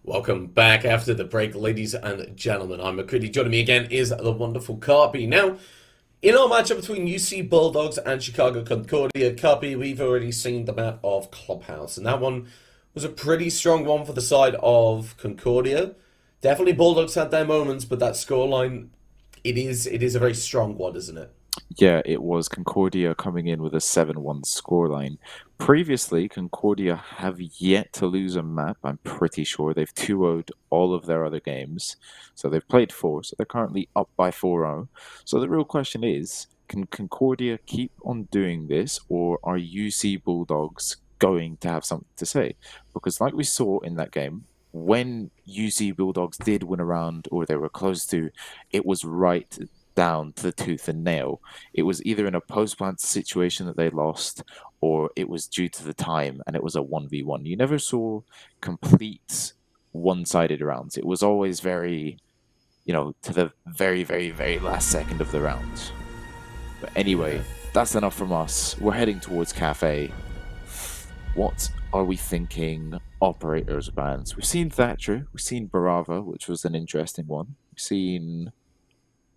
Welcome back after the break, ladies and gentlemen. I'm McCready. Joining me again is the wonderful Carby. Now, in our matchup between UC Bulldogs and Chicago Concordia, Carby, we've already seen the map of Clubhouse, and that one was a pretty strong one for the side of Concordia. Definitely Bulldogs had their moments, but that scoreline, it is a very strong one, isn't it? Yeah, it was Concordia coming in with a 7-1 scoreline. Previously, Concordia have yet to lose a map, I'm pretty sure. They've 2-0'd all of their other games. So they've played four, so they're currently up by 4-0. So the real question is, can Concordia keep on doing this, or are UC Bulldogs going to have something to say? Because like we saw in that game, when UC Bulldogs did win a round, or they were close to, it was right down to the tooth and nail. It was either in a post-plant situation that they lost, or it was due to the time and it was a 1v1. You never saw complete one-sided rounds. It was always very, to the very, very, very last second of the round. But Yeah. anyway, that's enough from us. We're heading towards Cafe. What are we thinking? Operators bans. We've seen Thatcher. We've seen Barava, which was an interesting one. We've seen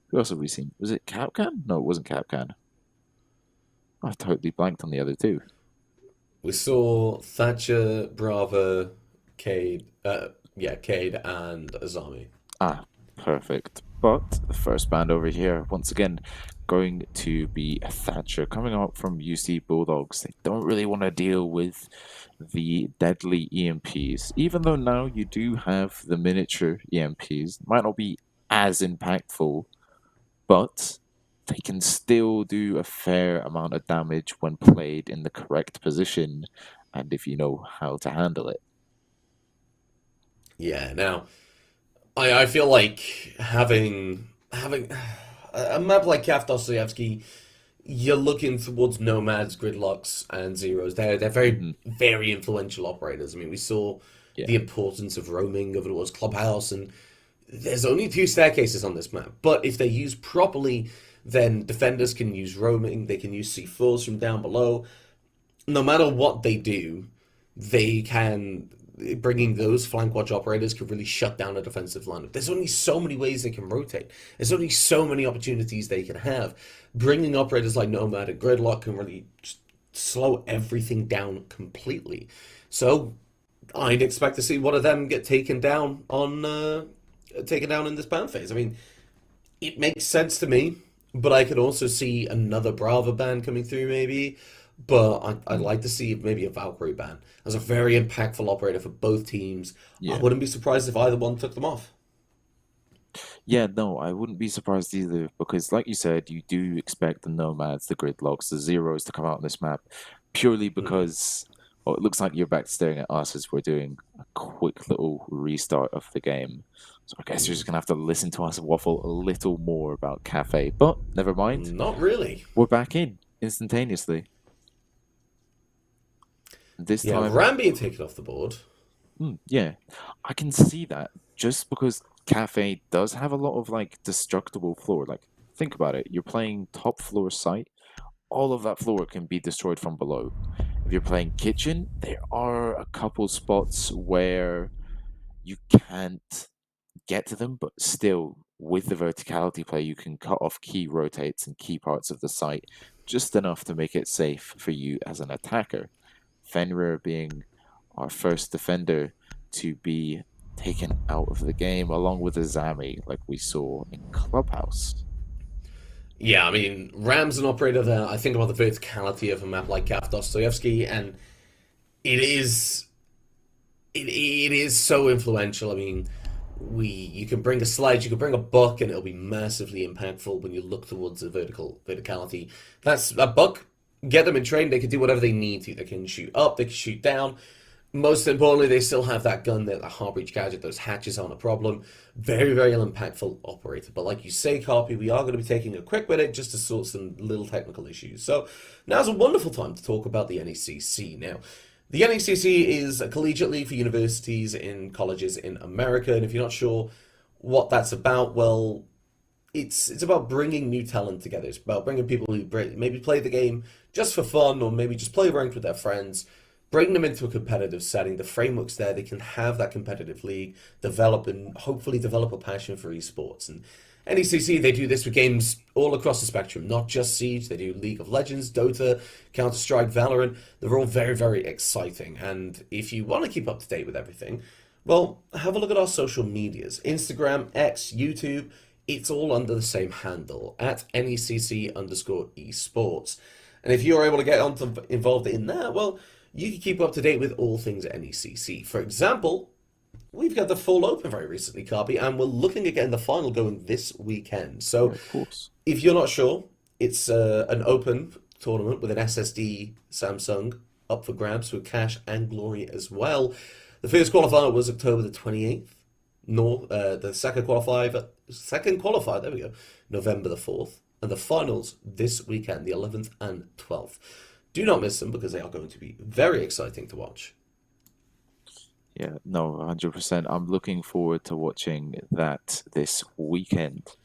who else have we seen? Was it Capcan? No, it wasn't Capcan. I totally blanked on the other two. We saw Thatcher, Brava, Cade, Cade and Azami. Ah, perfect. But the first band over here, once again, going to be Thatcher coming out from UC Bulldogs. They don't really want to deal with the deadly EMPs, even though now you do have the miniature EMPs. Might not be as impactful, but they can still do a fair amount of damage when played in the correct position and if you know how to handle it. Yeah, now I feel like having a map like Kaf Dostoevsky, you're looking towards nomads, gridlocks, and zeros. They're very Hmm. very influential operators. I mean, we saw Yeah. the importance of roaming over towards Clubhouse, and there's only two staircases on this map. But if they're used properly, then defenders can use roaming. They can use C4s from down below. No matter what they do, they can bringing those flank watch operators could really shut down a defensive lineup. There's only so many ways they can rotate. There's only so many opportunities they can have. Bringing operators like Nomad and Gridlock can really just slow everything down completely. So I'd expect to see one of them get taken down in this ban phase. I mean, it makes sense to me, but I could also see another Brava ban coming through maybe. But I'd Mm. like to see maybe a Valkyrie ban as a very impactful operator for both teams. I Yeah. wouldn't be surprised if either one took them off. Yeah, no, I wouldn't be surprised either because, like you said, you do expect the nomads, the gridlocks, the zeros to come out on this map purely Hmm. because, well, it looks like you're back staring at us as we're doing a quick little restart of the game. So I guess you're just gonna have to listen to us waffle a little more about Cafe, but never mind. Not really. We're back in instantaneously. This Yeah, time, Ram being taken off the board. yeah, I can see that just because Cafe does have a lot of like destructible floor. Like, think about it. You're playing top floor site, all of that floor can be destroyed from below. If you're playing kitchen, there are a couple spots where you can't get to them, but still, with the verticality play, you can cut off key rotates and key parts of the site just enough to make it safe for you as an attacker. Fenrir being our first defender to be taken out of the game, along with Azami, like we saw in Clubhouse. Yeah, I mean, Ram's an operator there. I think about the verticality of a map like Kaf Dostoevsky, and it is it is so influential. I mean, we you can bring a slide, you can bring a buck, and it'll be massively impactful when you look towards the verticality. That's a buck. Get them in train. They can do whatever they need to. They can shoot up. They can shoot down. Most importantly, they still have that gun there, the heart breach gadget. Those hatches aren't a problem. Very, very impactful operator. But like you say, Carpy, we are going to be taking a quick minute just to sort some little technical issues. So now's a wonderful time to talk about the NECC. Now, the NECC is a collegiate league for universities in colleges in America, and if you're not sure what that's about, well, it's about bringing new talent together. It's about bringing people who maybe play the game just for fun, or maybe just play ranked with their friends, bring them into a competitive setting. The framework's there. They can have that competitive league, develop and hopefully develop a passion for esports. And NECC, they do this with games all across the spectrum, not just Siege. They do League of Legends, Dota, Counter-Strike, Valorant. They're all very, very exciting. And if you want to keep up to date with everything, well, have a look at our social medias. Instagram, X, YouTube. It's all under the same handle, at NECC_esports. And if you're able to get involved in that, well, you can keep up to date with all things NECC. For example, we've got the Fall Open very recently, Carby, and we're looking at getting the final going this weekend. So, Of course. if you're not sure, it's an open tournament with an SSD Samsung up for grabs with cash and glory as well. The first qualifier was October the 28th. The second qualifier, there we go, November the 4th. And the finals this weekend, the 11th and 12th. Do not miss them because they are going to be very exciting to watch. Yeah, no, 100%. I'm looking forward to watching that this weekend.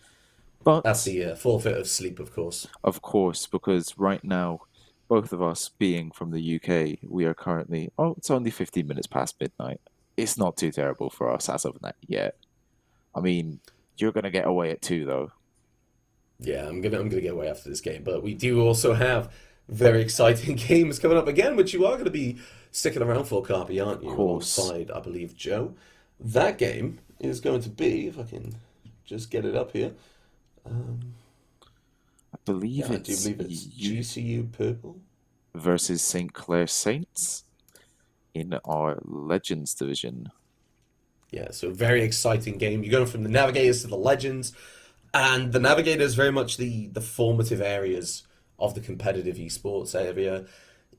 But That's the forfeit of sleep, of course. of course, because right now, both of us being from the UK, we are currently, it's only 15 minutes past midnight. It's not too terrible for us as of that yet. I mean, you're going to get away at 2, though. Yeah, I'm gonna get away after this game, but we do also have very exciting games coming up again, which you are going to be sticking around for, Carby, aren't you? Of course. Alongside, I believe, Joe. That game is going to be, if I can just get it up here. I believe Yeah, I do it's believe it's GCU Purple. versus St. Clair Saints in our Legends division. Yeah, so very exciting game. You're going from the Navigators to the Legends, and the Navigators very much the formative areas of the competitive esports area.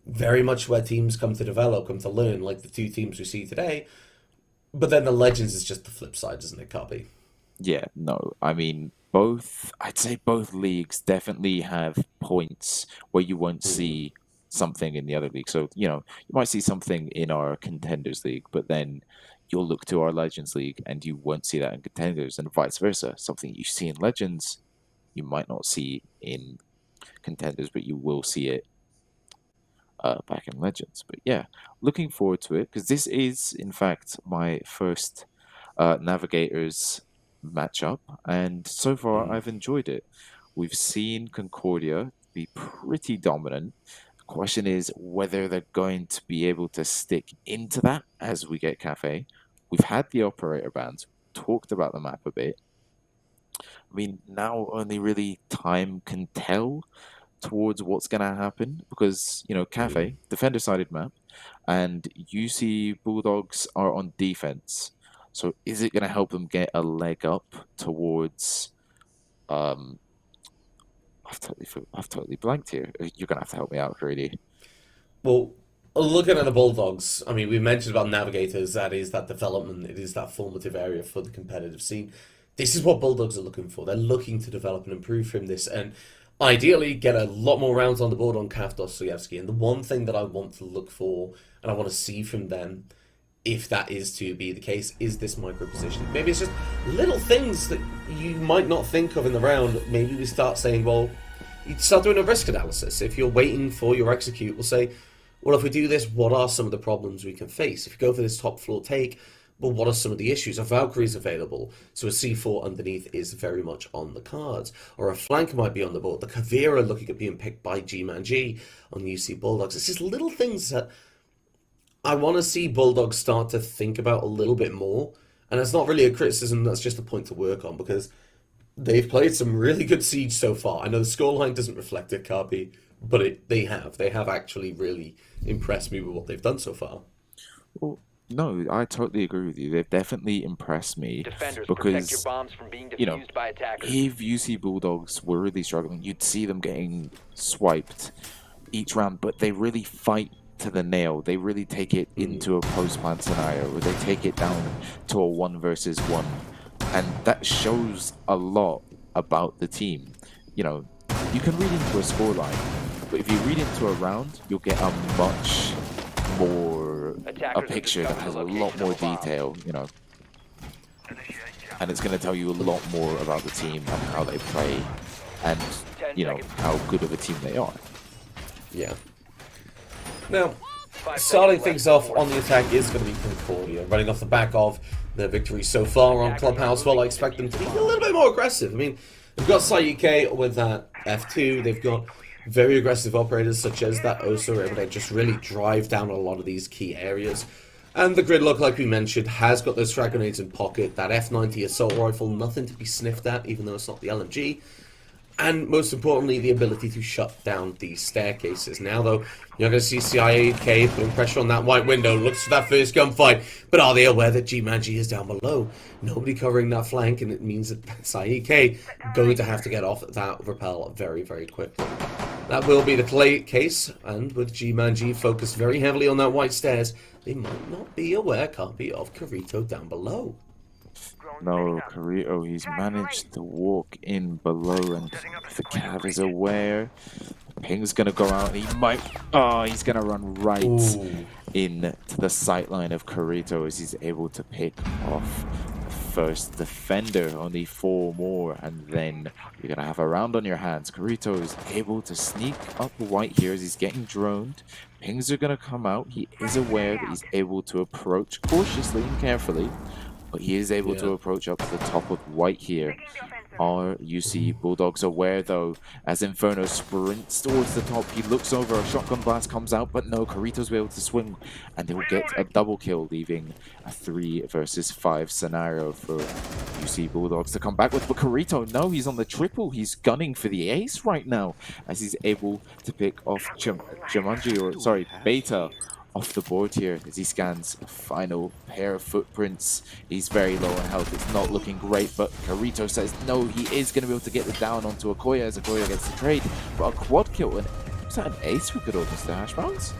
Very much where teams come to develop, come to learn, like the 2 teams we see today. But then the Legends is just the flip side, isn't it, Copy? Yeah, no, I mean, I'd say both leagues definitely have points where you won't see something in the other league. So, you might see something in our Contenders League, but then you'll look to our Legends League and you won't see that in Contenders, and vice versa. Something you see in Legends, you might not see in Contenders, but you will see it back in Legends. But yeah, looking forward to it, because this is, in fact, my first Navigators matchup, and so far I've enjoyed it. We've seen Concordia be pretty dominant. The question is whether they're going to be able to stick into that as we get Cafe. We've had the operator bans, talked about the map a bit. I mean, now only really time can tell towards what's going to happen, because, Cafe, defender-sided map, and UC Bulldogs are on defense. So is it going to help them get a leg up towards... I've totally blanked here. You're going to have to help me out, really. Well, looking at the Bulldogs, I mean, we mentioned about Navigators, that is that development, it is that formative area for the competitive scene. This is what Bulldogs are looking for. They're looking to develop and improve from this, and ideally get a lot more rounds on the board on Kaf Dostoyevsky. And the one thing that I want to look for, and I want to see from them, if that is to be the case, is this micro positioning. Maybe it's just little things that you might not think of in the round. Maybe we start saying, well, you start doing a risk analysis. If you're waiting for your execute, we'll say, well, if we do this, what are some of the problems we can face? If you go for this top floor take, well, what are some of the issues? A Valkyrie is available, so a C4 underneath is very much on the cards. Or a flank might be on the board. The Kavira looking at being picked by G-Man G on UC Bulldogs. It's just little things that I want to see Bulldogs start to think about a little bit more. And it's not really a criticism, that's just a point to work on, because they've played some really good Siege so far. I know the scoreline doesn't reflect it, Carby, but they have. They have actually really impressed me with what they've done so far. Well, no, I totally agree with you. They've definitely impressed me Defenders, protect because, your bombs from being you know, defused by attackers. if UC Bulldogs were really struggling, you'd see them getting swiped each round, but they really fight to the nail. They really take it into a post-plan scenario where they take it down to a 1 versus 1. And that shows a lot about the team. You know, you can read into a scoreline, but if you read into a round, you'll get a much more, a picture that has a lot more detail, you know. And it's going to tell you a lot more about the team and how they play and, you know, how good of a team they are. Yeah. Now, Starting things off on the attack is going to be Concordia, running off the back of their victory so far on Clubhouse. Well, I expect them to be a little bit more aggressive. I mean, they've got Sayuke with that F2, they've got very aggressive operators such as that Osa, able to just really drive down a lot of these key areas. And the Gridlock, like we mentioned, has got those frag grenades in pocket, that F90 assault rifle, nothing to be sniffed at, even though it's not the LMG. And most importantly, the ability to shut down these staircases. Now, though, you're going to see CIAK putting pressure on that white window, looks for that first gunfight, but are they aware that G-Manji is down below? Nobody covering that flank, and it means that CIAK going to have to get off that rappel very, very quickly. That will be the case, and with G-Manji focused very heavily on that white stairs, they might not be aware, can't be, of Kirito down below. No, Kirito, he's managed to walk in below, and if the Cav is aware, Ping's gonna go out, and he might... Oh, he's gonna run right in to the sightline of Kirito as he's able to pick off the first defender. Only 4 more, and then you're gonna have a round on your hands. Kirito is able to sneak up white here as he's getting droned. Pings are gonna come out. He is aware that he's able to approach cautiously and carefully, but he is able to approach up to the top of white here. Are UC Bulldogs aware, though, as Inferno sprints towards the top? He looks over, a shotgun blast comes out, but no, Kirito's able to swing, and he'll get a double kill, leaving a 3 versus 5 scenario for UC Bulldogs to come back with. But Kirito, no, he's on the triple. He's gunning for the ace right now, as he's able to pick off Beta off the board here as he scans a final pair of footprints. He's very low on health. It's not looking great, but Kirito says no, he is going to be able to get the down onto Okoye as Okoye gets the trade. But a quad kill, and is that an ace we could all Mr. Hash Browns?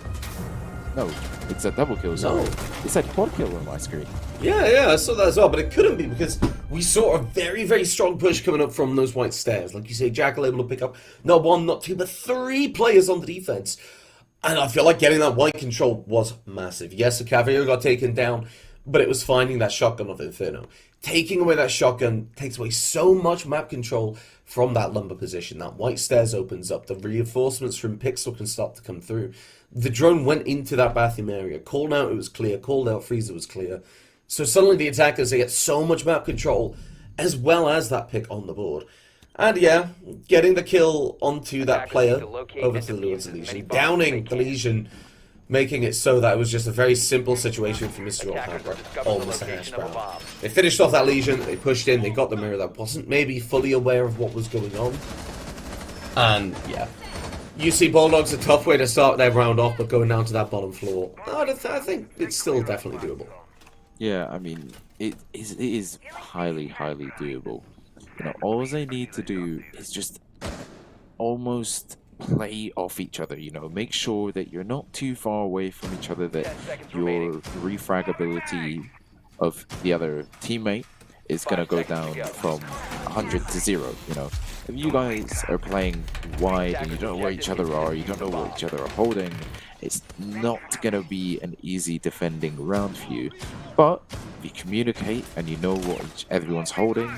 No, it's a double kill. So it said quad kill on my screen. Yeah, I saw that as well, but it couldn't be because we saw a very, very strong push coming up from those white stairs. Like you say, Jackal able to pick up not 1, not 2, but 3 players on the defense. And I feel like getting that white control was massive. Yes, the Cavalier got taken down, but it was finding that shotgun of Inferno. Taking away that shotgun takes away so much map control from that lumber position. That white stairs opens up. The reinforcements from Pixel can start to come through. The drone went into that bathroom area. Called out, it was clear. Called out, freezer was clear. So suddenly the attackers, they get so much map control, as well as that pick on the board. And yeah, getting the kill onto that player over to the Lord's Legion, downing the Legion, making it so that it was just a very simple situation for Mr. Mr. Hash Brown. They finished off that Legion, they pushed in, they got the mirror that wasn't maybe fully aware of what was going on. And yeah, UC Bulldogs, a tough way to start their round off, but going down to that bottom floor, I think it's still definitely doable. Yeah, I mean, it is highly, highly doable. You know, all they need to do is just almost play off each other, you know, make sure that you're not too far away from each other, that your refragability of the other teammate is going to go down from 100 to 0, you know. If you guys are playing wide and you don't know where each other are, you don't know what each other are holding, it's not going to be an easy defending round for you. But if you communicate and you know what everyone's holding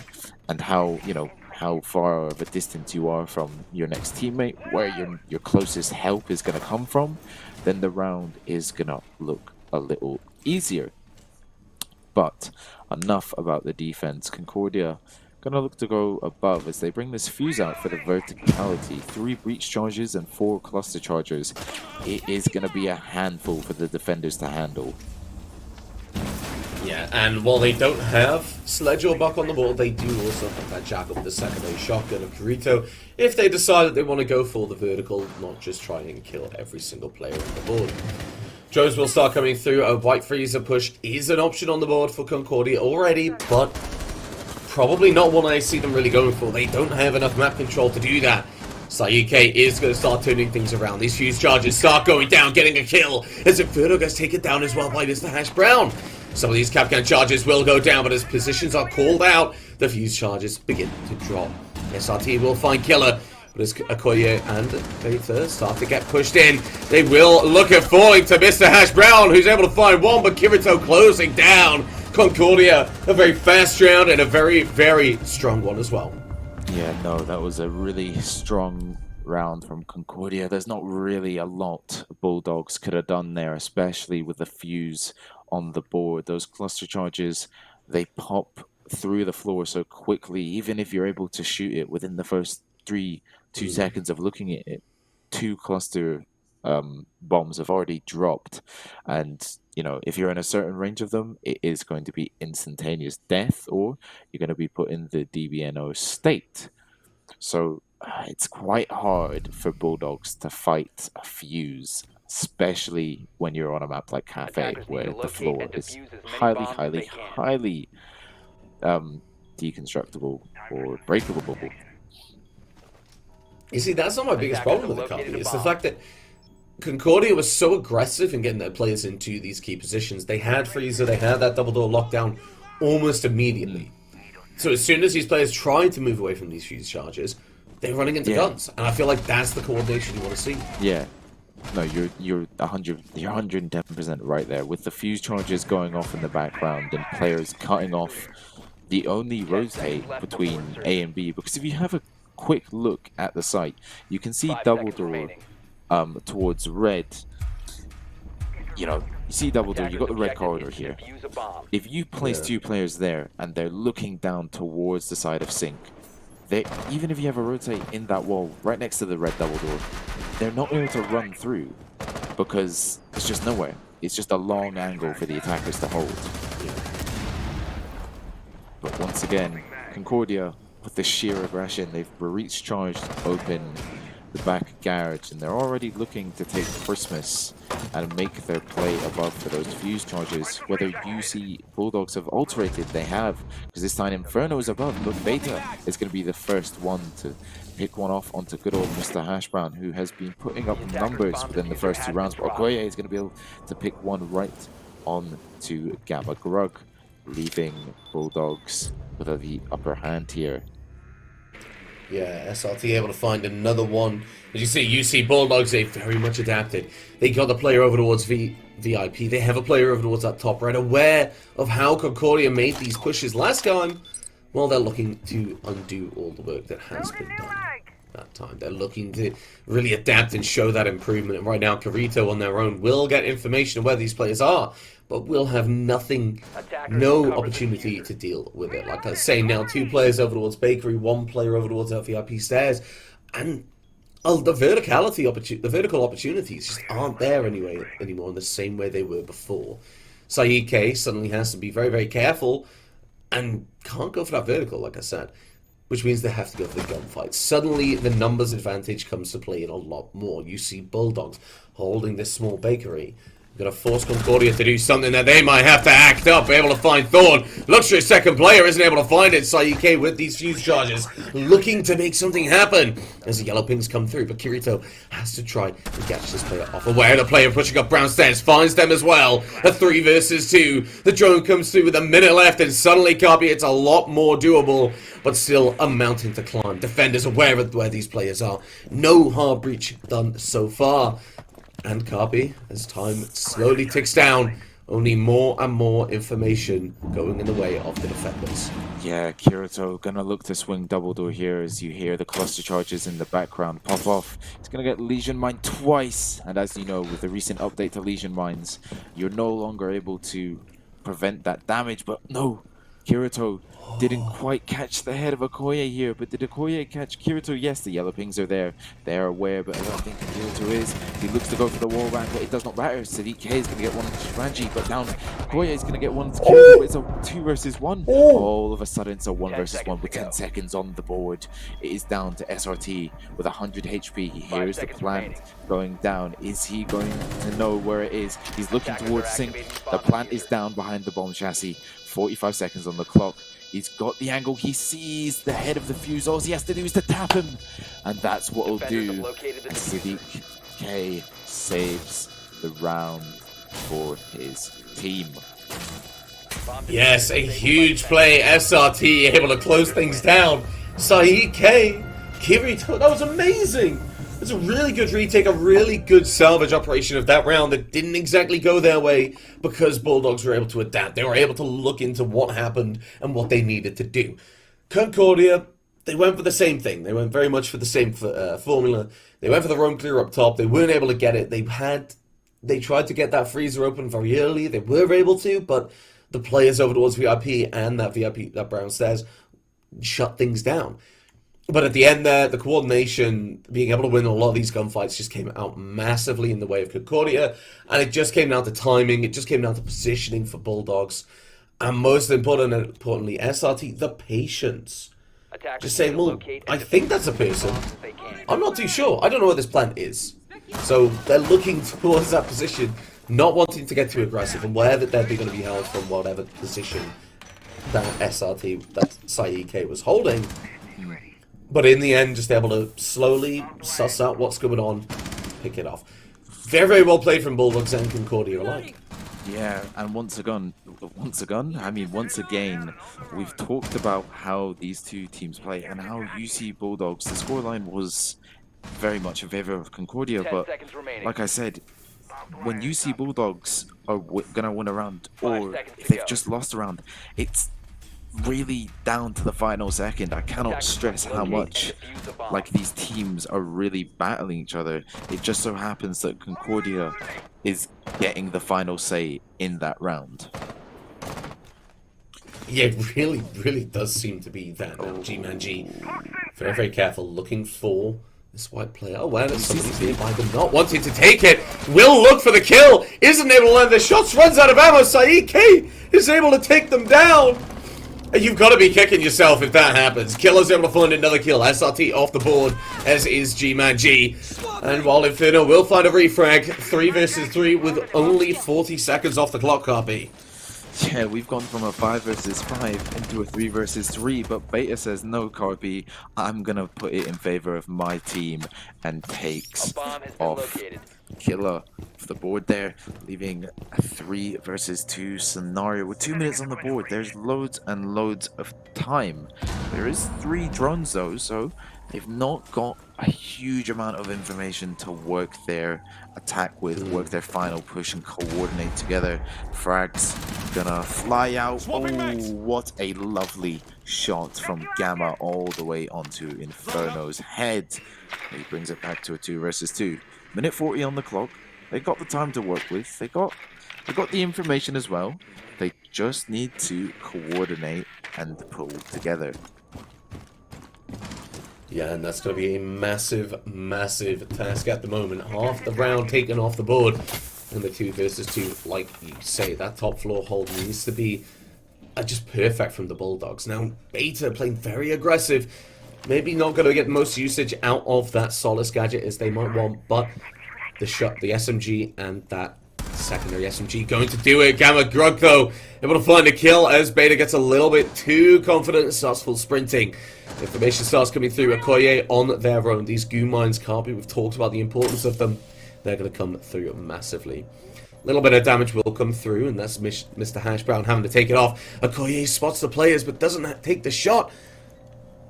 and how, you know, how far of a distance you are from your next teammate, where your closest help is going to come from, then the round is going to look a little easier. But enough about the defense. Concordia going to look to go above as they bring this fuse out for the verticality. 3 breach charges and 4 cluster chargers. It is going to be a handful for the defenders to handle. Yeah, and while they don't have Sledge or Buck on the board, they do also have that Jackal with the secondary shotgun of Kirito if they decide that they want to go for the vertical, not just try and kill every single player on the board. Drones will start coming through. A white freezer push is an option on the board for Concordia already, but probably not one I see them really going for. They don't have enough map control to do that. Sayuke is going to start turning things around. These fuse charges start going down, getting a kill, as Inferno gets taken down as well by Mr. Hash Brown. Some of these Capcan charges will go down, but as positions are called out, the fuse charges begin to drop. SRT will find Killer, but as Okoye and Beta start to get pushed in, they will look at falling to Mr. Hash Brown, who's able to find one, but Kirito closing down Concordia. A very fast round and a very, very strong one as well. Yeah, no, that was a really strong round from Concordia. There's not really a lot Bulldogs could have done there, especially with the fuse on the board. Those cluster charges, they pop through the floor so quickly, even if you're able to shoot it within the first 2 seconds of looking at it. Two cluster bombs have already dropped, and if you're in a certain range of them, it is going to be instantaneous death, or you're going to be put in the DBNO state. So it's quite hard for Bulldogs to fight a fuse, especially when you're on a map like Cafe, where the floor is highly deconstructible or breakable. You see, that's not my biggest problem with the copy. It's the fact that Concordia was so aggressive in getting their players into these key positions. They had Freezer, they had that double door lockdown almost immediately. So as soon as these players tried to move away from these fuse charges, they're running into guns, and I feel like that's the coordination you want to see. Yeah, no, you're 110% right there. With the fuse charges going off in the background and players cutting off the only rotate between A and B, because if you have a quick look at the site, you can see double door towards red. You see double door, you got the red corridor here. If you place 2 players there and they're looking down towards the side of Sync, even if you have a rotate in that wall right next to the red double door, they're not able to run through because it's just nowhere. It's just a long angle for the attackers to hold. But once again, Concordia, with the sheer aggression, they've breach charged open the back garage, and they're already looking to take Christmas and make their play above for those fuse charges. Whether you see Bulldogs have alterated, they have, because this time Inferno is above, but Beta is going to be the first one to pick one off onto good old Mr. Hashbrown, who has been putting up numbers within the first 2 rounds, but Okoye is going to be able to pick one right on to Gamma Grug, leaving Bulldogs with the upper hand here. Yeah, SRT able to find another one. As you see, UC Bulldogs, they very much adapted. They got the player over towards VIP. They have a player over towards that top right, aware of how Concordia made these pushes last time. Well, they're looking to undo all the work that has been done that time. They're looking to really adapt and show that improvement. And right now, Carito on their own will get information of where these players are, but will have no opportunity to deal with it. Like I say, now 2 players over towards Bakery, 1 player over towards VIP Stairs, and the vertical opportunities just aren't there anymore in the same way they were before. Saeed K suddenly has to be very, very careful and can't go for that vertical, like I said, which means they have to go for the gunfight. Suddenly, the numbers advantage comes to play in a lot more. You see Bulldogs holding this small bakery. Going to force Concordia to do something that they might have to act up, be able to find Thorn. Luxury second player isn't able to find it. Saike with these fuse charges, looking to make something happen as the yellow pings come through. But Kirito has to try to catch this player off. Aware the player pushing up brown stairs, finds them as well. A 3 versus 2. The drone comes through with a minute left, and suddenly, Copy, it's a lot more doable, but still a mountain to climb. Defenders aware of where these players are. No hard breach done so far. And Copy, as time slowly ticks down, only more and more information going in the way of the defenders. Yeah, Kirito gonna look to swing double door here as you hear the cluster charges in the background pop off. He's gonna get Legion Mine twice, and as you know, with the recent update to Legion Mines, you're no longer able to prevent that damage, but no, Kirito didn't quite catch the head of Okoye here, but did Okoye catch Kirito? Yes, the yellow pings are there. They're aware, but I don't think Kirito is. He looks to go for the wall bang, but it does not matter. Sadiq K is going to get one to Ranji, but down Okoye is going to get one to Kirito, but it's a 2 versus 1. All of a sudden, it's a 1 versus 1 with 10 seconds on the board. It is down to SRT with 100 HP. He hears the plant going down. Is he going to know where it is? He's looking towards Sync. The plant is down behind the bomb chassis. 45 seconds on the clock. He's got the angle. He sees the head of the fuse. All he has to do is to tap him. And that's what he'll do. Sadiq K saves the round for his team. Yes, a huge play. SRT able to close things down. Saeed K, Kirito, that was amazing. It's a really good retake, a really good salvage operation of that round that didn't exactly go their way because Bulldogs were able to adapt. They were able to look into what happened and what they needed to do. Concordia, they went for the same thing. They went very much for the same formula. They went for the roam clear up top. They weren't able to get it. They tried to get that freezer open very early. They were able to, but the players over towards VIP and that brown stairs shut things down. But at the end there, the coordination, being able to win a lot of these gunfights just came out massively in the way of Concordia. And it just came down to timing. It just came down to positioning for Bulldogs. And most importantly, SRT, the patience. Just saying, well, I think that's a person. I'm not too sure. I don't know what this plant is. So they're looking towards that position, not wanting to get too aggressive, and where that they're going to be held from whatever position that SRT, that NECC was holding. But in the end, just able to slowly suss out what's going on, pick it off. Very, very well played from Bulldogs and Concordia alike. Yeah, and once again, we've talked about how these two teams play and how UC Bulldogs, the scoreline was very much in favor of Concordia, but like I said, when UC Bulldogs are gonna win a round, or if they've just lost a round, it's really down to the final second. I cannot stress how much like these teams are really battling each other. It just so happens that Concordia is getting the final say in that round. Yeah, it really, really does seem to be that now. G-Man G, very, very careful, looking for this white player. Oh, wow, somebody's nearby, but not wanting to take it. Will look for the kill, isn't able to land the shots, runs out of ammo. NECC is able to take them down. You've got to be kicking yourself if that happens. Killer's able to find another kill. SRT off the board, as is G-Man G. And while Inferno will find a refrag, 3 versus 3 with only 40 seconds off the clock, copy. Yeah, we've gone from a 5 versus 5 into a 3 versus 3, but Beta says no, Carby. I'm gonna put it in favor of my team and takes off Killer off the board there, leaving a 3 versus 2 scenario with 2 minutes on the board. There's loads and loads of time. There is 3 drones though, so they've not got a huge amount of information to work their attack with, work their final push and coordinate together. Frags gonna fly out. Oh, what a lovely shot from Gamma all the way onto Inferno's head. He brings it back to a 2 versus 2. Minute 40 on the clock. They got the time to work with. They got the information as well. They just need to coordinate and pull together. Yeah, and that's going to be a massive, massive task at the moment. Half the round taken off the board. And the 2 versus 2, like you say, that top floor hold needs to be just perfect from the Bulldogs. Now, Beta playing very aggressive. Maybe not going to get most usage out of that Solace gadget as they might want, but the SMG and that secondary SMG going to do it. Gamma Grug, though, able to find a kill as Beta gets a little bit too confident and starts full sprinting. Information starts coming through. Okoye on their own. These goo mines can't be. We've talked about the importance of them. They're going to come through massively. A little bit of damage will come through, and that's Mr. Hash Brown having to take it off. Okoye spots the players, but doesn't take the shot.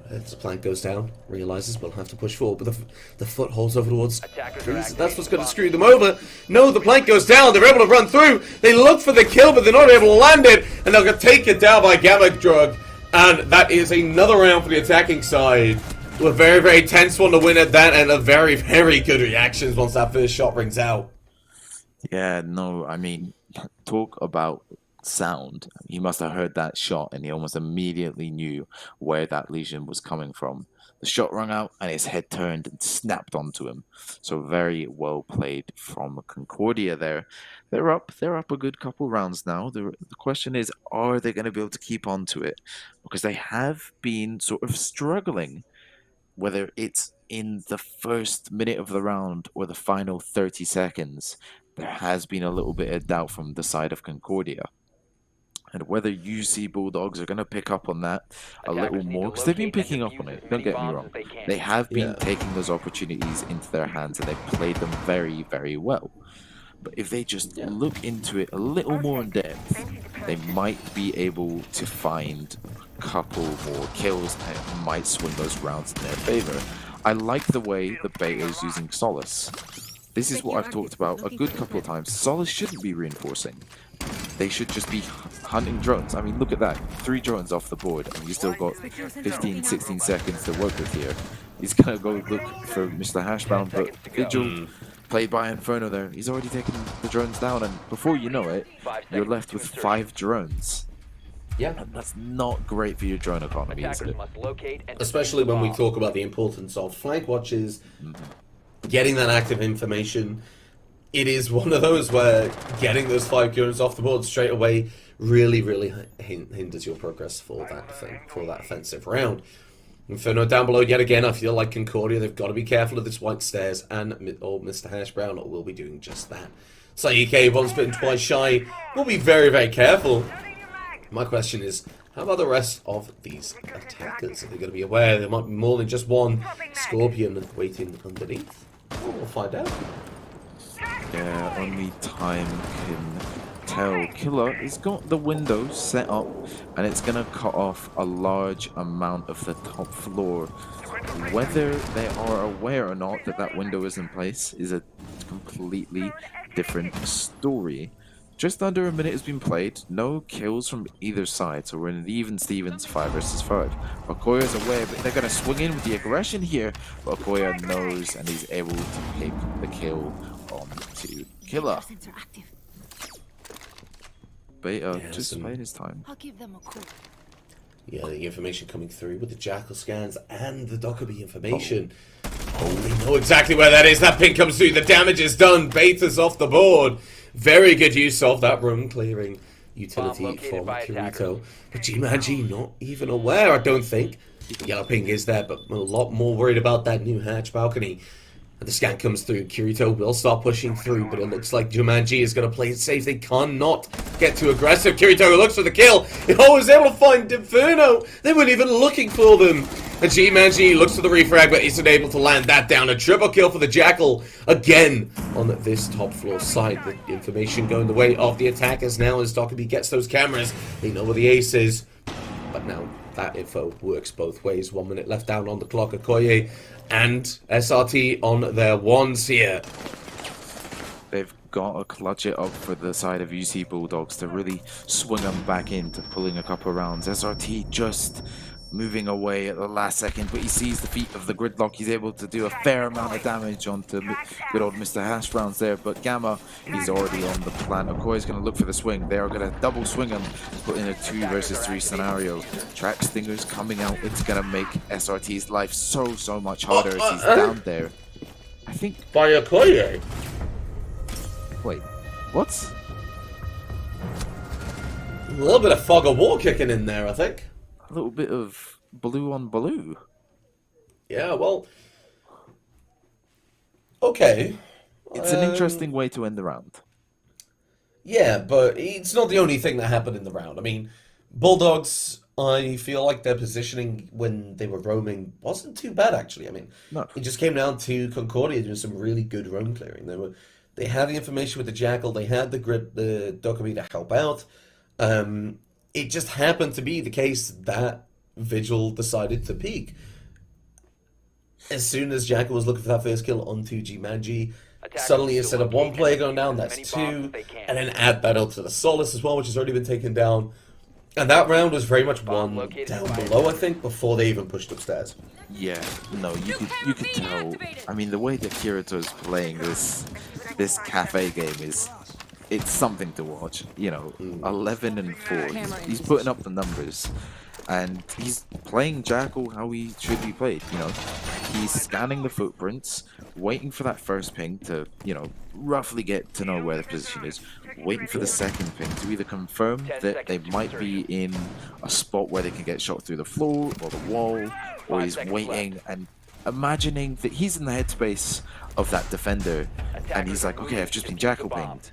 As the plank goes down, realizes we'll have to push forward, but the foot holds over towards trees. That's what's going to screw them over. No, the plank goes down. They're able to run through. They look for the kill, but they're not able to land it, and they'll get taken down by Gamma Drug. And that is another round for the attacking side. A very, very tense one to win at that, and a very, very good reactions once that first shot rings out. Yeah, no, I mean, talk about sound. He must have heard that shot and he almost immediately knew where that lesion was coming from. The shot rang out and his head turned and snapped onto him. So very well played from Concordia there. They're up a good couple rounds now. The question is, are they going to be able to keep on to it? Because they have been sort of struggling, whether it's in the first minute of the round or the final 30 seconds. There has been a little bit of doubt from the side of Concordia. And whether UC Bulldogs are going to pick up on that a little more, because they've been picking up on it, don't get me wrong. They have been taking those opportunities into their hands and they've played them very, very well. But if they just look into it a little more in depth, they might be able to find a couple more kills and it might swing those rounds in their favor. I like the way the Beta is using Solace. This is what I've talked about a good couple of times. Solace shouldn't be reinforcing. They should just be hunting drones. I mean, look at that. 3 drones off the board, and you still got 15, 16 seconds to work with here. He's going to go look for Mr. Hashbound, but Vigil, played by Inferno there, he's already taken the drones down, and before you know it, you're left with 5 drones. Yeah. And that's not great for your drone economy, is it? Especially when we talk about the importance of flank watches, getting that active information. It is one of those where getting those 5 drones off the board straight away really hinders your progress for that offensive round. Inferno down below yet again. I feel like Concordia, they've got to be careful of this white stairs, and Mr. Hash Brown will be doing just that. So EK once bitten, twice shy. We'll be very careful. My question is, how about the rest of these attackers? Are they going to be aware there might be more than just one Scorpion waiting underneath? Well, we'll find out. Yeah, only time can tell. Killer has got the window set up, and it's going to cut off a large amount of the top floor. Whether they are aware or not that that window is in place is a completely different story. Just under a minute has been played, no kills from either side, so we're in the even Stevens 5 versus 5. Okoya's aware, but they're going to swing in with the aggression here, but Okoya knows and he's able to pick the kill on to Killer. Beta just played his time. I'll give them a call. Yeah, the information coming through with the Jackal scans and the Dockerby information. Oh, we know exactly where that is. That ping comes through. The damage is done. Beta's off the board. Very good use of that room clearing utility from Kirito. But G-Man-G not even aware, I don't think. The yellow ping is there, but a lot more worried about that new hatch balcony. And the scan comes through. Kirito will start pushing through, but it looks like Jumanji is going to play it safe. They cannot get too aggressive. Kirito looks for the kill. He was able to find Inferno. They weren't even looking for them. And G-Man-G looks for the refrag, but isn't able to land that down. A triple kill for the Jackal again on this top floor side. The information going the way of the attackers now as Dockerby gets those cameras. They know where the ace is. But now that info works both ways. 1 minute left down on the clock. Okoye and SRT on their wands here. They've got to clutch it up for the side of UC Bulldogs to really swing them back into pulling a couple rounds. SRT just moving away at the last second, but he sees the feet of the Gridlock. He's able to do a fair amount of damage onto good old Mr. Hash Browns there, but Gamma, he's already on the plan. Okoye's going to look for the swing. They are going to double swing him, put in a 2 versus 3 scenario. Track Stingers coming out. It's going to make SRT's life so much harder as he's down there. I think... By Okoye? Wait, what? A little bit of fog of war kicking in there, I think. A little bit of blue on blue. Yeah, well... Okay. It's an interesting way to end the round. Yeah, but it's not the only thing that happened in the round. I mean, Bulldogs, I feel like their positioning when they were roaming wasn't too bad, actually. I mean, No. It just came down to Concordia doing some really good roam clearing. They had the information with the Jackal, they had the Dockerby to help out. It just happened to be the case that Vigil decided to peek. As soon as Jackal was looking for that first kill onto G-Man-G, suddenly instead of 1 player going down, that's 2, and then add that onto the Solace as well, which has already been taken down. And that round was very much won down below, I think, before they even pushed upstairs. Yeah, no, you could tell. I mean, the way that Kirito's playing this cafe game it's something to watch. You know, 11 and 4. He's putting up the numbers, and he's playing Jackal how he should be played. You know, he's scanning the footprints, waiting for that first ping to, you know, roughly get to know where the position is, waiting for the second ping to either confirm that they might be in a spot where they can get shot through the floor or the wall, or he's waiting and imagining that he's in the headspace of that defender, and he's like, okay, I've just been Jackal pinged.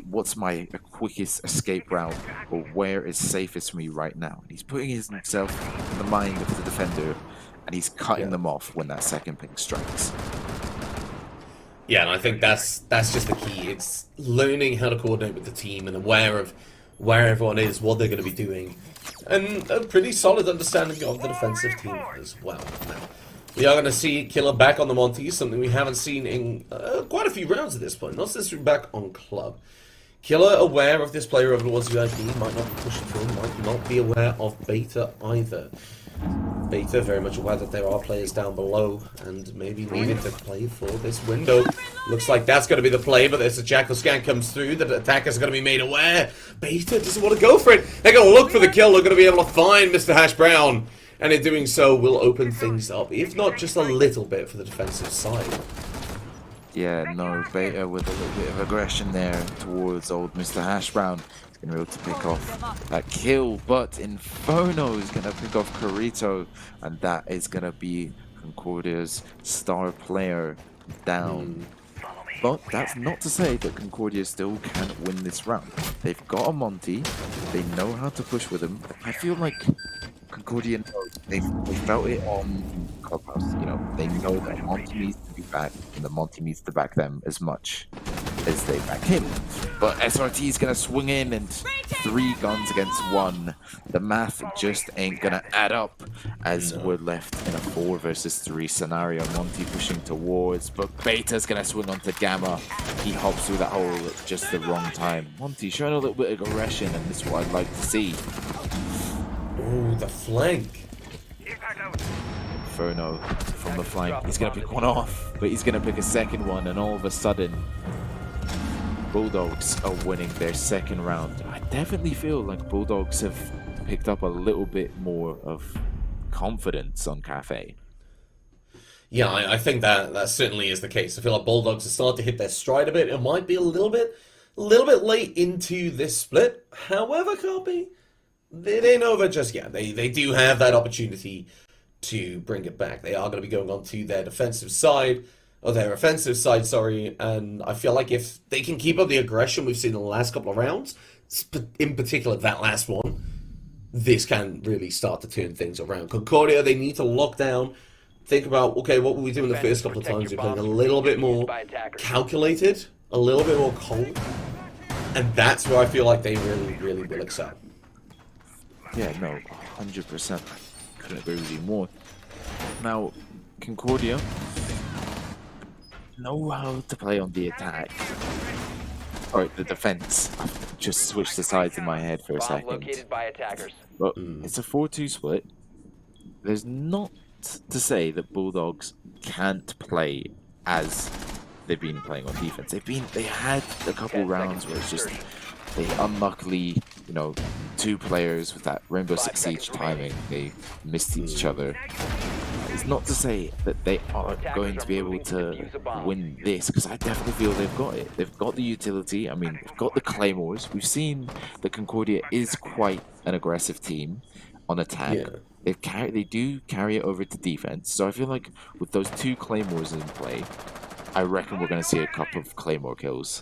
What's my quickest escape route, or where is safest for me right now? And he's putting himself in the mind of the defender, and he's cutting them off when that second ping strikes. Yeah, and I think that's just the key. It's learning how to coordinate with the team and aware of where everyone is, what they're going to be doing, and a pretty solid understanding of the defensive team as well. Now, we are going to see Killer back on the Monty, something we haven't seen in quite a few rounds at this point. Not since we're back on Club. Killer aware of this player over towards VIP, might not push it through, might not be aware of Beta either. Beta very much aware that there are players down below and maybe needed to play for this window. Looks like that's going to be the play, but there's a Jackal scan comes through. The attacker's going to be made aware. Beta doesn't want to go for it. They're going to look for the kill. They're going to be able to find Mr. Hash Brown. And in doing so, will open things up, if not just a little bit for the defensive side. Yeah, no, Beta with a little bit of aggression there towards old Mr. Hash Brown. He's going to be able to pick off that kill, but Inferno is going to pick off Carito, and that is going to be Concordia's star player down. But that's not to say that Concordia still can't win this round. They've got a Monty, they know how to push with him. I feel like Concordia knows, they felt it on Clubhouse, you know, they know that Monty needs to be back, and the Monty needs to back them as much as they back him. But SRT is going to swing in, and 3 guns against 1. The math just ain't going to add up, as we're left in a 4 versus 3 scenario. Monty pushing towards, but Beta's going to swing onto Gamma. He hops through that hole at just the wrong time. Monty showing a little bit of aggression, and this is what I'd like to see. Ooh, the flank. Inferno from the flank. He's going to pick one off, but he's going to pick a second one, and all of a sudden, Bulldogs are winning their second round. I definitely feel like Bulldogs have picked up a little bit more of confidence on Cafe. Yeah, I think that certainly is the case. I feel like Bulldogs have started to hit their stride a bit. It might be a little bit late into this split. However, Carpe, it ain't over just yet. They do have that opportunity to bring it back. They are going to be going on to their defensive side, or their offensive side, sorry, and I feel like if they can keep up the aggression we've seen in the last couple of rounds, in particular that last one, this can really start to turn things around. Concordia, they need to lock down, think about, okay, what were we doing the first couple of times? We're playing a little bit more calculated, a little bit more cold, and that's where I feel like they really will excel. Yeah, no, 100%. Couldn't agree with you more. Now, Concordia know how to play on the attack. Or the defense. I've just switched the sides in my head for a second. But it's a 4-2 split. There's not to say that Bulldogs can't play as they've been playing on defense. They had a couple rounds where it's just they unluckily, you know, 2 players with that Rainbow Six Siege timing, they missed each other. It's not to say that they aren't going to be able to win this, because I definitely feel they've got it. They've got the utility. I mean, they've got the Claymores. We've seen that Concordia is quite an aggressive team on attack. Yeah. They do carry it over to defense. So I feel like with those 2 Claymores in play, I reckon we're going to see a couple of Claymore kills.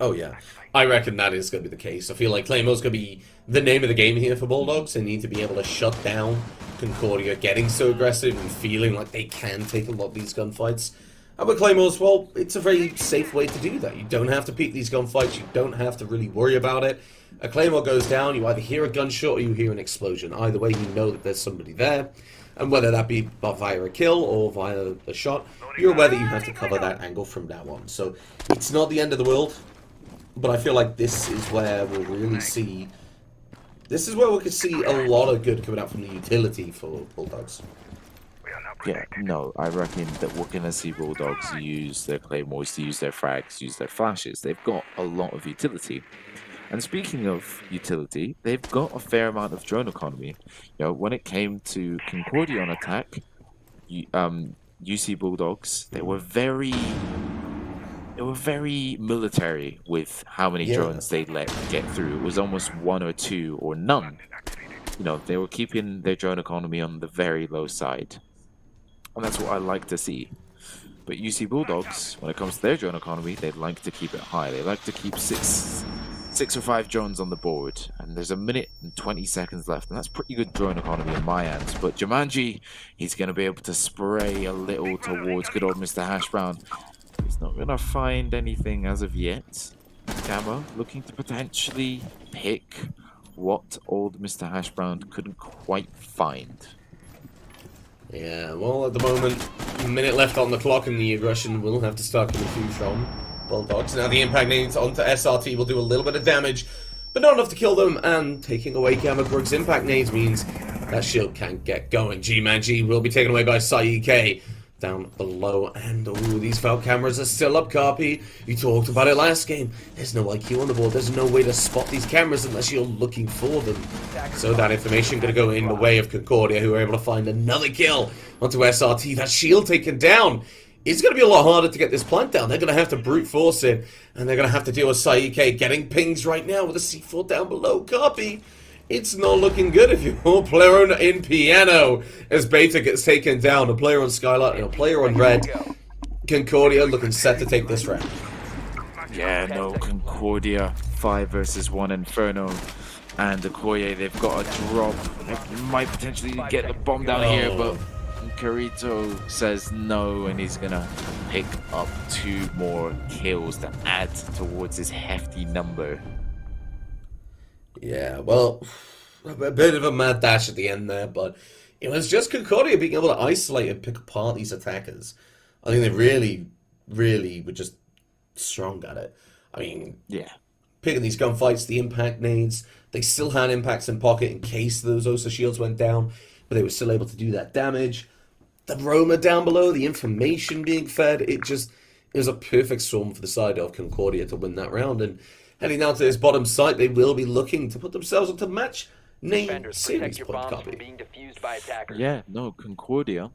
Oh yeah, I reckon that is going to be the case. I feel like Claymore's going to be the name of the game here for Bulldogs. They need to be able to shut down Concordia getting so aggressive and feeling like they can take a lot of these gunfights. And with Claymores, well, it's a very safe way to do that. You don't have to peek these gunfights. You don't have to really worry about it. A Claymore goes down, you either hear a gunshot or you hear an explosion. Either way, you know that there's somebody there. And whether that be via a kill or via a shot, you're aware that you have to cover that angle from now on. So it's not the end of the world. But I feel like this is where we'll really see... This is where we could see a lot of good coming out from the utility for Bulldogs. Yeah, no, I reckon that we're going to see Bulldogs use their Claymores, use their frags, use their flashes. They've got a lot of utility. And speaking of utility, they've got a fair amount of drone economy. You know, when it came to Concordia on attack, UC Bulldogs, they were very military with how many drones they let get through. It was almost 1 or 2 or none. You know, they were keeping their drone economy on the very low side. And that's what I like to see. But UC Bulldogs, when it comes to their drone economy, they like to keep it high. They like to keep 6 or 5 drones on the board. And there's 1 minute and 20 seconds left. And that's pretty good drone economy in my hands. But Jumanji, he's going to be able to spray a little towards good old Mr. Hash Brown. He's not going to find anything as of yet. Gamma looking to potentially pick what old Mr. Hash Brown couldn't quite find. Yeah, well, at the moment, a minute left on the clock, and the aggression will have to start coming through from Bulldogs. Now the impact nades onto SRT will do a little bit of damage, but not enough to kill them, and taking away Gamma Grug's impact nades means that shield can't get going. G-Man G will be taken away by Saike down below, and these Falcon cameras are still up, Carpy. You talked about it last game. There's no IQ on the board. There's no way to spot these cameras unless you're looking for them. So that information going to go in the way of Concordia, who are able to find another kill onto SRT. That shield taken down. It's going to be a lot harder to get this plant down. They're going to have to brute force it, and they're going to have to deal with Saike getting pings right now with a C4 down below. Copy. It's not looking good if you're a player in Piano as Beta gets taken down. A player on Skylight and a player on Red. Concordia looking set to take this round. Yeah, no, Concordia 5 versus 1 Inferno. And Okoye, they've got a drop. They might potentially get the bomb down here, but Kirito says no, and he's gonna pick up 2 more kills to add towards his hefty number. Yeah, well, a bit of a mad dash at the end there, but it was just Concordia being able to isolate and pick apart these attackers. I think they really, really were just strong at it. I mean, yeah, picking these gunfights, the impact nades, they still had impacts in pocket in case those Osa shields went down, but they were still able to do that damage. The Roma down below, the information being fed, it was a perfect storm for the side of Concordia to win that round. And heading down to this bottom site, they will be looking to put themselves into match name series point copy. Yeah, no, Concordia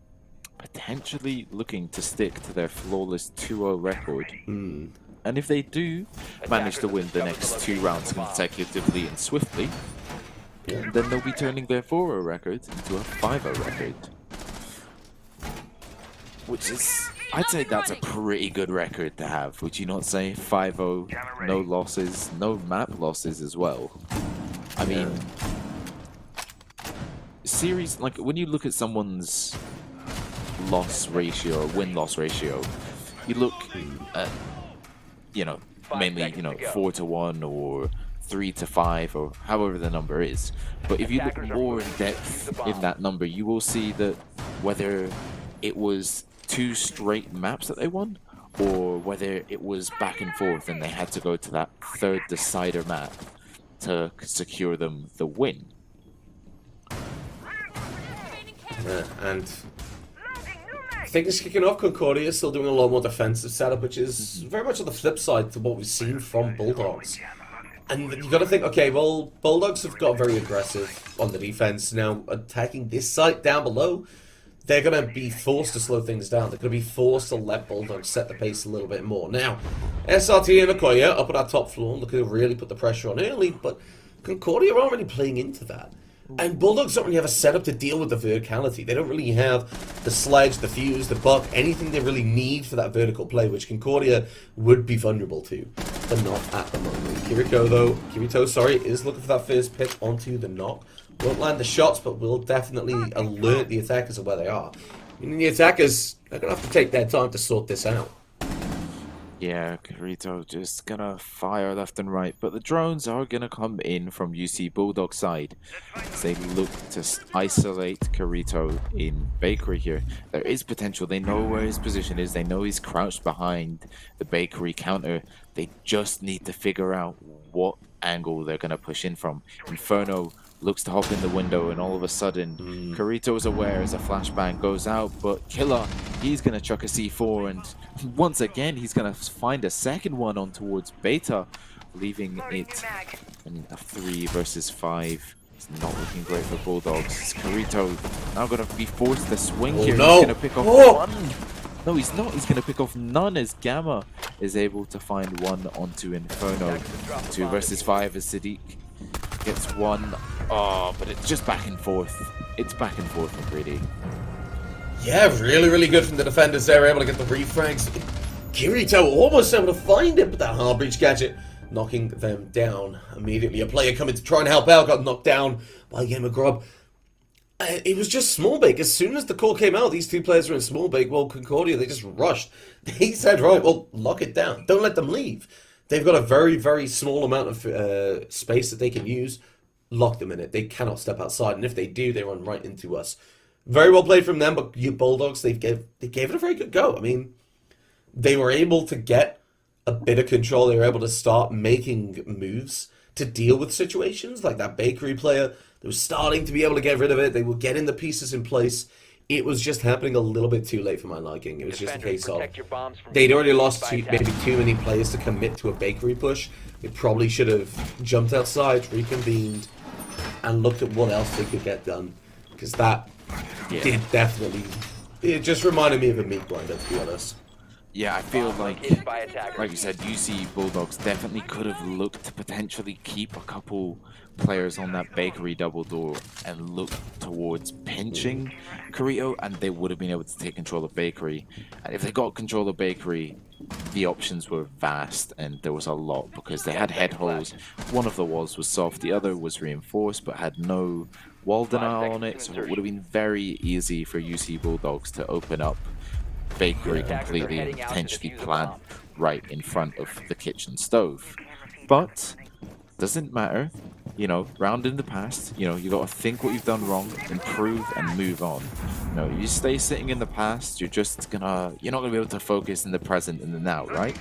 potentially looking to stick to their flawless 2-0 record. And if they do manage to win the next 2 rounds consecutively and swiftly, then they'll be turning their 4-0 record into a 5-0 record. Which is, I'd say that's a pretty good record to have, would you not say? 5-0, no losses, no map losses as well. I mean, series, like when you look at someone's loss ratio, win-loss ratio, you look at, you know, mainly, you know, 4-1 or 3-5 or however the number is. But if you look more in depth in that number, you will see that whether it was 2 straight maps that they won, or whether it was back and forth and they had to go to that 3rd decider map to secure them the win. Yeah, and things kicking off. Concordia still doing a lot more defensive setup, which is very much on the flip side to what we've seen from Bulldogs. And you got to think, okay, well, Bulldogs have got very aggressive on the defense. Now, attacking this site down below, they're going to be forced to slow things down. They're going to be forced to let Bulldogs set the pace a little bit more. Now, SRT and Okoye up at our top floor, looking to really put the pressure on early, but Concordia are already playing into that. And Bulldogs don't really have a setup to deal with the verticality. They don't really have the sledge, the fuse, the buck, anything they really need for that vertical play, which Concordia would be vulnerable to, but not at the moment. Kirito, is looking for that first pick onto the knock. Won't land the shots, but will definitely alert the attackers of where they are. I mean, the attackers are going to have to take their time to sort this out. Yeah, Kirito just gonna fire left and right, but the drones are gonna come in from UC Bulldog side as they look to isolate Kirito in Bakery here. There is potential. They know where his position is. They know he's crouched behind the Bakery counter. They just need to figure out what angle they're gonna push in from. Inferno looks to hop in the window, and all of a sudden, Kirito's aware as a flashbang goes out, but Killer, he's going to chuck a C4, and once again, he's going to find a second one on towards Beta, leaving it in a 3 versus 5. It's not looking great for Bulldogs. Kirito now going to be forced to swing here. No. He's going to pick off one. No, he's not. He's going to pick off none as Gamma is able to find one onto Inferno. 2 versus 5 as Sadiq gets one. Oh, but it's just back and forth. It's back and forth from Greedy. Yeah, really, really good from the defenders there. Able to get the refrags. Kirito almost able to find it, but that hard breach gadget knocking them down immediately. A player coming to try and help out got knocked down by Gamer Grub. It was just small bake. As soon as the call came out, these 2 players were in small bake. Well, Concordia, they just rushed. They said, right, well, lock it down. Don't let them leave. They've got a very, very small amount of space that they can use. Lock them in it. They cannot step outside, and if they do, they run right into us. Very well played from them, but you Bulldogs, they gave it a very good go. I mean, they were able to get a bit of control. They were able to start making moves to deal with situations like that bakery player. They were starting to be able to get rid of it. They were getting the pieces in place. It was just happening a little bit too late for my liking. It was just a Defenders, case of protect your bombs from they'd being already defused lost by maybe attackers. too many players to commit to a bakery push. They probably should have jumped outside, reconvened, and looked at what else they could get done. Because that Yeah. did definitely. It just reminded me of a meat grinder, to be honest. Yeah, I feel Bomb located by like attackers. you said, UC Bulldogs definitely could have looked to potentially keep a couple players on that bakery double door and look towards pinching Carito, and they would have been able to take control of bakery. And if they got control of bakery, the options were vast, and there was a lot because they 10 had head seconds holes. left. One of the walls was soft, the other was reinforced, but had no wall 5 denial on seconds it, to so it would have insertion. been very easy for UC Bulldogs to open up bakery Attackers are completely and heading out to potentially defuse a plant bomb. right in front of the kitchen stove. But doesn't matter, round in the past, you got to think what you've done wrong, improve and move on. If you stay sitting in the past, you're not gonna be able to focus in the present and the now, right?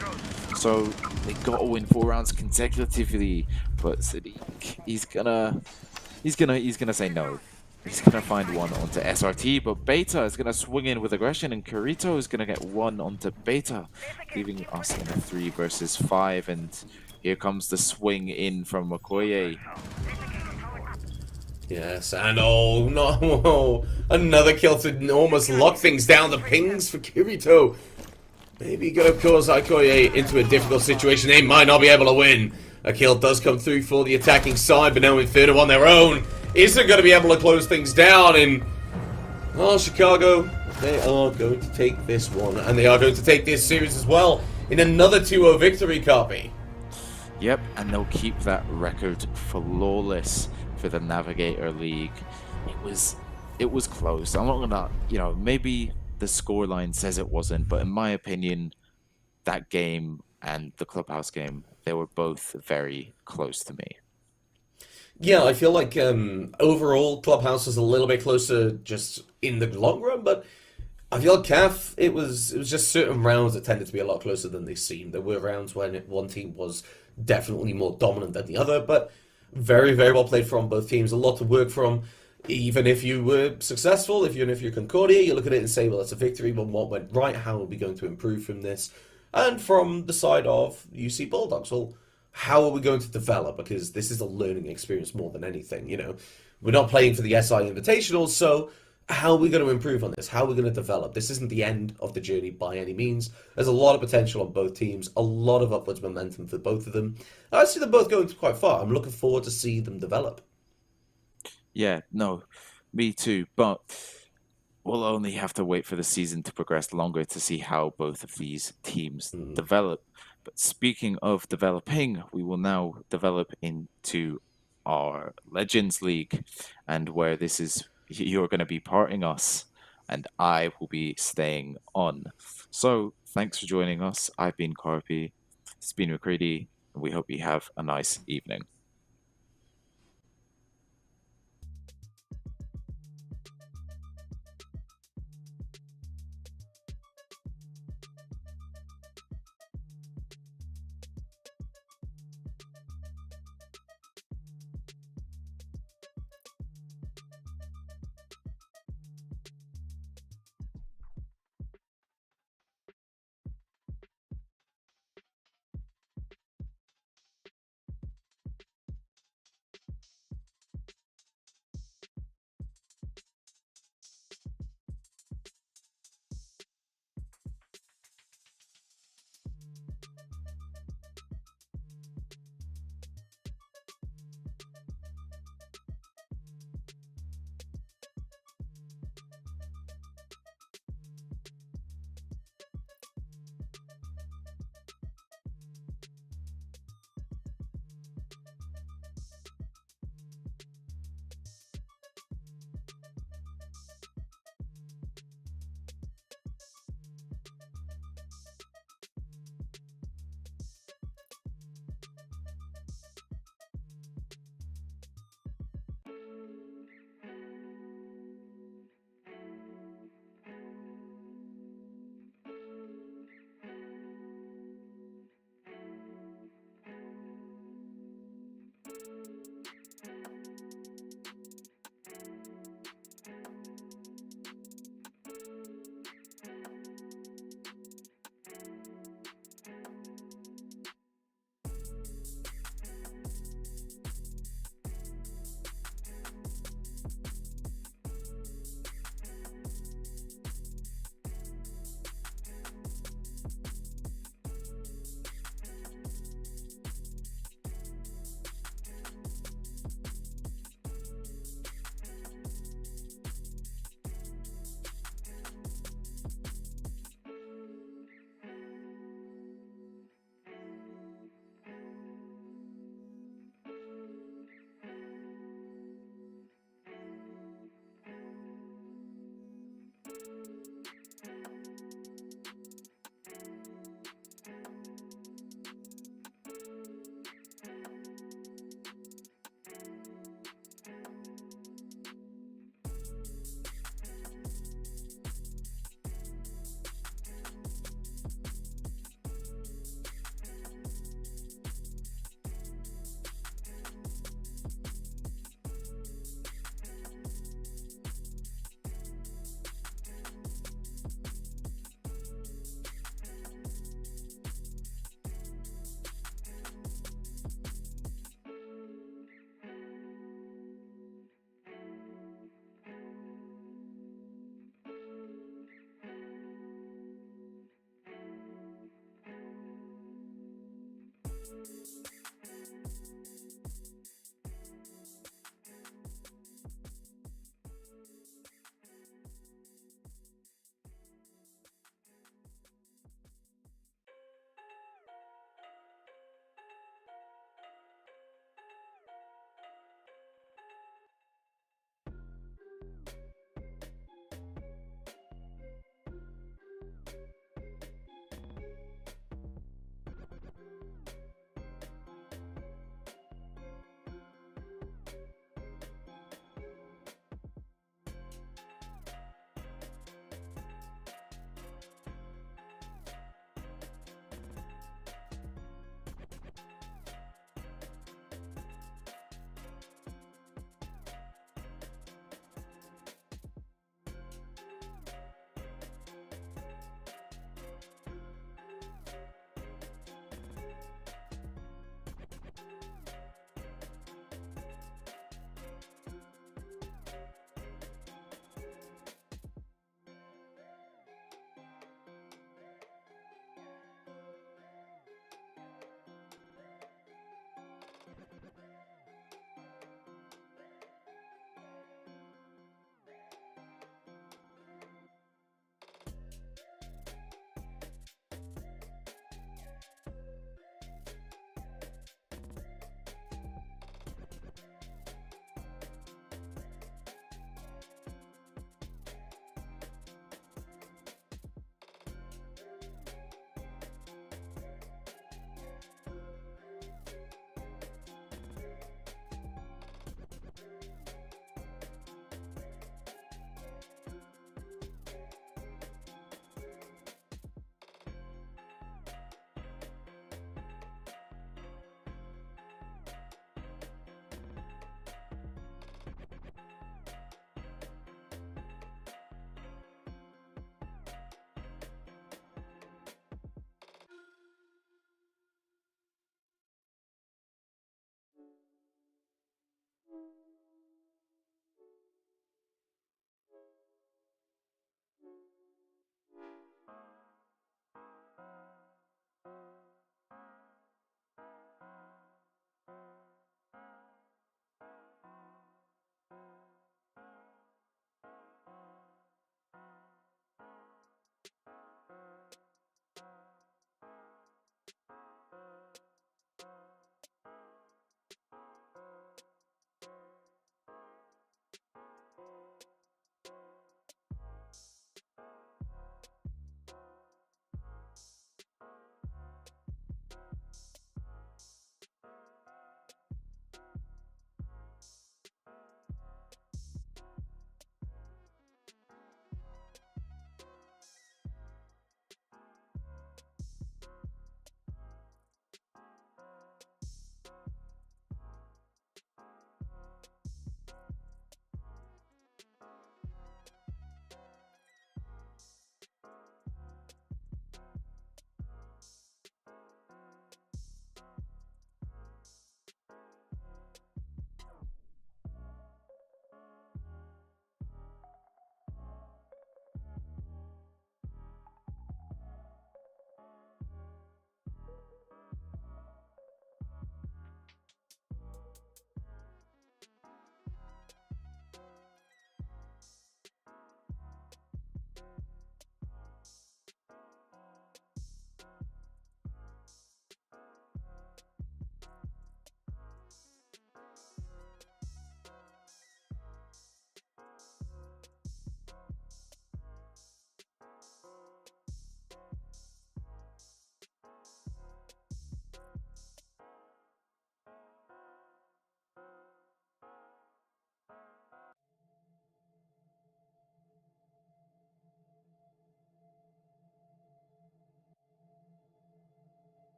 So they got to win 4 rounds consecutively, but Sadiq, he's gonna say no. He's gonna find one onto SRT, but Beta is gonna swing in with aggression, and Kurito is gonna get one onto Beta, leaving us in a 3 versus 5. And here comes the swing in from Okoye. Yes, and oh no, another kill to almost lock things down. The pings for Kirito. Maybe gonna cause Ikoye into a difficult situation. They might not be able to win. A kill does come through for the attacking side, but now Inferno on their own isn't going to be able to close things down. And well, Chicago, they are going to take this one, and they are going to take this series as well in another 2-0 victory copy. Yep, and they'll keep that record flawless for the Navigator League. It was close. I'm not gonna, maybe the scoreline says it wasn't, but in my opinion, that game and the clubhouse game, they were both very close to me. Yeah, I feel like overall Clubhouse is a little bit closer just in the long run, but I feel like CAF, it was just certain rounds that tended to be a lot closer than they seemed. There were rounds when one team was definitely more dominant than the other, but very, very well played from both teams. A lot to work from. Even if you were successful, even if you're Concordia, you look at it and say, well, it's a victory, but what went right? How are we going to improve from this? And from the side of UC Bulldogs, well, how are we going to develop? Because this is a learning experience more than anything. We're not playing for the SI Invitationals, so how are we going to improve on this? How are we going to develop? This isn't the end of the journey by any means. There's a lot of potential on both teams, a lot of upwards momentum for both of them. I see them both going quite far. I'm looking forward to see them develop. Yeah, no, me too. But we'll only have to wait for the season to progress longer to see how both of these teams develop. But speaking of developing, we will now develop into our Legends League, and where this is, you're going to be parting us, and I will be staying on. So thanks for joining us. I've been Carpi, it's been McCready, and we hope you have a nice evening.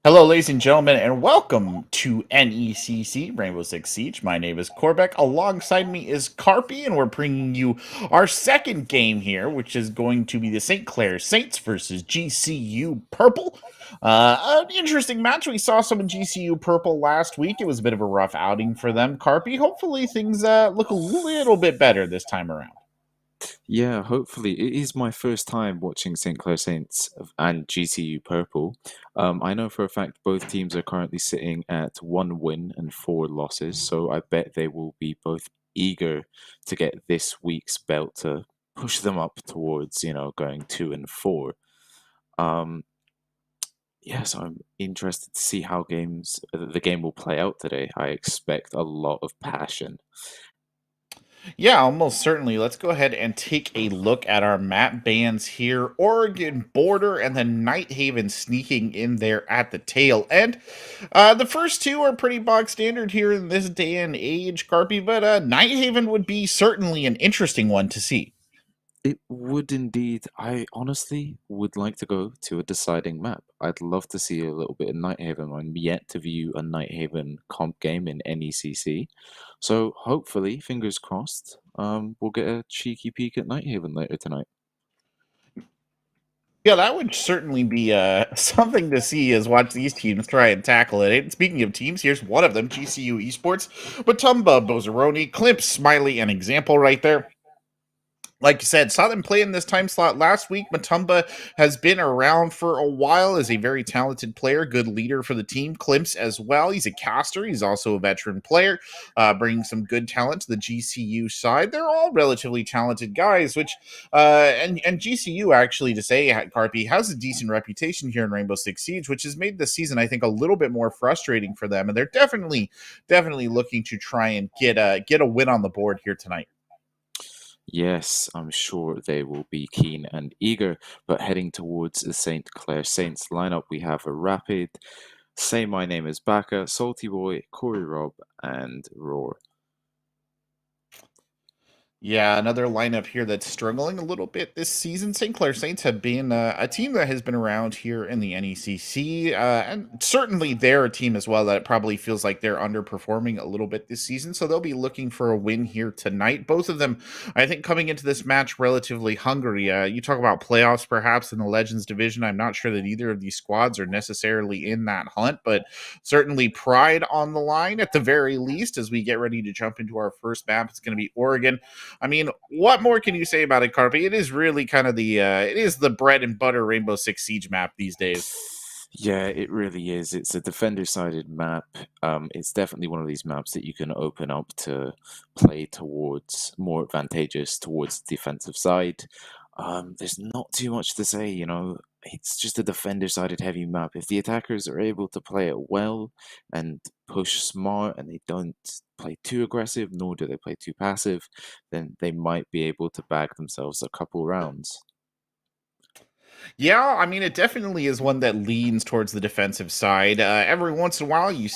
Hello, ladies and gentlemen, and welcome to NECC Rainbow Six Siege. My name is Corbeck. Alongside me is Carpy, and we're bringing you our second game here, which is going to be the St. Clair Saints versus GCU Purple. An interesting match. We saw some in GCU Purple last week. It was a bit of a rough outing for them. Carpy, hopefully things look a little bit better this time around. Yeah, hopefully. It is my first time watching St. Clair Saints and GCU Purple. I know for a fact both teams are currently sitting at 1 win and 4 losses, so I bet they will be both eager to get this week's belt to push them up towards, going 2 and 4. Um, yeah, so I'm interested to see how the game will play out today. I expect a lot of passion. Yeah, almost certainly. Let's go ahead and take a look at our map bands here. Oregon border and then Nighthaven sneaking in there at the tail end. The first two are pretty bog standard here in this day and age, Carpy, but Nighthaven would be certainly an interesting one to see. It would indeed. I honestly would like to go to a deciding map. I'd love to see a little bit of Nighthaven. I'm yet to view a Nighthaven comp game in NECC. So hopefully, fingers crossed, we'll get a cheeky peek at Nighthaven later tonight. Yeah, that would certainly be something to see as watch these teams try and tackle it. And speaking of teams, here's one of them, GCU Esports. Batumba, Bozaroni, Klimp, Smiley, an example right there. Like you said, saw them play in this time slot last week. Matumba has been around for a while, is a very talented player, good leader for the team. Klimps as well. He's a caster. He's also a veteran player, bringing some good talent to the GCU side. They're all relatively talented guys, which and GCU actually to say, Carpy has a decent reputation here in Rainbow Six Siege, which has made this season I think a little bit more frustrating for them, and they're definitely looking to try and get a win on the board here tonight. Yes, I'm sure they will be keen and eager. But heading towards the St. Clair Saints lineup, we have a Rapid, Say My Name is Baka, Salty Boy, Corey Rob, and Roar. Yeah, another lineup here that's struggling a little bit this season. St. Clair Saints have been a team that has been around here in the NECC, and certainly they're a team as well that probably feels like they're underperforming a little bit this season. So they'll be looking for a win here tonight. Both of them, I think, coming into this match relatively hungry. You talk about playoffs perhaps in the Legends division. I'm not sure that either of these squads are necessarily in that hunt, but certainly pride on the line at the very least as we get ready to jump into our first map. It's going to be Oregon. I mean, what more can you say about it, Carpy? It is really kind of it is the bread and butter Rainbow Six Siege map these days. Yeah, it really is. It's a defender-sided map. It's definitely one of these maps that you can open up to play towards more advantageous towards the defensive side. There's not too much to say, It's just a defender-sided heavy map. If the attackers are able to play it well and push smart and they don't play too aggressive, nor do they play too passive, then they might be able to bag themselves a couple rounds. Yeah, I mean, it definitely is one that leans towards the defensive side. Every once in a while, you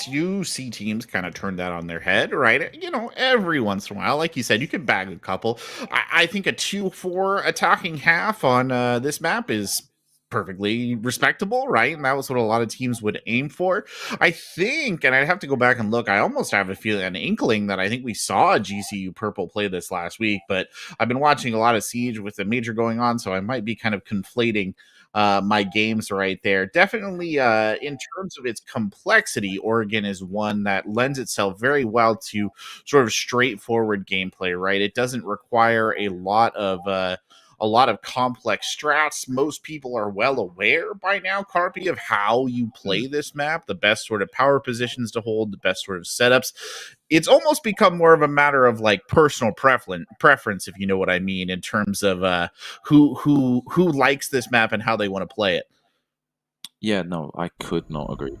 see teams kind of turn that on their head, right? Every once in a while, like you said, you could bag a couple. I think a 2-4 attacking half on this map is perfectly respectable, right? And that was what a lot of teams would aim for. I think, and I'd have to go back and look, I almost have a feeling, an inkling that I think we saw a GCU Purple play this last week, but I've been watching a lot of Siege with the major going on, so I might be kind of conflating my games right there. Definitely, in terms of its complexity, Oregon is one that lends itself very well to sort of straightforward gameplay, right? It doesn't require a lot of complex strats. Most people are well aware by now, Carpy, of how you play this map, the best sort of power positions to hold, the best sort of setups. It's almost become more of a matter of like personal preference, if you know what I mean, in terms of who likes this map and how they want to play it. Yeah, no, I could not agree.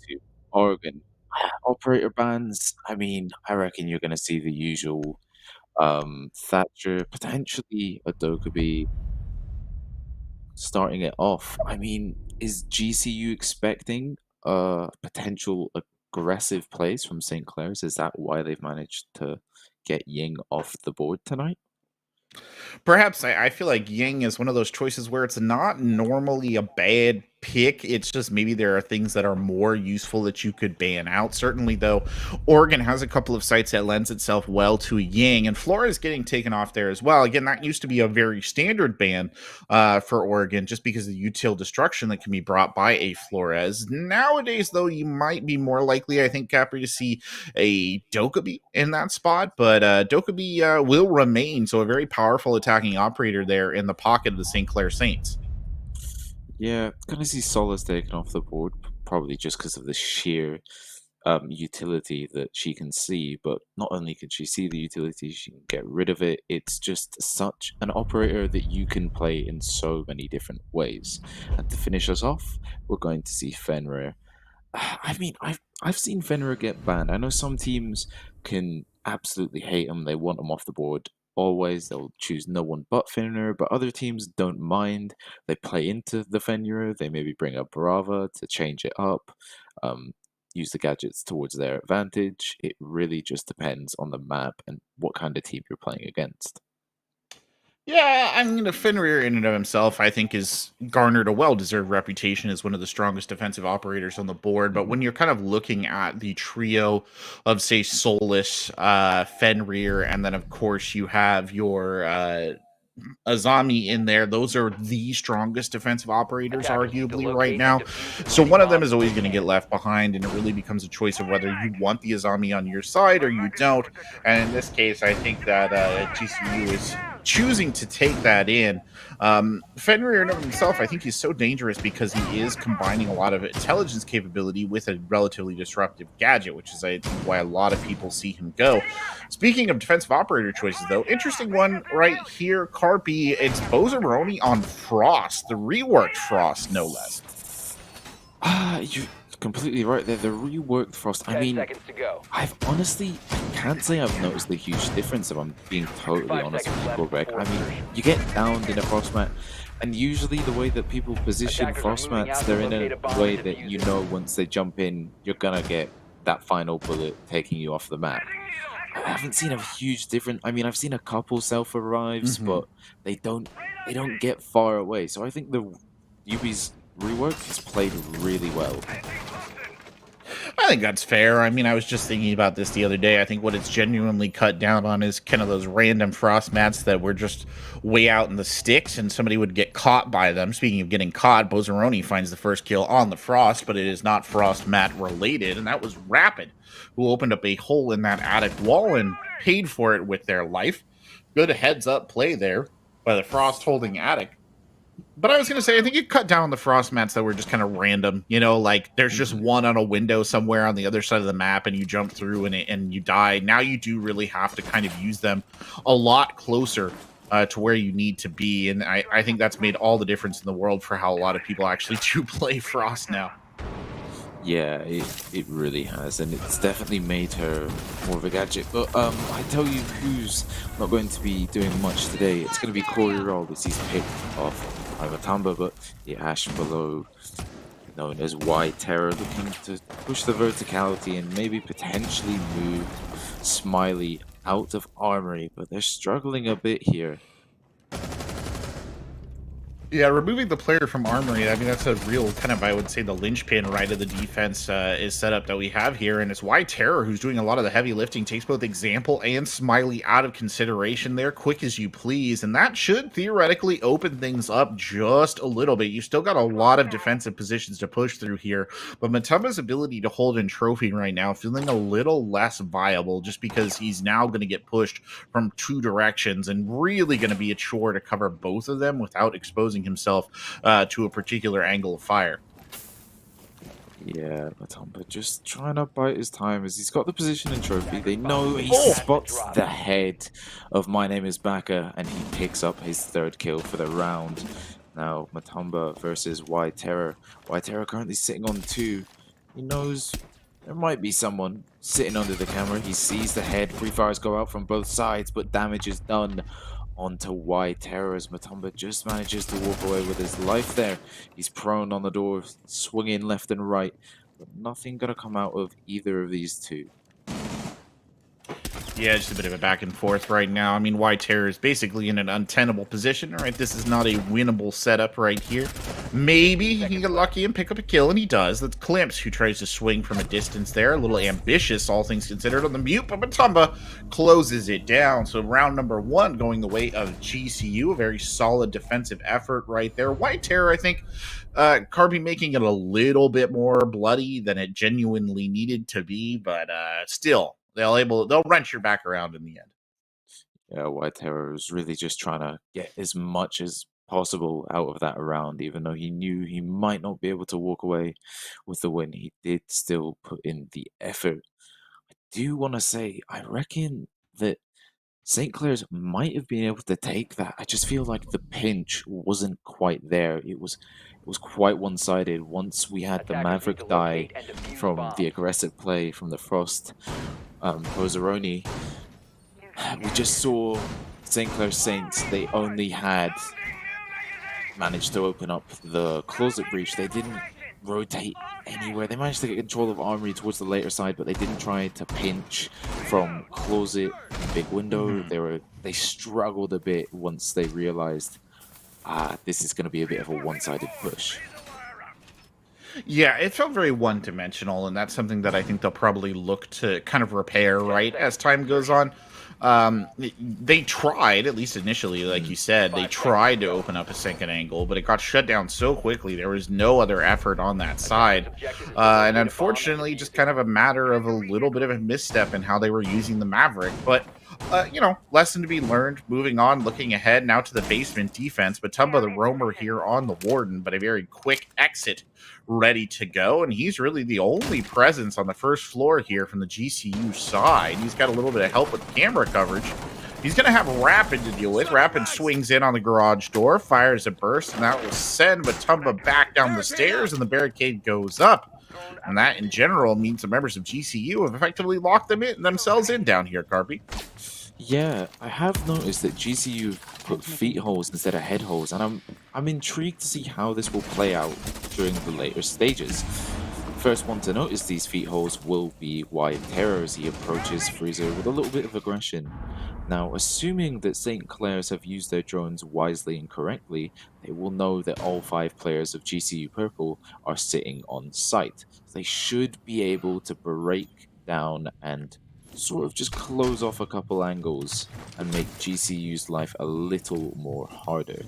To Oregon. Operator bans, I mean, I reckon you're going to see the usual Thatcher, potentially a Dokubi starting it off. I mean, is GCU expecting potential aggressive plays from St. Clair's? Is that why they've managed to get Ying off the board tonight? Perhaps I feel like Ying is one of those choices where it's not normally a bad pick. It's just maybe there are things that are more useful that you could ban out. Certainly, though, Oregon has a couple of sites that lends itself well to Ying, and Flora is getting taken off there as well. Again, that used to be a very standard ban for Oregon just because of the util destruction that can be brought by a Flores. Nowadays, though, you might be more likely, I think, Capri, to see a Dokkaebi in that spot, but Dokkaebi will remain, so a very powerful attacking operator there in the pocket of the St. Clair Saints. Yeah, gonna see Solace taken off the board, probably just because of the sheer utility that she can see. But not only can she see the utility, she can get rid of it. It's just such an operator that you can play in so many different ways. And to finish us off, we're going to see Fenrir. I mean, I've seen Fenrir get banned. I know some teams can absolutely hate him; they want him off the board. Always, they'll choose no one but Fenrir. But other teams don't mind. They play into the Fenrir. They maybe bring up Brava to change it up. Um, use the gadgets towards their advantage. It really just depends on the map and what kind of team you're playing against. Yeah, I mean, Fenrir in and of himself, I think, is garnered a well-deserved reputation as one of the strongest defensive operators on the board. But Mhm. when you're kind of looking at the trio of, say, Solus, Fenrir, and then, of course, you have your Azami in there. Those are the strongest defensive operators, Attackers need to arguably, right locate and now. defuse the So remaining one of them bombs is if always they going to get can. left behind, and it really becomes a choice of whether you want the Azami on your side or you don't. And in this case, I think that GCU is choosing to take that in. Fenrir in and of himself, I think he's so dangerous because he is combining a lot of intelligence capability with a relatively disruptive gadget, which is, I think, why a lot of people see him go. Speaking of defensive operator choices, though, interesting one right here, Carpi. It's Bozaroni on Frost, the reworked Frost, no less. You're completely right there. The reworked Frost. I 10 mean, seconds to go. I can't say I've noticed a huge difference if I'm being totally 5 honest with seconds you, left Greg. before I mean, insertion. you get downed in a frost mat, and usually the way that people position Attackers are frost moving mats, out they're to in locate a a bomb way and that defuse you it. know once they jump in, you're gonna get that final bullet taking you off the map. I haven't seen a huge difference. I mean, I've seen a couple self arrives, Mhm. but they don't get far away. So I think the Yubi's rework is played really well. I think that's fair. I mean, I was just thinking about this the other day. I think what it's genuinely cut down on is kind of those random frost mats that were just way out in the sticks and somebody would get caught by them. Speaking of getting caught, Bozaroni finds the first kill on the frost, but it is not frost mat related, and that was Rapid, who opened up a hole in that attic wall and paid for it with their life. Good heads up play there by the frost holding attic. But I was going to say, I think you cut down the frost mats that were just kind of random. You know, like there's just Mhm. one on a window somewhere on the other side of the map, and you jump through and you die. Now you do really have to kind of use them a lot closer to where you need to be, and I think that's made all the difference in the world for how a lot of people actually do play Frost now. Yeah, it really has, and it's definitely made her more of a gadget. But I tell you who's not going to be doing much today. It's going to be Corey Roll as he's picked off by Matamba, but the Ash below, known as White Terror, looking to push the verticality and maybe potentially move Smiley out of Armory, but they're struggling a bit here. Yeah, removing the player from Armory, I mean, that's a real kind of, I would say, the linchpin right of the defense is set up that we have here. And it's why Terror, who's doing a lot of the heavy lifting, takes both Example and Smiley out of consideration there, quick as you please. And that should theoretically open things up just a little bit. You still got a lot of defensive positions to push through here. But Matumba's ability to hold in Trophy right now feeling a little less viable just because he's now going to get pushed from two directions and really going to be a chore to cover both of them without exposing himself to a particular angle of fire. Yeah, Matamba just trying to bite his time as he's got the position in Trophy. They know he Oh! spots the head of My Name is Baka and he picks up his third kill for the round. Now, Matamba versus White Terror. White Terror currently sitting on 2. He knows there might be someone sitting under the camera. He sees the head. Free fires go out from both sides, but damage is done onto White Terror as Matamba just manages to walk away with his life there. He's prone on the door, swinging left and right, but nothing gonna come out of either of these two. Yeah, just a bit of a back and forth right now. I mean, White Terror is basically in an untenable position, right? This is not a winnable setup right here. Maybe he can get lucky and pick up a kill, and he does. That's Klimps who tries to swing from a distance there. A little ambitious, all things considered, on the mute, but Matumba closes it down. So round number 1 going the way of GCU. A very solid defensive effort right there. White Terror, I think, Carby making it a little bit more bloody than it genuinely needed to be, but still, they'll wrench your back around in the end. Yeah, White Terror was really just trying to get as much as possible out of that round, even though he knew he might not be able to walk away with the win. He did still put in the effort. I do want to say, I reckon that St. Clair's might have been able to take that. I just feel like the pinch wasn't quite there. It was quite one-sided. Once we had the Maverick die from the aggressive play from the Frost Pozzeroni, we just saw St. Clair Saints. They only had managed to open up the closet breach. They didn't rotate anywhere. They managed to get control of Armory towards the later side, but they didn't try to pinch from closet and big window. They struggled a bit once they realized this is going to be a bit of a one-sided push. Yeah, it felt very one-dimensional, and that's something that I think they'll probably look to kind of repair, right, as time goes on. They tried, at least initially, like you said, they tried to open up a second angle, but it got shut down so quickly. There was no other effort on that side. And unfortunately, just kind of a matter of a little bit of a misstep in how they were using the Maverick. But, lesson to be learned. Moving on, looking ahead now to the basement defense. Matumba the roamer here on the Warden, but a very quick exit ready to go, and he's really the only presence on the first floor here from the GCU side. He's got a little bit of help with camera coverage. He's going to have Rapid to deal with. Rapid swings in on the garage door, fires a burst, and that will send Matumba back down the stairs, and the barricade goes up. And that, in general, means the members of GCU have effectively locked themselves in down here, Carpy. Yeah, I have noticed that GCU put feet holes instead of head holes, and I'm intrigued to see how this will play out during the later stages. First one to notice these feet holes will be White Terror as he approaches Freezer with a little bit of aggression. Now, assuming that St. Clair's have used their drones wisely and correctly, they will know that all 5 players of GCU Purple are sitting on site. They should be able to break down and sort of just close off a couple angles and make GCU's life a little more harder.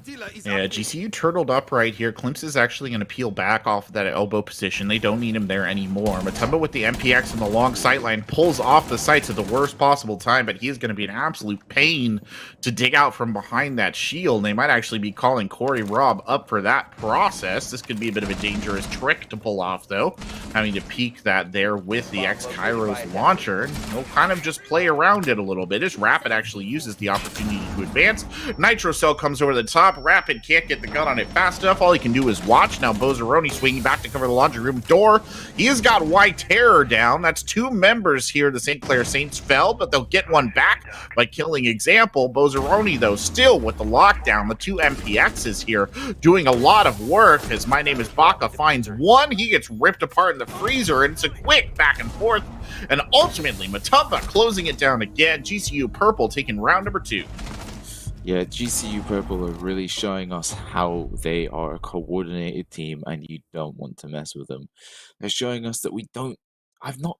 Yeah, GCU turtled up right here. Klimps is actually going to peel back off of that elbow position. They don't need him there anymore. Matumba with the MPX and the long sightline pulls off the sights at the worst possible time, but he is going to be an absolute pain to dig out from behind that shield. They might actually be calling Corey Robb up for that process. This could be a bit of a dangerous trick to pull off, though, having to peek that there with the X-Kairos launcher. He'll kind of just play around it a little bit as Rapid actually uses the opportunity to advance. Nitro Cell comes over the top. Rapid can't get the gun on it fast enough. All he can do is watch. Now Bozzeroni swinging back to cover the laundry room door. He has got White Terror down. That's 2 members here. The St. Clair Saints fell, but they'll get one back by killing Example. Bozzeroni, though, still with the lockdown. The 2 MPXs here doing a lot of work as My Name is Baka finds one. He gets ripped apart in the freezer, and it's a quick back and forth. And ultimately, Matumba closing it down again. GCU Purple taking round number 2. Yeah, GCU Purple are really showing us how they are a coordinated team and you don't want to mess with them. They're showing us that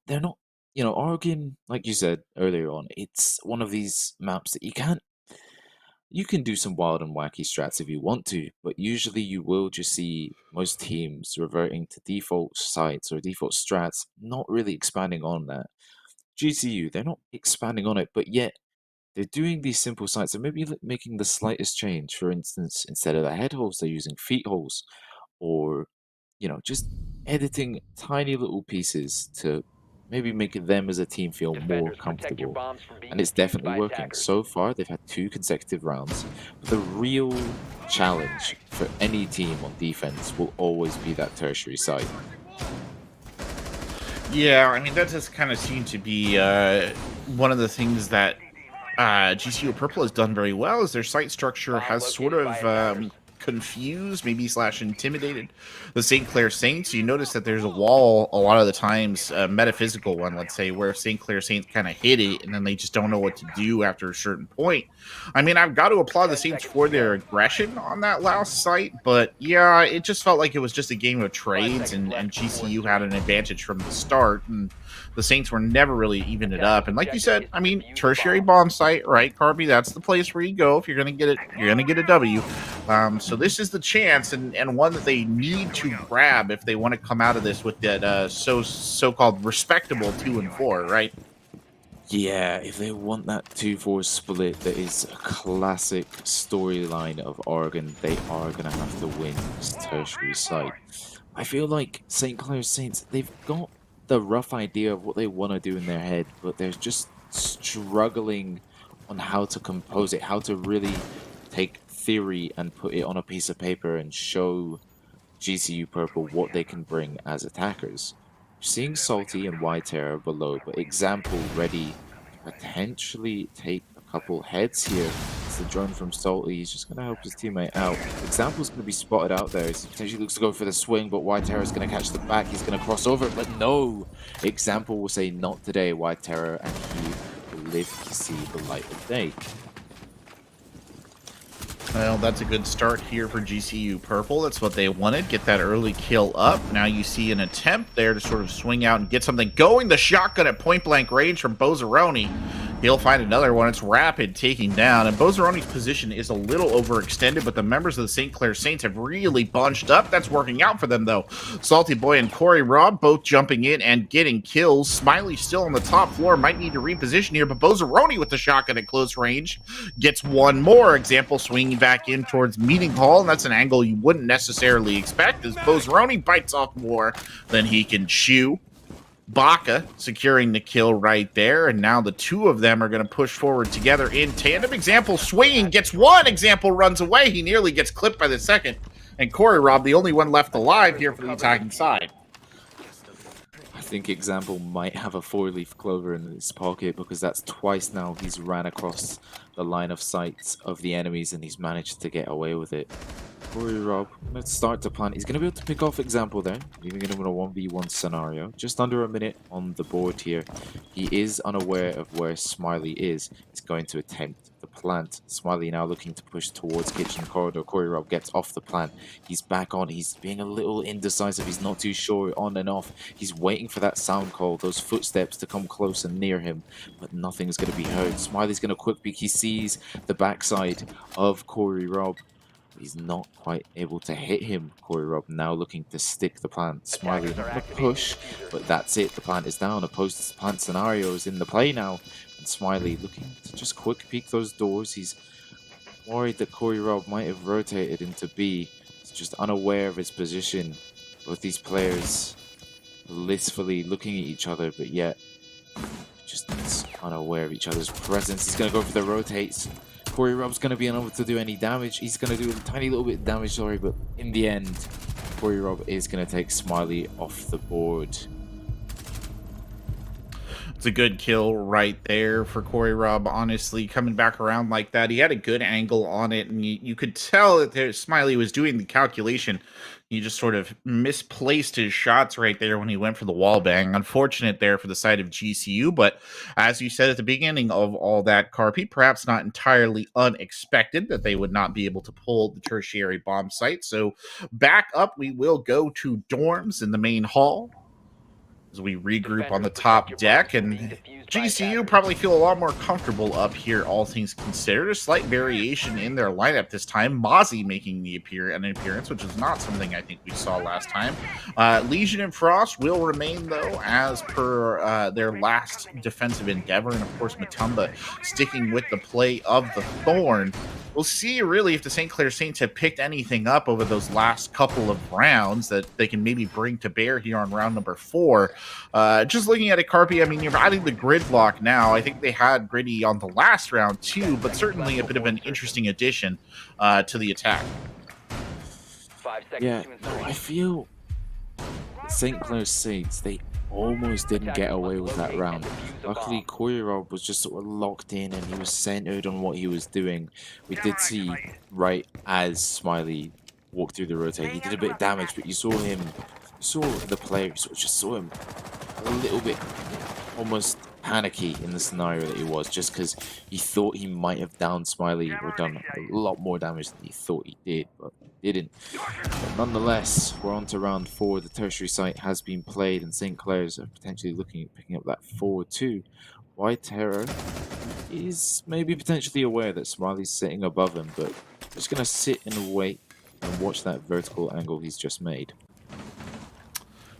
they're not, Oregon, like you said earlier on, it's one of these maps that you can do some wild and wacky strats if you want to, but usually you will just see most teams reverting to default sites or default strats, not really expanding on that. GCU, they're not expanding on it, but yet they're doing these simple sites and maybe making the slightest change. For instance, instead of the head holes, they're using feet holes, or just editing tiny little pieces to maybe make them as a team feel more comfortable. And it's definitely working. So far, they've had 2 consecutive rounds. But the real challenge for any team on defense will always be that tertiary site. Yeah, I mean, that does kind of seem to be one of the things that GCU Purple has done very well, is their site structure has sort of confuse, maybe slash intimidated the St. Clair Saints. You notice that there's a wall a lot of the times, a metaphysical one, let's say, where St. Clair Saints kind of hit it and then they just don't know what to do after a certain point. I mean, I've got to applaud the Saints for their aggression on that last site, but yeah, it just felt like it was just a game of trades, and GCU had an advantage from the start, and the Saints were never really even it up. And like you said, I mean, tertiary bomb site, right, Carby? That's the place where you go if you're going to get it. You're going to get a W. So this is the chance, and one that they need to grab if they want to come out of this with that so-called respectable 2-4, right? Yeah, if they want that 2-4 split, that is a classic storyline of Oregon. They are going to have to win this tertiary site. I feel like St. Clair Saints, they've got the rough idea of what they want to do in their head, but they're just struggling on how to compose it, how to really take theory and put it on a piece of paper and show GCU Purple what they can bring as attackers. Seeing Salty and White Terror below, but Example ready to potentially take a couple heads here. It's the drone from Salty. He's just going to help his teammate out. Example's going to be spotted out there. He potentially looks to go for the swing, but White Terror is going to catch the back. He's going to cross over, but no! Example will say not today, White Terror, and he will live to see the light of day. Well, that's a good start here for GCU Purple. That's what they wanted. Get that early kill up. Now you see an attempt there to sort of swing out and get something going. The shotgun at point-blank range from Bozaroni. He'll find another one. It's Rapid taking down. And Bozaroni's position is a little overextended, but the members of the St. Clair Saints have really bunched up. That's working out for them, though. Salty Boy and Corey Robb both jumping in and getting kills. Smiley still on the top floor. Might need to reposition here, but Bozaroni with the shotgun at close range gets one more. Example swinging back in towards Meeting Hall, and that's an angle you wouldn't necessarily expect as Bozaroni bites off more than he can chew. Baca securing the kill right there, and now the two of them are going to push forward together in tandem. Example swinging, gets one. Example runs away. He nearly gets clipped by the second. And Corey Robb, the only one left alive here for the attacking side. I think Example might have a 4-leaf clover in his pocket, because that's twice now he's ran across the line of sight of the enemies and he's managed to get away with it. Corey Robb, let's start to plan. He's going to be able to pick off Example there, leaving him in a 1v1 scenario. Just under a minute on the board here. He is unaware of where Smiley is. He's going to attempt the plant. Smiley now looking to push towards kitchen corridor. Corey Robb gets off the plant. He's back on. He's being a little indecisive. He's not too sure on and off. He's waiting for that sound call, those footsteps to come close and near him, but nothing's going to be heard. Smiley's going to quick peek. He sees the backside of Corey Robb. He's not quite able to hit him. Corey Robb now looking to stick the plant. Smiley not going to push, but that's it. The plant is down. A post-plant scenario is in the play now. And Smiley looking to just quick peek those doors. He's worried that Corey Robb might have rotated into B. He's just unaware of his position. Both these players blissfully looking at each other, but yet just unaware of each other's presence. He's going to go for the rotates. Corey Robb's going to be unable to do any damage. He's going to do a tiny little bit of damage, sorry, but in the end, Corey Robb is going to take Smiley off the board. It's a good kill right there for Corey Robb, honestly, coming back around like that. He had a good angle on it, and you could tell that Smiley was doing the calculation. He just sort of misplaced his shots right there when he went for the wall bang. Unfortunate there for the side of GCU, but as you said at the beginning of all that, Carpy, perhaps not entirely unexpected that they would not be able to pull the tertiary bomb site. So back up, we will go to dorms in the main hall as we regroup on the top deck, and GCU probably feel a lot more comfortable up here, all things considered. A slight variation in their lineup this time. Mozzie making an appearance, which is not something I think we saw last time. Legion and Frost will remain, though, as per their last defensive endeavor, and of course Matumba sticking with the play of the Thorn. We'll see, really, if the St. Clair Saints have picked anything up over those last couple of rounds that they can maybe bring to bear here on round number 4. Just looking at it, Carpy, I mean, you're adding the grid block now. I think they had Gritty on the last round, too, but certainly a bit of an interesting addition to the attack. Yeah, no, I feel St. Clair Saints, they almost didn't get away with that round. Luckily, Koirov was just sort of locked in and he was centered on what he was doing. We did see, right as Smiley walked through the rotate, he did a bit of damage, but you saw him, you saw the player, you sort of just saw him a little bit almost panicky in the scenario that he was, just because he thought he might have downed Smiley or done a lot more damage than he thought he did, but he didn't. But nonetheless, we're on to round 4. The tertiary site has been played, and St. Clair's are potentially looking at picking up that 4-2. White Terror is maybe potentially aware that Smiley's sitting above him, but just going to sit and wait and watch that vertical angle he's just made.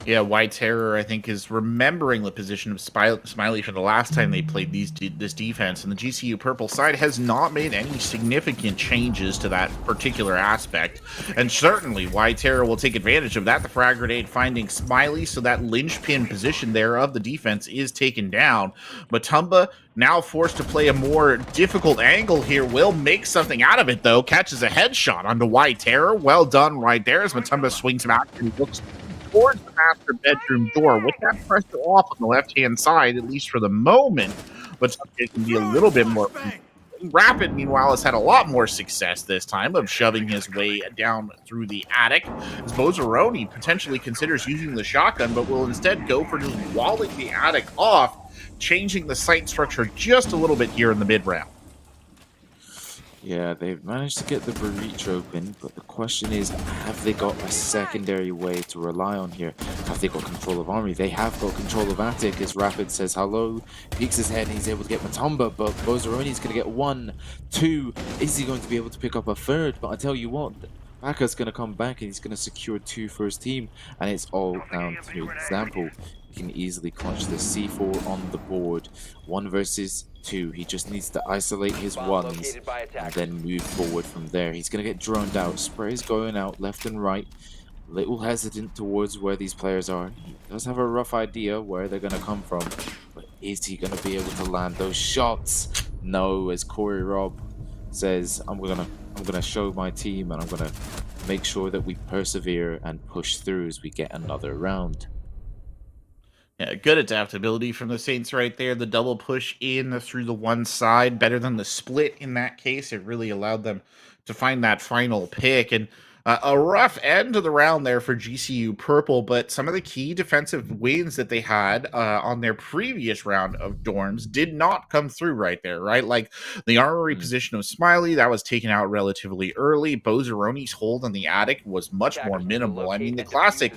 Yeah, White Terror, I think, is remembering the position of Smiley from the last time they played this defense, and the GCU Purple side has not made any significant changes to that particular aspect. And certainly, White Terror will take advantage of that. The frag grenade finding Smiley, so that linchpin position there of the defense is taken down. Matumba, now forced to play a more difficult angle here, will make something out of it, though. Catches a headshot onto White Terror. Well done right there as Matumba swings back and looks towards the master bedroom door with that pressure off on the left-hand side, at least for the moment. But it can be a little bit more rapid. Meanwhile, has had a lot more success this time of shoving his way down through the attic. As Bozzaroni potentially considers using the shotgun, but will instead go for just walling the attic off, changing the site structure just a little bit here in the mid-round. Yeah, they've managed to get the breach open, but the question is, have they got a secondary way to rely on here? Have they got control of Army? They have got control of Attic, as Rapid says hello, peeks his head, and he's able to get Matumba, but Bozzaroni's going to get 1, 2. Is he going to be able to pick up a third? But I tell you what, Baka's going to come back, and he's going to secure 2 first team, and it's all down to example. He can easily clutch the C4 on the board. 1 versus 2. He just needs to isolate his ones and then move forward from there. He's going to get droned out. Spray's going out left and right. Little hesitant towards where these players are. He does have a rough idea where they're going to come from. But is he going to be able to land those shots? No, as Corey Robb says, I'm gonna show my team and I'm going to make sure that we persevere and push through as we get another round. Yeah, good adaptability from the Saints right there. The double push in through the one side, better than the split in that case. It really allowed them to find that final pick. And a rough end to the round there for GCU Purple, but some of the key defensive wins that they had on their previous round of dorms did not come through right there, right? Like the armory position of Smiley, that was taken out relatively early. Bozzaroni's hold on the attic was much more minimal. I mean, the classic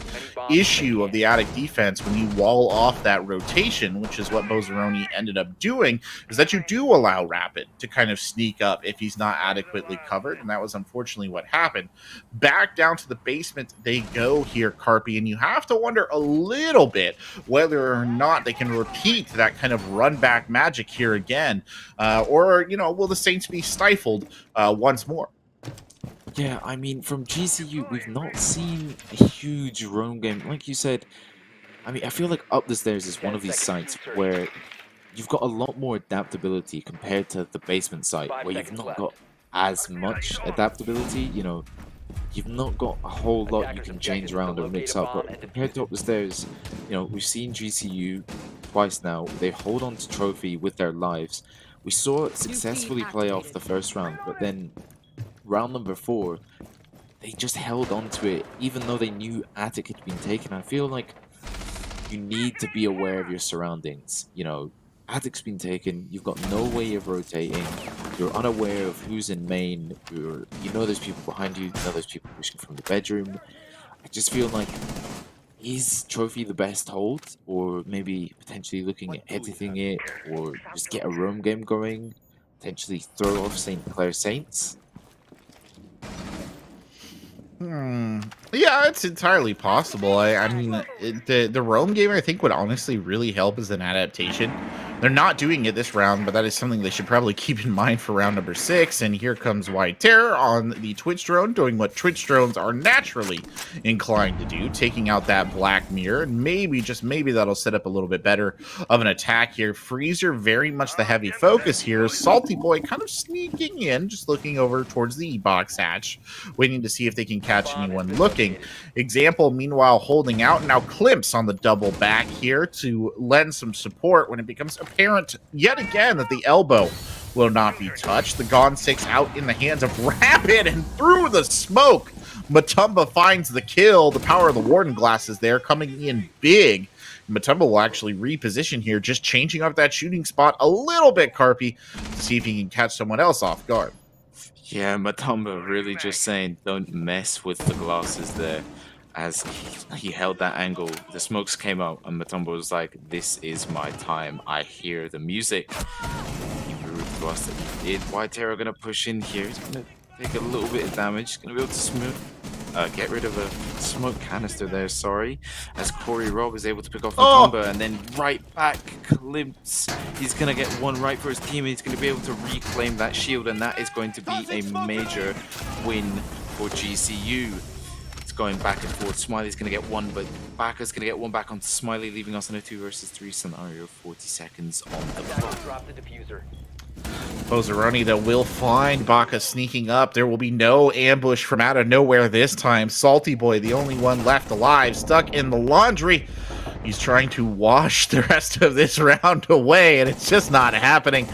issue of the attic defense when you wall off that rotation, which is what Bozzaroni ended up doing, is that you do allow Rapid to kind of sneak up if he's not adequately covered, and that was unfortunately what happened. Back down to the basement they go here, Carpy, and you have to wonder a little bit whether or not they can repeat that kind of run back magic here again, or, you know, will the Saints be stifled once more? Yeah, I mean, from GCU, we've not seen a huge roam game. Like you said, I mean, I feel like Up the Stairs is one of these sites where you've got a lot more adaptability compared to the basement site, where you've not got as much adaptability, you know. You've not got a whole lot you can change around or mix up, but compared to Up the Stairs, you know, we've seen GCU twice now. They hold on to trophy with their lives. We saw it successfully play off the first round, but then round number 4, they just held on to it, even though they knew Attic had been taken. I feel like you need to be aware of your surroundings. You know, Attic's been taken, you've got no way of rotating, you're unaware of who's in main, you know there's people behind you, you know there's people pushing from the bedroom. I just feel like, is Trophy the best hold? Or maybe potentially looking at editing it, or just get a roam game going, potentially throw off St. Clair Saints? Yeah, it's entirely possible. I mean, the roam game, I think, would honestly really help as an adaptation They're not doing it this round, but that is something they should probably keep in mind for round number 6. And here comes White Terror on the Twitch drone, doing what Twitch drones are naturally inclined to do, taking out that Black Mirror. And maybe, just maybe, that'll set up a little bit better of an attack here. Freezer, very much the heavy focus here. Salty Boy kind of sneaking in, just looking over towards the E-box hatch, waiting to see if they can catch anyone looking. Example, meanwhile, holding out. Now Klimps on the double back here to lend some support when it becomes apparent yet again that the elbow will not be touched. The Gone 6 out in the hands of Rapid, and through the smoke, Matumba finds the kill. The power of the Warden glasses there coming in big. Matumba will actually reposition here, just changing up that shooting spot a little bit, Carpy, to see if he can catch someone else off guard. Yeah, Matumba really just saying don't mess with the glasses there. As he held that angle, the smokes came out, and Matumba was like, this is my time. I hear the music. He proved to us that he did. White Terror going to push in here. He's going to take a little bit of damage. He's going to be able to get rid of a smoke canister there, sorry. As Corey Robb is able to pick off Matumba, and then right back, Klimps. He's going to get one right for his team, and he's going to be able to reclaim that shield, and that is going to be a major win for GCU. Going back and forth. Smiley's going to get one, but Baka's going to get one back onto Smiley, leaving us in a 2 versus 3 scenario. 40 seconds on the clock. Drop the diffuser. Bozzaroni, though, will find Baka sneaking up. There will be no ambush from out of nowhere this time. Salty Boy, the only one left alive, stuck in the laundry. He's trying to wash the rest of this round away, and it's just not happening.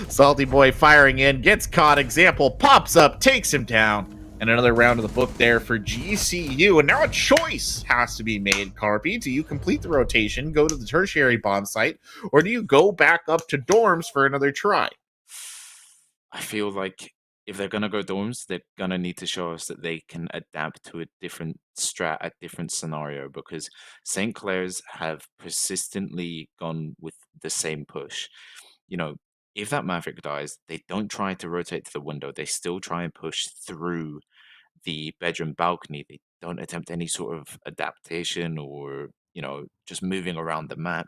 Salty Boy firing in, gets caught. Example pops up, takes him down. And another round of the book there for GCU. And now a choice has to be made, Carpy. Do you complete the rotation, go to the tertiary bomb site, or do you go back up to dorms for another try? I feel like if they're going to go dorms, they're going to need to show us that they can adapt to a different strat, a different scenario, because St. Clair's have persistently gone with the same push. You know, if that Maverick dies, they don't try to rotate to the window. They still try and push through the bedroom balcony. They don't attempt any sort of adaptation or, you know, just moving around the map.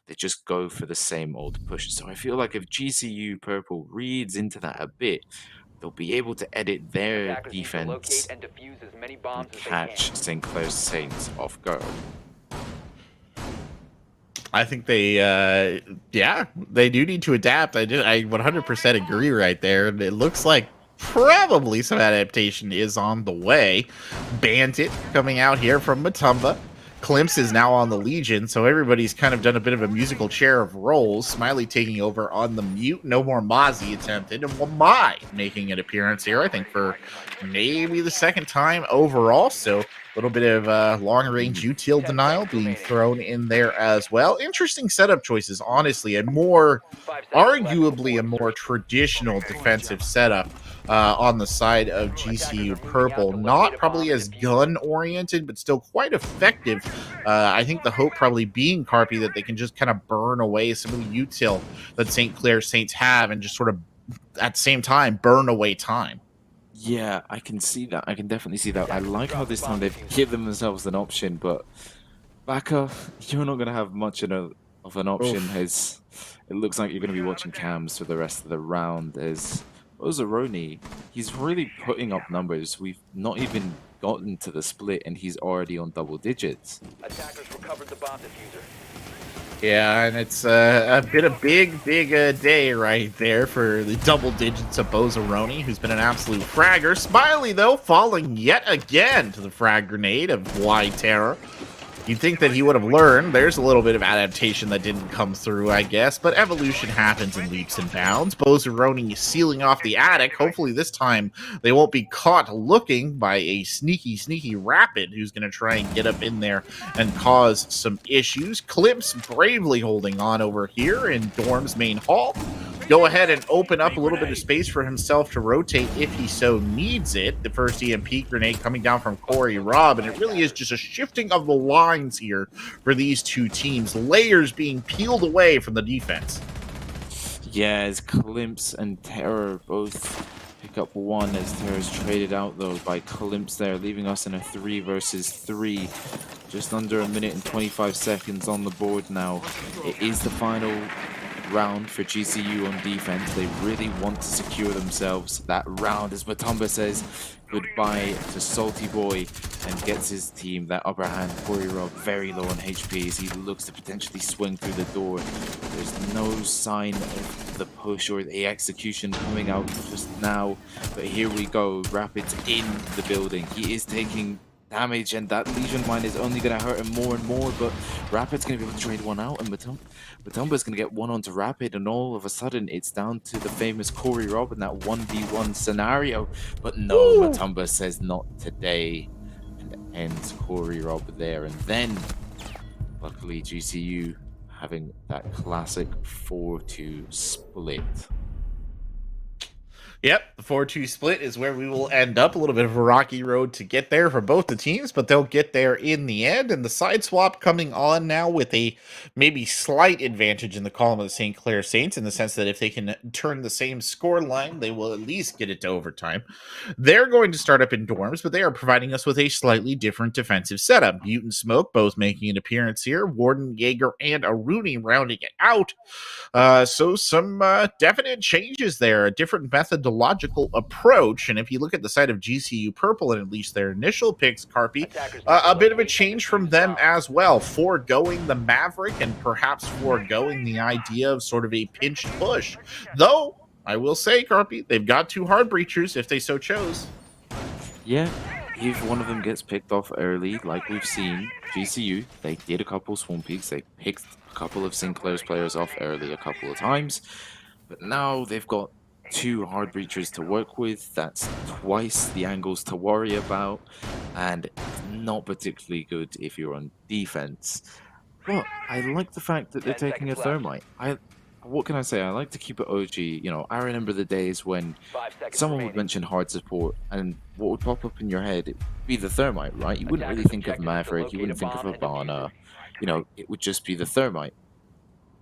They just go for the same old push. So I feel like if GCU Purple reads into that a bit, they'll be able to edit their Attackers need to defense locate and defuse as many bombs and as they catch can. St. Clair's Saints off guard. I think they, yeah, they do need to adapt. I 100% agree right there. And it looks like probably some adaptation is on the way. Bandit coming out here from Matumba. Klimps is now on the Legion, so everybody's kind of done a bit of a musical chair of roles. Smiley taking over on the mute. No more Mozzie attempted. And Wamai making an appearance here, I think, for maybe the second time overall. So a little bit of long-range util denial being thrown in there as well. Interesting setup choices, honestly. Arguably a more traditional defensive setup on the side of GCU Purple. Not probably as gun-oriented, but still quite effective. I think the hope probably being, Carpy, that they can just kind of burn away some of the util that St. Clair Saints have and just sort of, at the same time, burn away time. Yeah, I can see that. I can definitely see that. I like how this time they've given themselves an option, but Baka, you're not going to have much of an option. As it looks like you're going to be watching cams for the rest of the round. As Bozzaroni, he's really putting up numbers. We've not even gotten to the split, and he's already on double digits. Attackers recovered the bomb diffuser. Yeah, and it's a big day right there for the double digits of Bozzaroni, who's been an absolute fragger. Smiley, though, falling yet again to the frag grenade of White Terror. You'd think that he would have learned. There's a little bit of adaptation that didn't come through, I guess, but evolution happens in leaps and bounds. Bozzaroni sealing off the attic. Hopefully this time they won't be caught looking by a sneaky Rapid who's going to try and get up in there and cause some issues. Klimps bravely holding on over here in Dorm's main hall. Go ahead and open up a little bit of space for himself to rotate if he so needs it. The first EMP grenade coming down from Corey Robb, and it really is just a shifting of the lines here for these two teams. Layers being peeled away from the defense. Yeah, as Klimps and Terror both pick up one, as Terror's traded out, though, by Klimps there, leaving us in a 3 versus 3. Just under a minute and 25 seconds on the board now. It is the final round for GCU on defense. They really want to secure themselves that round, as Matumba says goodbye to Salty Boy and gets his team that upper hand. Corey Rob very low on HP as he looks to potentially swing through the door. There's no sign of the push or the execution coming out just now, but here we go. Rapid's in the building. He is taking damage, and that Legion Mine is only going to hurt him more and more, but Rapid's going to be able to trade one out, and Matumba's going to get one onto Rapid, and all of a sudden it's down to the famous Corey Rob in that 1v1 scenario. But no, Matumba says not today, and ends Corey Rob there. And then luckily GCU having that classic 4-2 split. Yep, the 4-2 split is where we will end up. A little bit of a rocky road to get there for both the teams, but they'll get there in the end. And the side swap coming on now with a maybe slight advantage in the column of the St. Clair Saints, in the sense that if they can turn the same score line, they will at least get it to overtime. They're going to start up in dorms, but they are providing us with a slightly different defensive setup. Mutant Smoke both making an appearance here. Warden, Jaeger, and a Rooney rounding it out. So some definite changes there, a different methodological approach. And if you look at the side of GCU Purple and at least their initial picks, Carpy, a bit of a change from them as well, foregoing the Maverick and perhaps foregoing the idea of sort of a pinched push. Though, I will say, Carpy, they've got two hard breachers if they so chose. Yeah, if one of them gets picked off early, like we've seen, GCU, they did a couple Swamp Peaks, they picked a couple of Sinclair's players off early a couple of times, but now they've got two hard breachers to work with. That's twice the angles to worry about, and not particularly good if you're on defense. But I like the fact that they're taking a Thermite. What can I say? I like to keep it OG. You know, I remember the days when someone would mention hard support, and what would pop up in your head, it would be the Thermite, right? You wouldn't really think of Maverick, you wouldn't think of Habana. You know, it would just be the Thermite.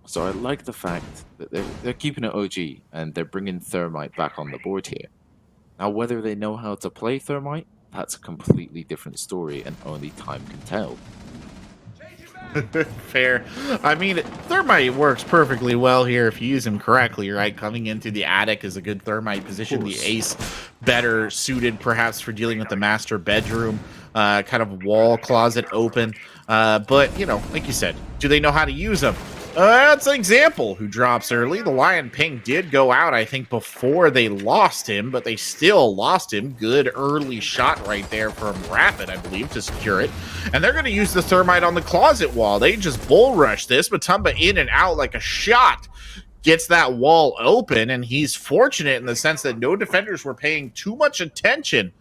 So I like the fact that they're keeping it OG, and they're bringing Thermite back on the board here. Now, whether they know how to play Thermite, that's a completely different story, and only time can tell. Fair. I mean, Thermite works perfectly well here if you use him correctly, right? Coming into the attic is a good Thermite position. The Ace better suited perhaps for dealing with the master bedroom, kind of wall closet open. But, you know, like you said, do they know how to use them? That's an example who drops early. The Lion Ping did go out, I think, before they lost him, but they still lost him. Good early shot right there from Rapid, I believe, to secure it. And they're going to use the Thermite on the closet wall. They just bull rush this. Matumba in and out like a shot. Gets that wall open, and he's fortunate in the sense that no defenders were paying too much attention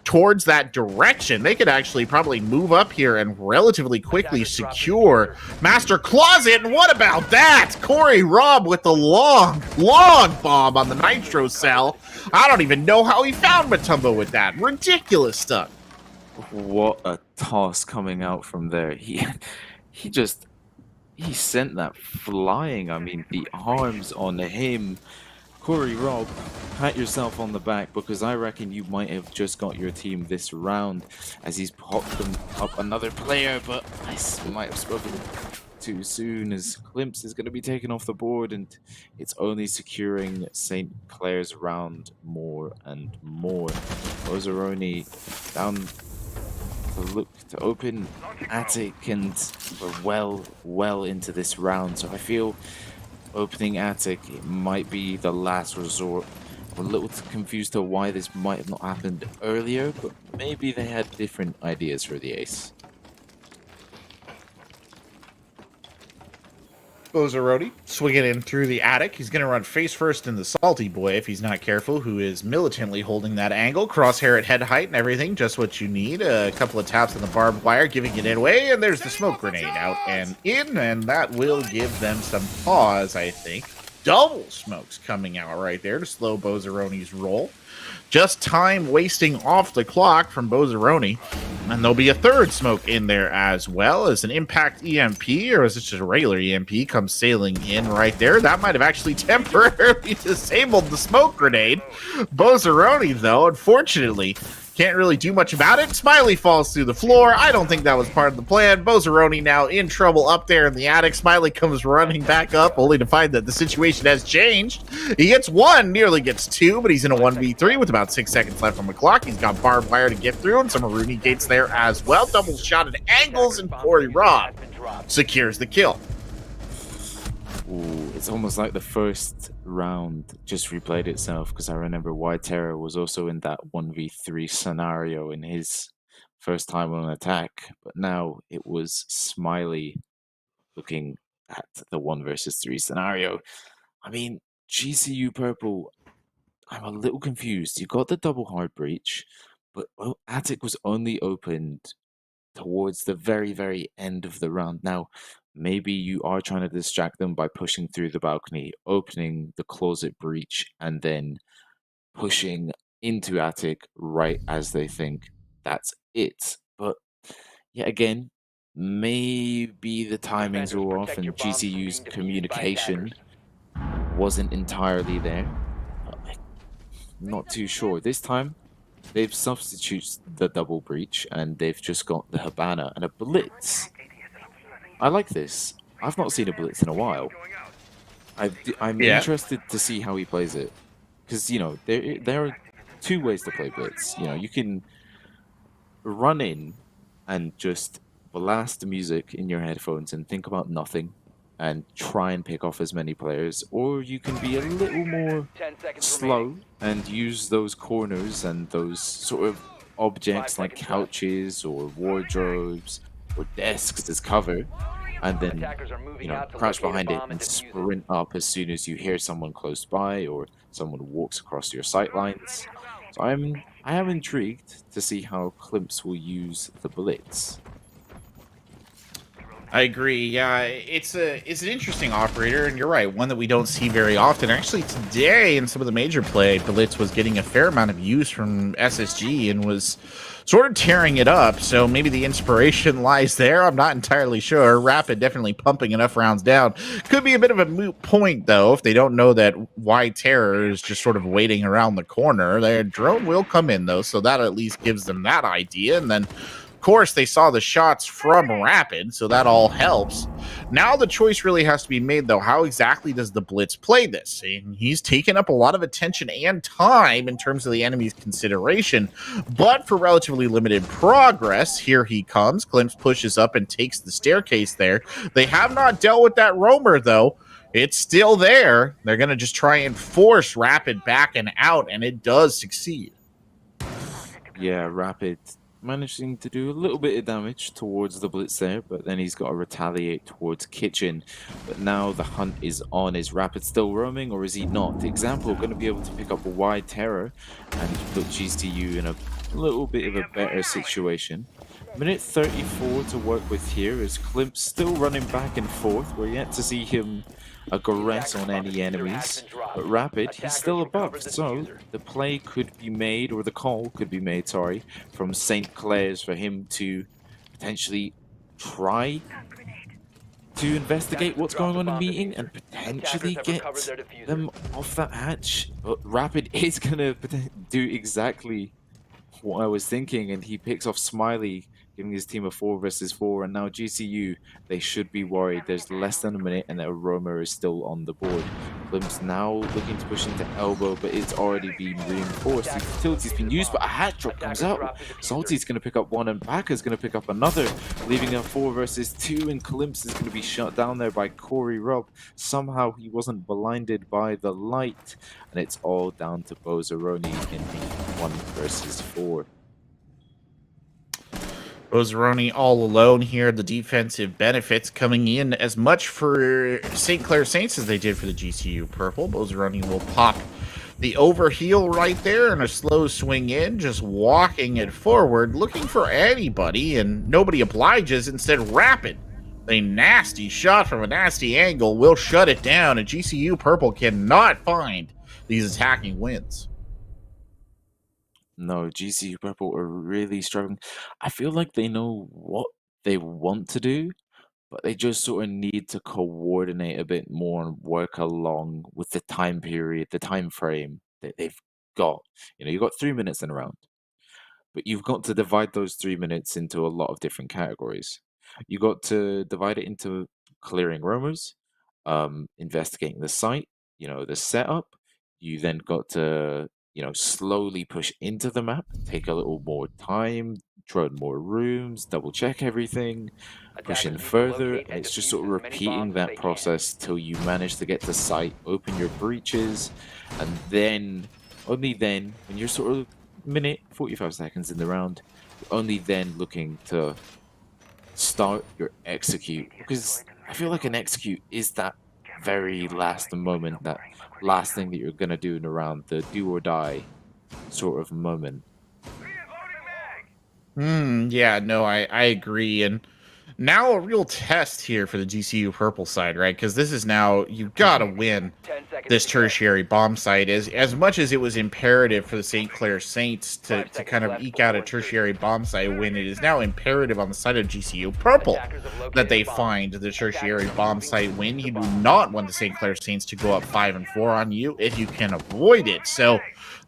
towards that direction. They could actually probably move up here and relatively quickly secure Master Closet. And what about that? Corey Robb with the long bomb on the Nitro cell. I don't even know how he found Matumba with that. Ridiculous stuff. What a toss coming out from there. He sent that flying. I mean, the arms on him. Corey Robb, pat yourself on the back, because I reckon you might have just got your team this round as he's popped them up another player, but I might have spoken too soon as Klimps is going to be taken off the board, and it's only securing St. Clair's round more and more. Ozaroni down to look to open attic, and we're well into this round, so I feel opening attic, it might be the last resort. I'm a little confused to why this might have not happened earlier, but maybe they had different ideas for the Ace. Ozarodi swinging in through the attic. He's going to run face first in the Salty Boy if he's not careful, who is militantly holding that angle. Crosshair at head height and everything, just what you need. A couple of taps on the barbed wire, giving it away, and there's the smoke grenade out and in, and that will give them some pause, I think. Double smokes coming out right there to slow Bozaroni's roll. Just time wasting off the clock from Bozaroni. And there'll be a third smoke in there as well as an impact EMP, or is it just a regular EMP, comes sailing in right there. That might have actually temporarily disabled the smoke grenade. Bozaroni, though, unfortunately, Can't really do much about it. Smiley falls through the floor. I don't think that was part of the plan. Bozzaroni now in trouble up there in the attic. Smiley comes running back up, only to find that the situation has changed. He gets one, nearly gets two, but he's in a 1v3 with about 6 seconds left on the clock. He's got barbed wire to get through, and some Rooney gates there as well. Double shot at angles, and Corey Robb secures the kill. Ooh, it's almost like the first round just replayed itself, because I remember White Terror was also in that 1v3 scenario in his first time on attack, but now it was Smiley looking at the 1 versus 3 scenario. I mean, GCU Purple, I'm a little confused. You got the double hard breach, but Attic was only opened towards the very, very end of the round. Now, maybe you are trying to distract them by pushing through the balcony, opening the closet breach, and then pushing into Attic right as they think that's it. But yet again, maybe the timings were off and GCU's communication wasn't entirely there. I'm not too sure. This time, they've substituted the double breach and they've just got the Habana and a blitz. I like this. I've not seen a blitz in a while. I'm interested to see how he plays it, because you know there are two ways to play blitz. You know, you can run in and just blast the music in your headphones and think about nothing and try and pick off as many players, or you can be a little more 10 seconds slow remaining. and use those corners and those sort of objects like couches or wardrobes or desks as cover, and then Attackers are moving out to crouch locate a behind it bomb and defuse it. sprint up as soon as you hear someone close by or someone walks across your sight lines. So I am intrigued to see how Klimps will use the blitz. I agree. Yeah, it's an interesting operator, and you're right, one that we don't see very often. Actually, today in some of the major play, Blitz was getting a fair amount of use from SSG and was sort of tearing it up. So maybe the inspiration lies there. I'm not entirely sure. Rapid definitely pumping enough rounds down. Could be a bit of a moot point though if they don't know that White Terror is just sort of waiting around the corner. Their drone will come in though, so that at least gives them that idea, and then. Of course, they saw the shots from Rapid, so that all helps. Now the choice really has to be made, though. How exactly does the Blitz play this? And he's taken up a lot of attention and time in terms of the enemy's consideration, but for relatively limited progress, here he comes. Klimps pushes up and takes the staircase there. They have not dealt with that roamer, though. It's still there. They're going to just try and force Rapid back and out, and it does succeed. Yeah, Rapid managing to do a little bit of damage towards the blitz there, but then he's got to retaliate towards Kitchen. But now the hunt is on. Is Rapid still roaming, or is he not? The example going to be able to pick up a Wide Terror and put GCU in a little bit of a better situation. Minute 34 to work with here as Klimp still running back and forth. We're yet to see him aggress on any enemies, but Rapid, he's still above, so the play could be made, or the call could be made, sorry, from St. Clair's for him to potentially try to investigate what's going on in the meeting and potentially get them off that hatch. But Rapid is going to do exactly what I was thinking, and he picks off Smiley, giving his team a 4 versus 4, and now GCU, they should be worried. There's less than a minute and a roamer is still on the board. Klimps now looking to push into elbow, but it's already been reinforced. The utility's been used, but a hat drop comes out. Salty's going to pick up one and Backer's going to pick up another, leaving a 4 versus 2, and Klimps is going to be shut down there by Corey Robb. Somehow he wasn't blinded by the light, and it's all down to Bozzaroni in the 1 versus 4. Bozzaroni all alone here. The defensive benefits coming in as much for St. Clair Saints as they did for the GCU Purple. Bozzaroni will pop the overheel right there and a slow swing in, just walking it forward, looking for anybody, and nobody obliges. Instead, Rapid, a nasty shot from a nasty angle, will shut it down, and GCU Purple cannot find these attacking wins. No, GCU Purple are really struggling. I feel like they know what they want to do, but they just sort of need to coordinate a bit more and work along with the time period, the time frame that they've got. You know, you've got 3 minutes in a round. but you've got to divide those 3 minutes into a lot of different categories. You got to divide it into clearing rumors, investigating the site, the setup. You then got to, slowly push into the map, take a little more time, drone more rooms, double check everything, push in Attackers need to further, locate and and it's just defuse sort of as many repeating bombs as that they can. process till you manage to get to site, open your breaches, and then, only then, when you're sort of minute, 45 seconds in the round, you're only then looking to start your execute. Because I feel like an execute is that very last moment, that last thing that you're going to do in a round, the do or die sort of moment. Yeah, no, I agree. And now a real test here for the GCU purple side, right? Because this is now, you gotta win 10 seconds this to go. tertiary bomb site. As much as it was imperative for the St. Clair Saints to 5 seconds kind of left eke out a before insertion. tertiary bomb site win, it is now imperative on the side of GCU purple Attackers have located that they a bomb. find the tertiary Attackers are bomb moving site to win. defuse You the do bomb. not want the St. Clair Saints to go up 5-4 on you if you can avoid it. So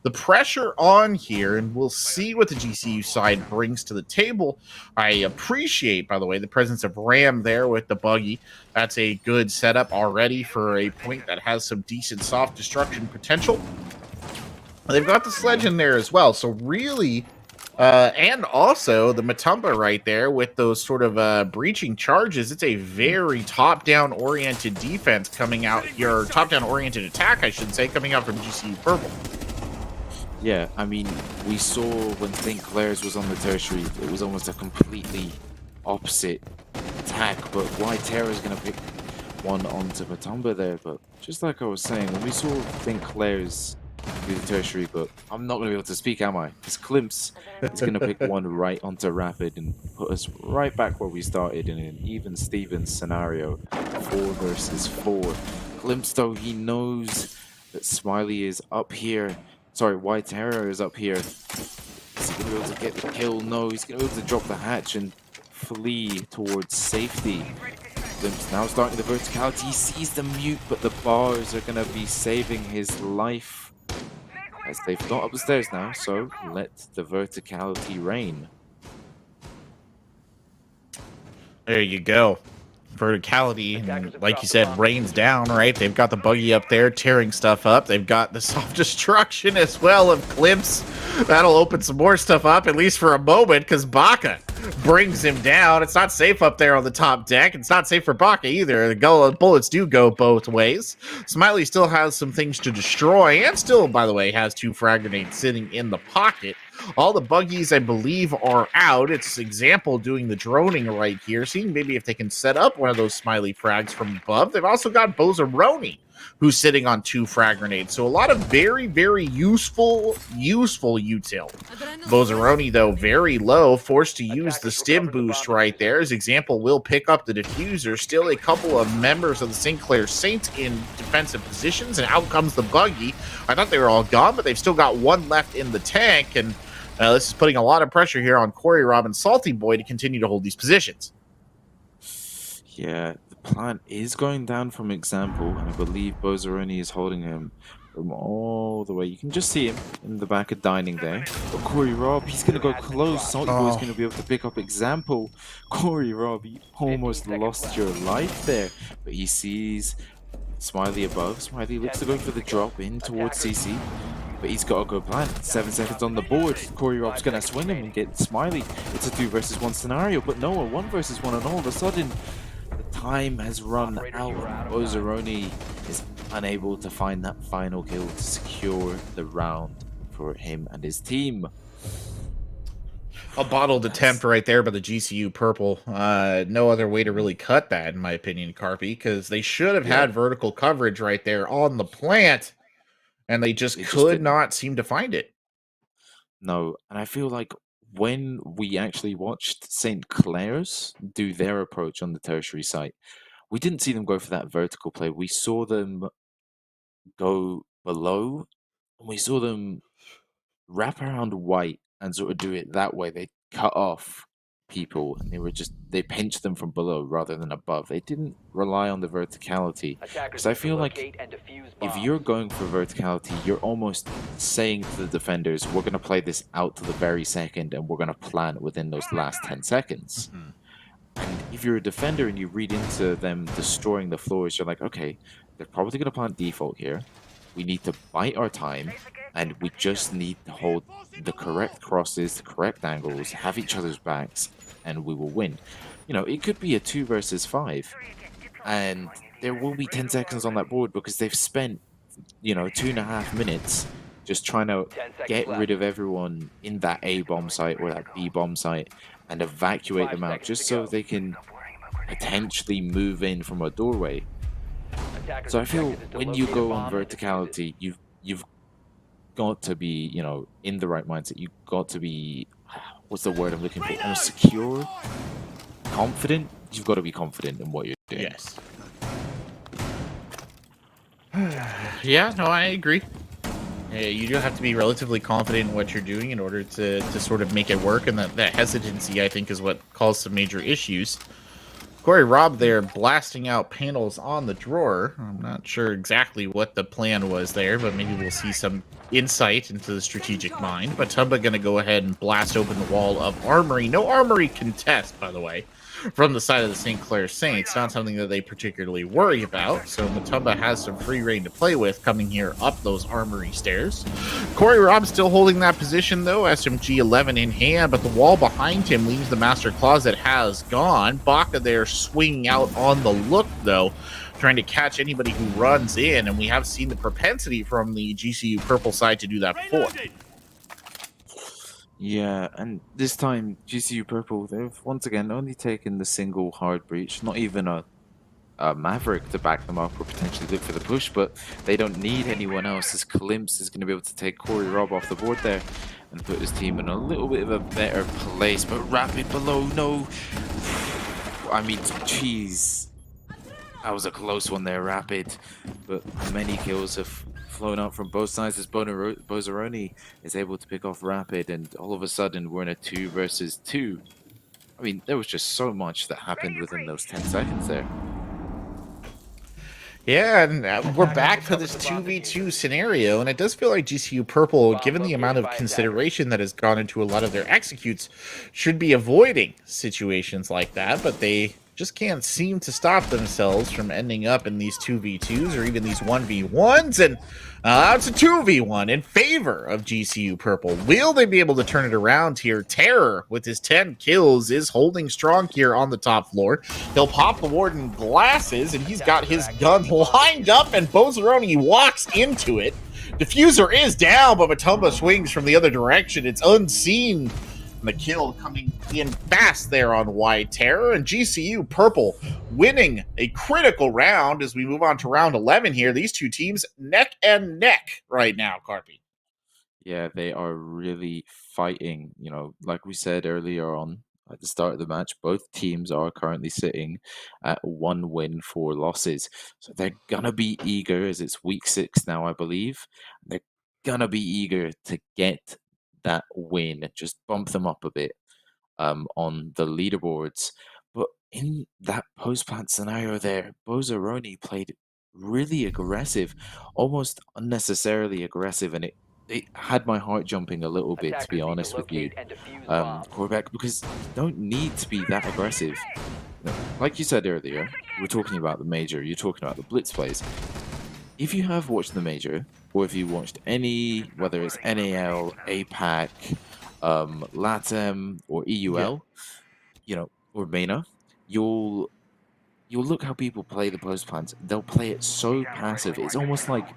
the pressure on here, and we'll see what the GCU side brings to the table. I appreciate, by the way, the presence of Ram there with the buggy. That's a good setup already for a point that has some decent soft destruction potential. They've got the sledge in there as well, so really, and also the Matumba right there with those sort of breaching charges. It's a very top-down oriented defense coming out here, or top-down oriented attack, I should say, coming out from GCU Purple. Yeah, I mean, we saw when St. Clair's was on the tertiary, it was almost a completely opposite attack, but White Terror is going to pick one onto Matumba there. But just like I was saying, when we saw St. Clair's do the tertiary, but I'm not going to be able to speak, am I? Because Klimps is going to pick one right onto Rapid and put us right back where we started in an even Stevens scenario, 4 versus 4. Klimps, though, he knows that Smiley is up here. Sorry, White Terror is up here. Is he going to be able to get the kill? No, he's going to be able to drop the hatch and flee towards safety. Klimps now starting the verticality. He sees the mute, but the bars are going to be saving his life. As they've got up the stairs now, so let the verticality reign. There you go. Verticality, and like you said, rains down, right? They've got the buggy up there tearing stuff up. They've got the soft destruction as well of Klimps. That'll open some more stuff up, at least for a moment, because Baka brings him down. It's not safe up there on the top deck. It's not safe for Baka either. The bullets do go both ways. Smiley still has some things to destroy, and still, by the way, has 2 frag grenades sitting in the pocket. All the buggies, I believe, are out. It's Example doing the droning right here, seeing maybe if they can set up one of those Smiley frags from above. They've also got Bozaroni, who's sitting on 2 frag grenades. So a lot of very, very useful util. Bozaroni, though, very low, forced to use the stim boost right there. As Example will pick up the diffuser. Still a couple of members of the St. Clair Saints in defensive positions, and out comes the buggy. I thought they were all gone, but they've still got one left in the tank, and this is putting a lot of pressure here on Corey, Rob, and Salty Boy to continue to hold these positions. Yeah, the plant is going down from Example, and I believe Bozaroni is holding him from all the way. You can just see him in the back of dining there. But Corey Rob, he's going to go close. Salty Boy's going to be able to pick up Example. Corey Rob, you almost lost your life there. But he sees Smiley above. Smiley looks to go for the drop in towards CC. But he's got a good plan. 7 seconds on the board. Corey Rob's going to swing him and get Smiley. It's a 2 versus 1 scenario, but no, a 1 versus 1, and all of a sudden, the time has run out. Bozaroni is unable to find that final kill to secure the round for him and his team. A bottled attempt right there by the GCU Purple. No other way to really cut that, in my opinion, Carpy, because they should have had vertical coverage right there on the plant, and they just could not seem to find it. No, and I feel like when we actually watched St. Clair's do their approach on the tertiary site, we didn't see them go for that vertical play. We saw them go below, and we saw them wrap around White and sort of do it that way. They cut off people, and they pinched them from below rather than above. They didn't rely on the verticality. Attackers Because I need to feel like locate and defuse if bombs. you're going for verticality, you're almost saying to the defenders, we're going to play this out to the very second, and we're going to plan it within those last 10 seconds. Mhm. And if you're a defender and you read into them destroying the floors, you're like, okay, they're probably going to plant default here. We need to bite our time, and we just need to hold the correct crosses, the correct angles, have each other's backs, and we will win. You know, it could be a 2 versus 5, and there will be 10 seconds on that board because they've spent, 2.5 minutes just trying to 10 seconds get left. rid of everyone in that A bomb site or that B bomb site and evacuate 5 them out seconds just to so go. they can potentially move in from a doorway. Attackers' So I feel objective is to when you locate a go on bomb and defuse it. verticality, you've got to be, in the right mindset. You've got to be, what's the word I'm looking for? Secure, confident. You've got to be confident in what you're doing. Yes. Yeah, no, I agree. You do have to be relatively confident in what you're doing in order to sort of make it work, and that hesitancy, I think, is what caused some major issues. Corey Rob there blasting out panels on the drawer. I'm not sure exactly what the plan was there, but maybe we'll see some insight into the strategic mind. But Tumba going to go ahead and blast open the wall of Armory. No Armory contest, by the way, from the side of the St. Clair Saints. Not something that they particularly worry about. So Matumba has some free reign to play with coming here up those Armory stairs. Corey Rob still holding that position, though. SMG 11 in hand, but the wall behind him leaves the Master Closet has gone. Baka there swinging out on the look, though, trying to catch anybody who runs in, and we have seen the propensity from the GCU purple side to do that before. Yeah, and this time GCU Purple, they've once again only taken the single hard breach, not even a Maverick to back them up or potentially look for the push, but they don't need anyone else, as Klimps is going to be able to take Corey Rob off the board there and put his team in a little bit of a better place. But Rapid below, no. I mean, jeez. That was a close one there, Rapid. But many kills have flown out from both sides as Bozaroni is able to pick off Rapid, and all of a sudden we're in a 2 versus 2. I mean, there was just so much that happened within those 10 seconds there. Yeah, and we're back to this 2v2 scenario, and it does feel like GCU Purple, given the amount of consideration that has gone into a lot of their executes, should be avoiding situations like that, but they just can't seem to stop themselves from ending up in these 2v2s or even these 1v1s, and it's a 2v1 in favor of GCU Purple. Will they be able to turn it around here? Terror, with his 10 kills, is holding strong here on the top floor. He'll pop the Warden glasses, and he's got his gun lined up, and Bozaroni walks into it. Diffuser is down, but Matumba swings from the other direction. It's unseen. The kill coming in fast there on Wide Terror, and GCU Purple winning a critical round as we move on to round 11 here. These two teams neck and neck right now, Carpy. Yeah, they are really fighting. Like we said earlier on at the start of the match, both teams are currently sitting at 1 win, 4 losses. So they're gonna be eager, as it's week 6 now, I believe. They're gonna be eager to get that win and just bump them up a bit on the leaderboards. But in that post-plant scenario there, Bozaroni played really aggressive, almost unnecessarily aggressive, and it had my heart jumping a little bit, to be honest with you, Corbeck, because you don't need to be that aggressive. Like you said earlier, we're talking about the major, you're talking about the blitz plays. If you have watched the major, or if you watched any, whether it's NAL, APAC, LATAM, or EUL, or MENA, you'll look how people play the post plants. They'll play it so passive. It's almost like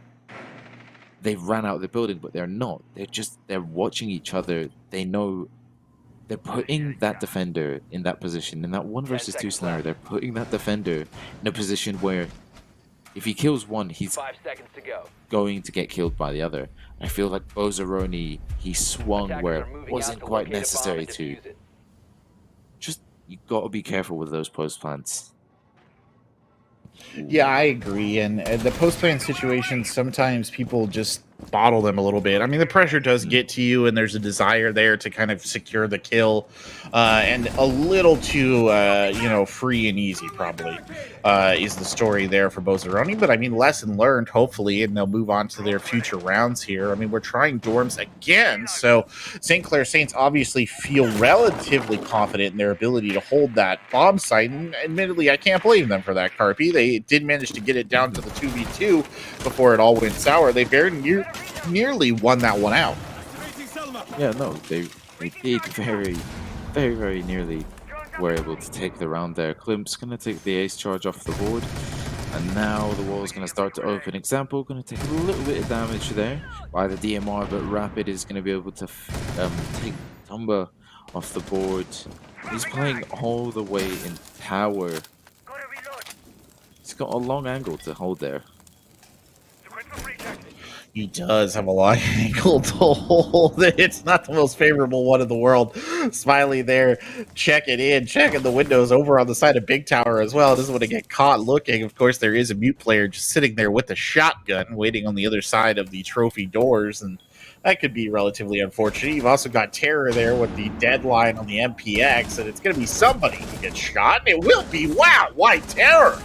they've ran out of the building, but they're not. They're watching each other. They know they're putting that defender in that position. In that 1 versus 2 scenario, they're putting that defender in a position where if he kills one, he's 5 seconds to go. going to get killed by the other. I feel like Bozaroni, he swung where it wasn't quite necessary to. Just, you got to be careful with those post plants. Yeah, I agree. And the post-plant situations, sometimes people just bottle them a little bit. I mean, the pressure does get to you, and there's a desire there to kind of secure the kill, and a little too, free and easy probably is the story there for Bozzaroni. But I mean, lesson learned, hopefully, and they'll move on to their future rounds here. I mean, we're trying dorms again, so St. Clair Saints obviously feel relatively confident in their ability to hold that bomb site, and admittedly, I can't blame them for that, Carpy. They did manage to get it down to the 2v2 before it all went sour. They very nearly won that one out. Yeah, no, they did very, very, very nearly were able to take the round there. Klimp's going to take the ace charge off the board, and now the wall is going to start to open. Example, going to take a little bit of damage there by the DMR, but Rapid is going to be able to take Tumba off the board. He's playing all the way in tower. He's got a long angle to hold there. He does have a long angle to hold. It's not the most favorable one in the world. Smiley there, checking the windows over on the side of Big Tower as well. Doesn't want to get caught looking. Of course, there is a mute player just sitting there with a shotgun, waiting on the other side of the trophy doors, and that could be relatively unfortunate. You've also got Terror there with the deadline on the MPX, and it's going to be somebody who gets shot, and it will be, wow, why Terror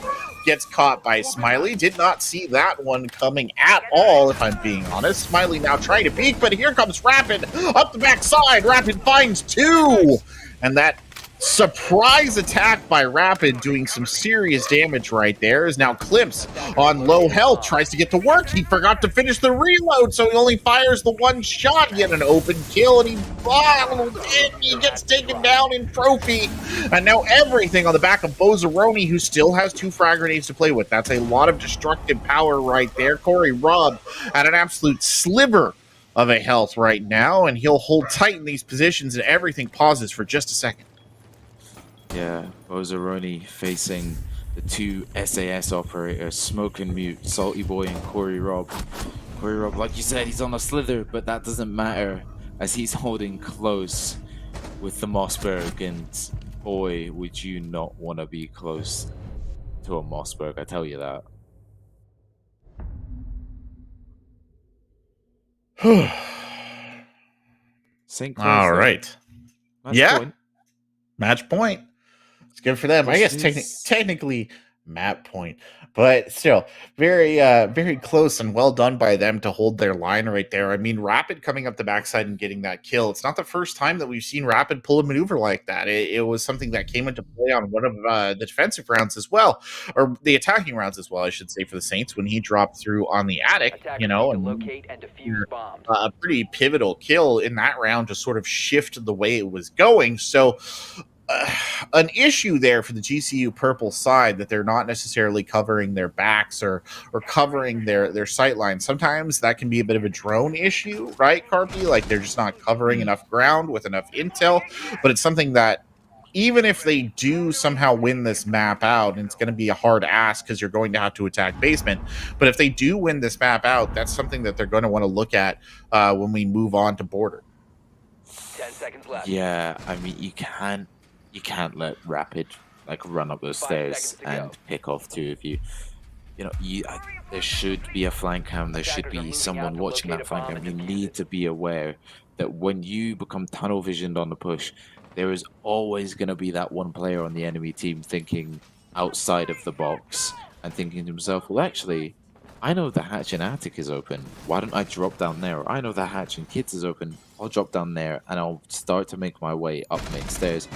gets caught by Smiley. Did not see that one coming at all, if I'm being honest. Smiley now trying to peek, but here comes Rapid up the backside. Rapid finds two, and that surprise attack by Rapid doing some serious damage right there is now Klimp's on low health, tries to get to work. He forgot to finish the reload, so he only fires the one shot. He had an open kill, and he gets taken down in trophy. And now everything on the back of Bozzaroni, who still has 2 frag grenades to play with. That's a lot of destructive power right there. Corey Robb at an absolute sliver of a health right now, and he'll hold tight in these positions, and everything pauses for just a second. Yeah, Bozzaroni facing the 2 SAS operators, Smoke and Mute, Salty Boy and Corey Robb. Corey Robb, like you said, he's on a slither, but that doesn't matter as he's holding close with the Mossberg, and boy, would you not want to be close to a Mossberg, I tell you that. St. Clair's All there. right. Match Yeah. point. Match point. It's good for them. I guess technically map point, but still very close and well done by them to hold their line right there. I mean, Rapid coming up the backside and getting that kill. It's not the first time that we've seen Rapid pull a maneuver like that. It was something that came into play on one of the defensive rounds as well, or the attacking rounds as well, I should say, for the Saints when he dropped through on the attic, Attackers you know, need to and locate and defuse bombs. a pretty pivotal kill in that round to sort of shift the way it was going. So an issue there for the GCU purple side that they're not necessarily covering their backs or covering their sight lines. Sometimes that can be a bit of a drone issue, right, Carpy? Like they're just not covering enough ground with enough intel. But it's something that even if they do somehow win this map out, and it's going to be a hard ask because you're going to have to attack basement, but if they do win this map out, that's something that they're going to want to look at when we move on to border. 10 seconds left. Yeah, I mean, you can't let Rapid like run up those 5 stairs seconds to and go. pick off 2 of you. You know, there should be a flank cam. There should Attackers are be moving someone out to watching locate that a flank bomb cam. and You defuse need it. to be aware that when you become tunnel visioned on the push, there is always going to be that one player on the enemy team thinking outside of the box and thinking to himself, well, actually, I know the hatch in attic is open. Why don't I drop down there? Or I know the hatch in kids is open. I'll drop down there and I'll start to make my way up main stairs.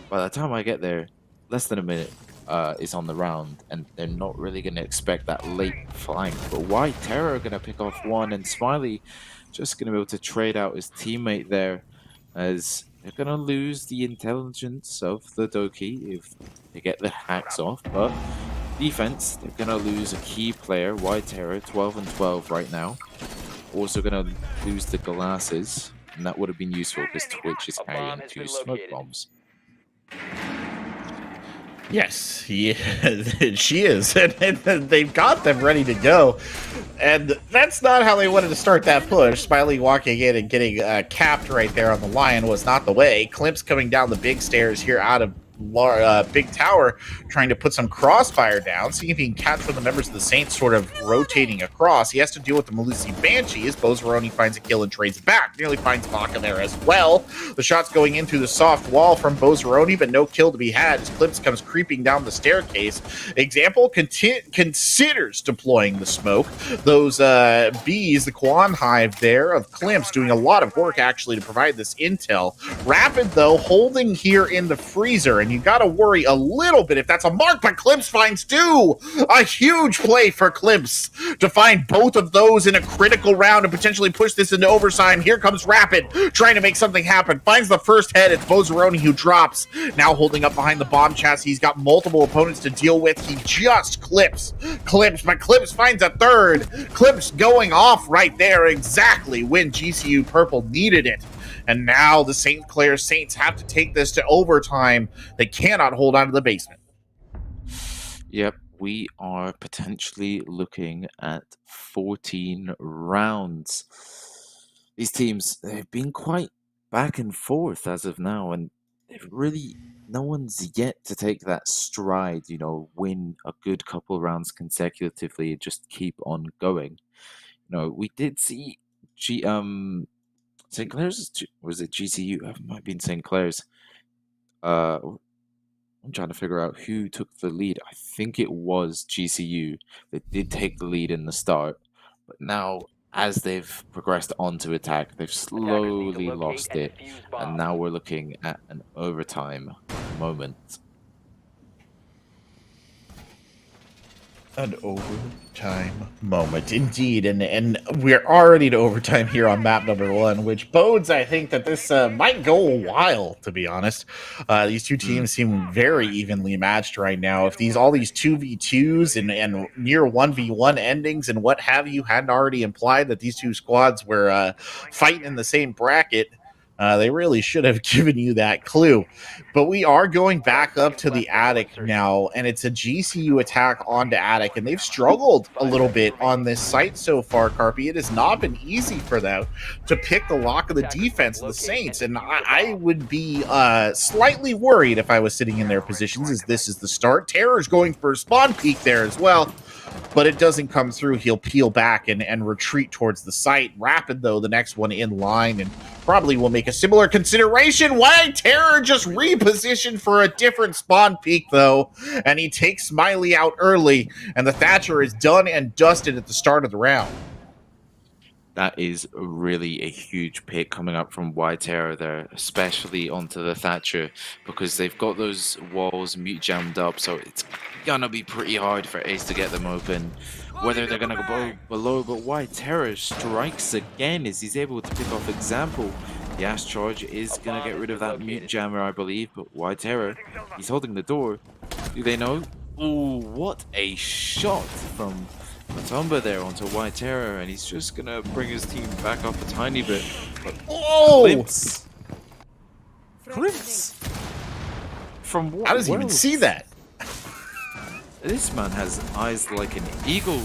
By the time I get there, less than a minute is on the round, and they're not really going to expect that late flank. But why Terror going to pick off one, and Smiley just going to be able to trade out his teammate there, as they're going to lose the intelligence of the Doki if they get the hacks off. But defense, they're going to lose a key player, Wide Terror, 12 and 12 right now. Also going to lose the glasses, and that would have been useful because Twitch is A bomb carrying has 2 been smoke located. bombs. Yes, she is. And they've got them ready to go. And that's not how they wanted to start that push. Smiley walking in and getting capped right there on the line was not the way. Klimp's coming down the big stairs here out of big tower, trying to put some crossfire down, seeing if he can catch one of the members of the Saints sort of rotating across. He has to deal with the Malusi Banshee as Bozaroni finds a kill and trades it back. Nearly finds Baka there as well. The shot's going in through the soft wall from Bozaroni, but no kill to be had as Clips comes creeping down the staircase. Example considers deploying the smoke. Those bees, the Quan Hive there of Climps, doing a lot of work actually to provide this intel. Rapid, though, holding here in the freezer, and you got to worry a little bit if that's a mark, but Climps finds two! A huge play for Climps to find both of those in a critical round and potentially push this into overtime. Here comes Rapid, trying to make something happen. Finds the first head. It's Bozaroni who drops. Now holding up behind the bomb chassis. He's got multiple opponents to deal with. He just clips, but Clips finds a third. Clips going off right there exactly when GCU Purple needed it. And now the St. Clair Saints have to take this to overtime. They cannot hold on to the basement. Yep, we are potentially looking at 14 rounds. These teams, they've been quite back and forth as of now, and they've really, no one's yet to take that stride, win a good couple rounds consecutively and just keep on going. We did see St. Clair's, was it GCU? It might have been St. Clair's. I'm trying to figure out who took the lead. I think it was GCU that did take the lead in the start, but now as they've progressed onto attack, they've slowly lost it, and now we're looking at an overtime moment. An overtime moment, indeed, and we're already to overtime here on map number 1, which bodes, I think, that this might go a while. To be honest, these two teams seem very evenly matched right now. If all these 2v2s and near 1v1 endings and what have you hadn't already implied that these two squads were fighting in the same bracket, they really should have given you that clue. But we are going back up to the attic now, and it's a GCU attack onto attic, and they've struggled a little bit on this site so far, Carpy. It has not been easy for them to pick the lock of the defense of the Saints, and I would be slightly worried if I was sitting in their positions as this is the start. Terror's going for a spawn peek there as well, but it doesn't come through. He'll peel back and retreat towards the site. Rapid, though, the next one in line, and probably will make a similar consideration. Why Terror just repositioned for a different spawn peak, though, and he takes Smiley out early, and the Thatcher is done and dusted at the start of the round. That is really a huge pick coming up from White Terror there, especially onto the Thatcher, because they've got those walls mute jammed up, so it's gonna be pretty hard for Ace to get them open. Whether they're gonna go below, but White Terror strikes again as he's able to pick off Example. The Ash Charge is gonna get rid of that mute jammer, I believe, but White Terror, he's holding the door. Do they know? Ooh, what a shot from Matumba there onto White Terror, and he's just gonna bring his team back up a tiny bit. But Climps from what How does he even world? see that? This man has eyes like an eagle.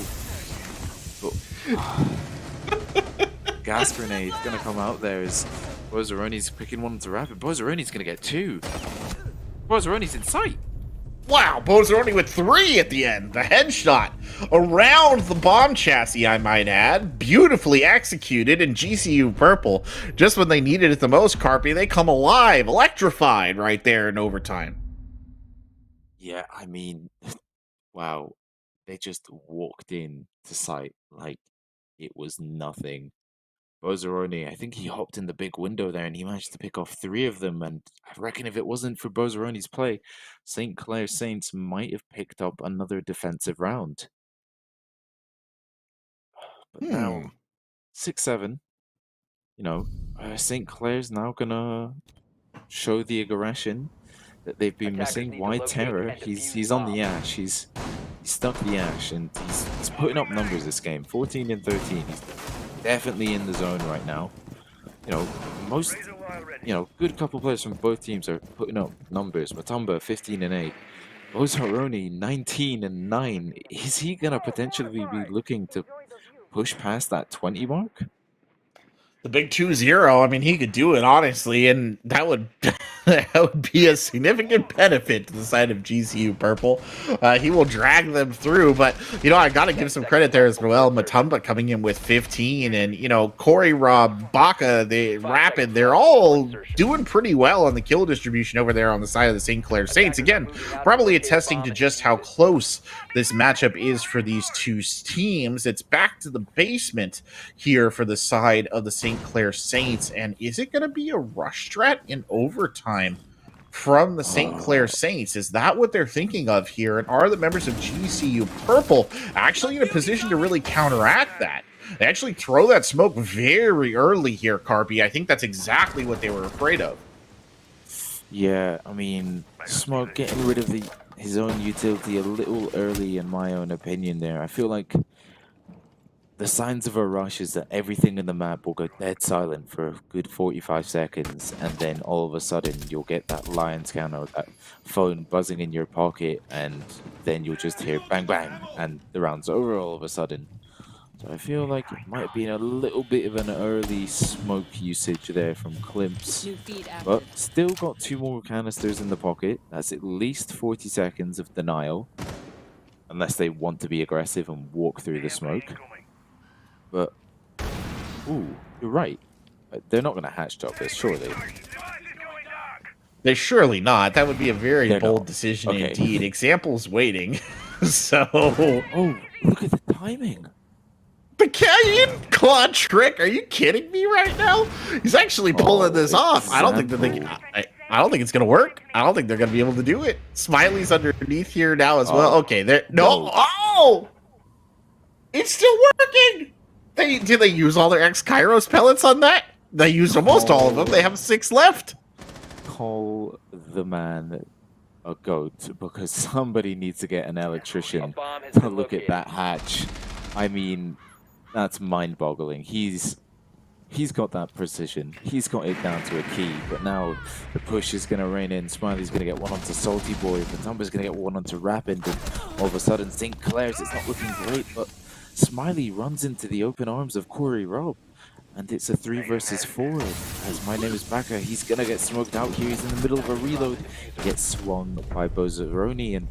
Gas grenade gonna come out there as Bozaroni's picking one to Rapid. Bozaroni's gonna get two. Bozaroni's in sight. Wow, Bozaroni with 3 at the end. The headshot around the bomb chassis, I might add. Beautifully executed in GCU Purple. Just when they needed it the most, Carpy, they come alive, electrified right there in overtime. Yeah, I mean, wow. They just walked in to sight like it was nothing. Bozaroni, I think he hopped in the big window there and he managed to pick off 3 of them. And I reckon if it wasn't for Bozaroni's play, St. Clair Saints might have picked up another defensive round. But now, 6-7, St. Clair's now gonna show the aggression that they've been missing. White Terror, he's on the Ash. He's stuck the Ash and he's putting up numbers this game. 14 and 13. He's definitely in the zone right now. Most, good couple players from both teams are putting up numbers. Matumba 15 and 8. Bozaroni 19 and 9. Is he gonna potentially be looking to push past that 20 mark? The big 2-0, I mean, he could do it, honestly, and that would That would be a significant benefit to the side of GCU Purple. He will drag them through, but, I got to give some credit there as well. Matumba coming in with 15, and, Corey, Rob, Baca, the Rapid, they're all doing pretty well on the kill distribution over there on the side of the St. Clair Saints. Again, probably attesting to just how close this matchup is for these two teams. It's back to the basement here for the side of the St. Clair Saints, and is it going to be a rush strat in overtime from the St. Clair Saints? Is that what they're thinking of here? And are the members of GCU Purple actually in a position to really counteract that? They actually throw that smoke very early here, Carpy. I think that's exactly what they were afraid of. Yeah, I mean, Smoke getting rid of his own utility a little early, in my own opinion there. I feel like the signs of a rush is that everything in the map will go dead silent for a good 45 seconds, and then all of a sudden you'll get that lion scanner, that phone buzzing in your pocket, and then you'll just hear bang bang, and the round's over all of a sudden. So I feel like it might have been a little bit of an early smoke usage there from Klimps, but still got 2 more canisters in the pocket. That's at least 40 seconds of denial, unless they want to be aggressive and walk through the smoke. But, ooh, you're right. They're not going to hatch top this, surely. They're surely not. That would be a very They're bold not. decision Okay. indeed. Example's waiting. So, Oh, look at the timing. the Canyon Claw trick. Are you kidding me right now? He's actually pulling this off. I don't think that they. I don't think it's gonna work. I don't think they're gonna be able to do it. Smiley's underneath here now as well. Okay, there. No. Oh, it's still working. Did they use all their X Kairos pellets on that? They used almost all of them. They have 6 left. Call the man a goat, because somebody needs to get an electrician to look at that hatch. I mean, that's mind-boggling. He's got that precision. He's got it down to a key. But now the push is going to rain in. Smiley's going to get one onto Salty Boy. Matumba's going to get one onto Rapid. And all of a sudden, St. Clair's, it's not looking great. But Smiley runs into the open arms of Corey Rob. And it's a 3 versus 4. As My Name is Baka, he's going to get smoked out here. He's in the middle of a reload. He gets swung by Bozaroni. And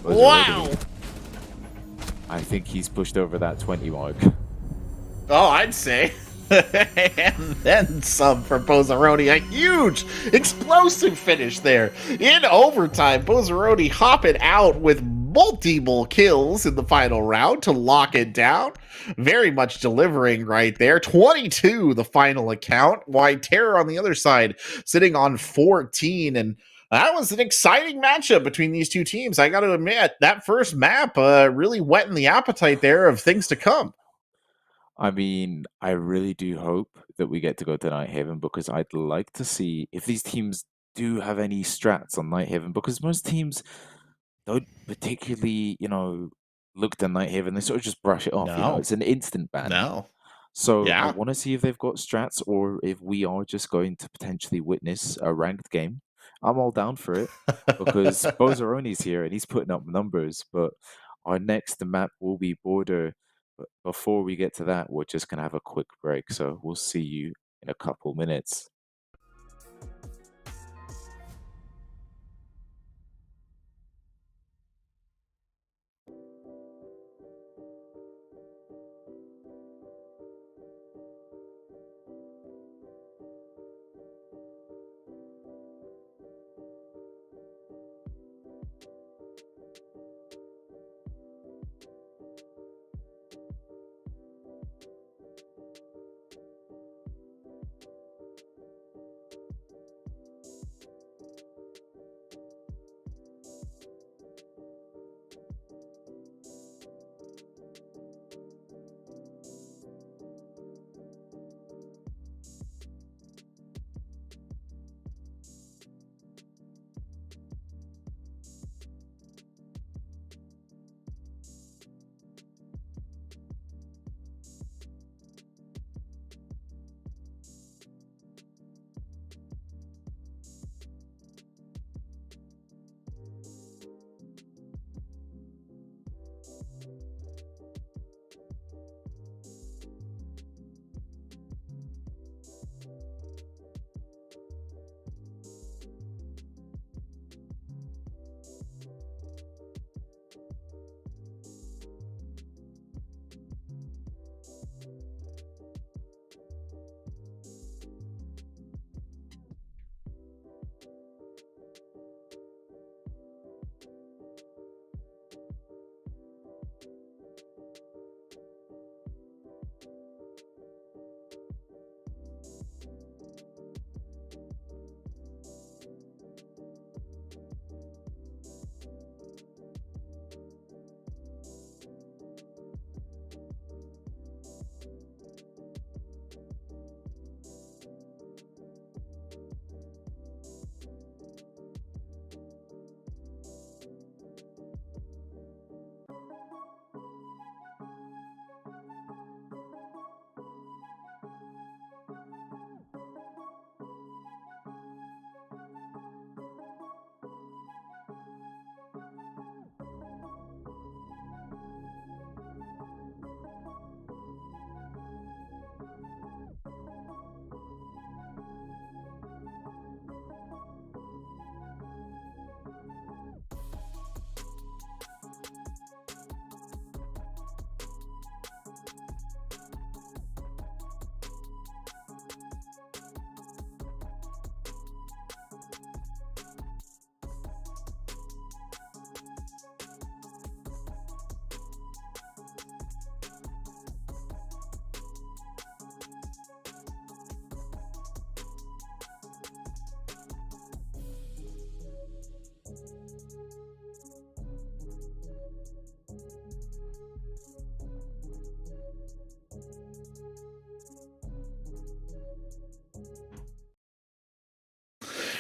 Wow. I think he's pushed over that 20 mark. Oh, I'd say. And then some for Bozzaroni. A huge explosive finish there in overtime. Bozzaroni hopping out with multiple kills in the final round to lock it down. Very much delivering right there. 22 the final account. White Terror on the other side sitting on 14. And that was an exciting matchup between these two teams. I got to admit, that first map really whetting the appetite there of things to come. I mean, I really do hope that we get to go to Nighthaven, because I'd like to see if these teams do have any strats on Nighthaven, because most teams don't particularly, look to Nighthaven. They sort of just brush it off. No. It's an instant ban. No. So Yeah. I want to see if they've got strats, or if we are just going to potentially witness a ranked game. I'm all down for it, because Bozzaroni's here and he's putting up numbers, but our next map will be Border. But before we get to that, we're just going to have a quick break. So we'll see you in a couple minutes.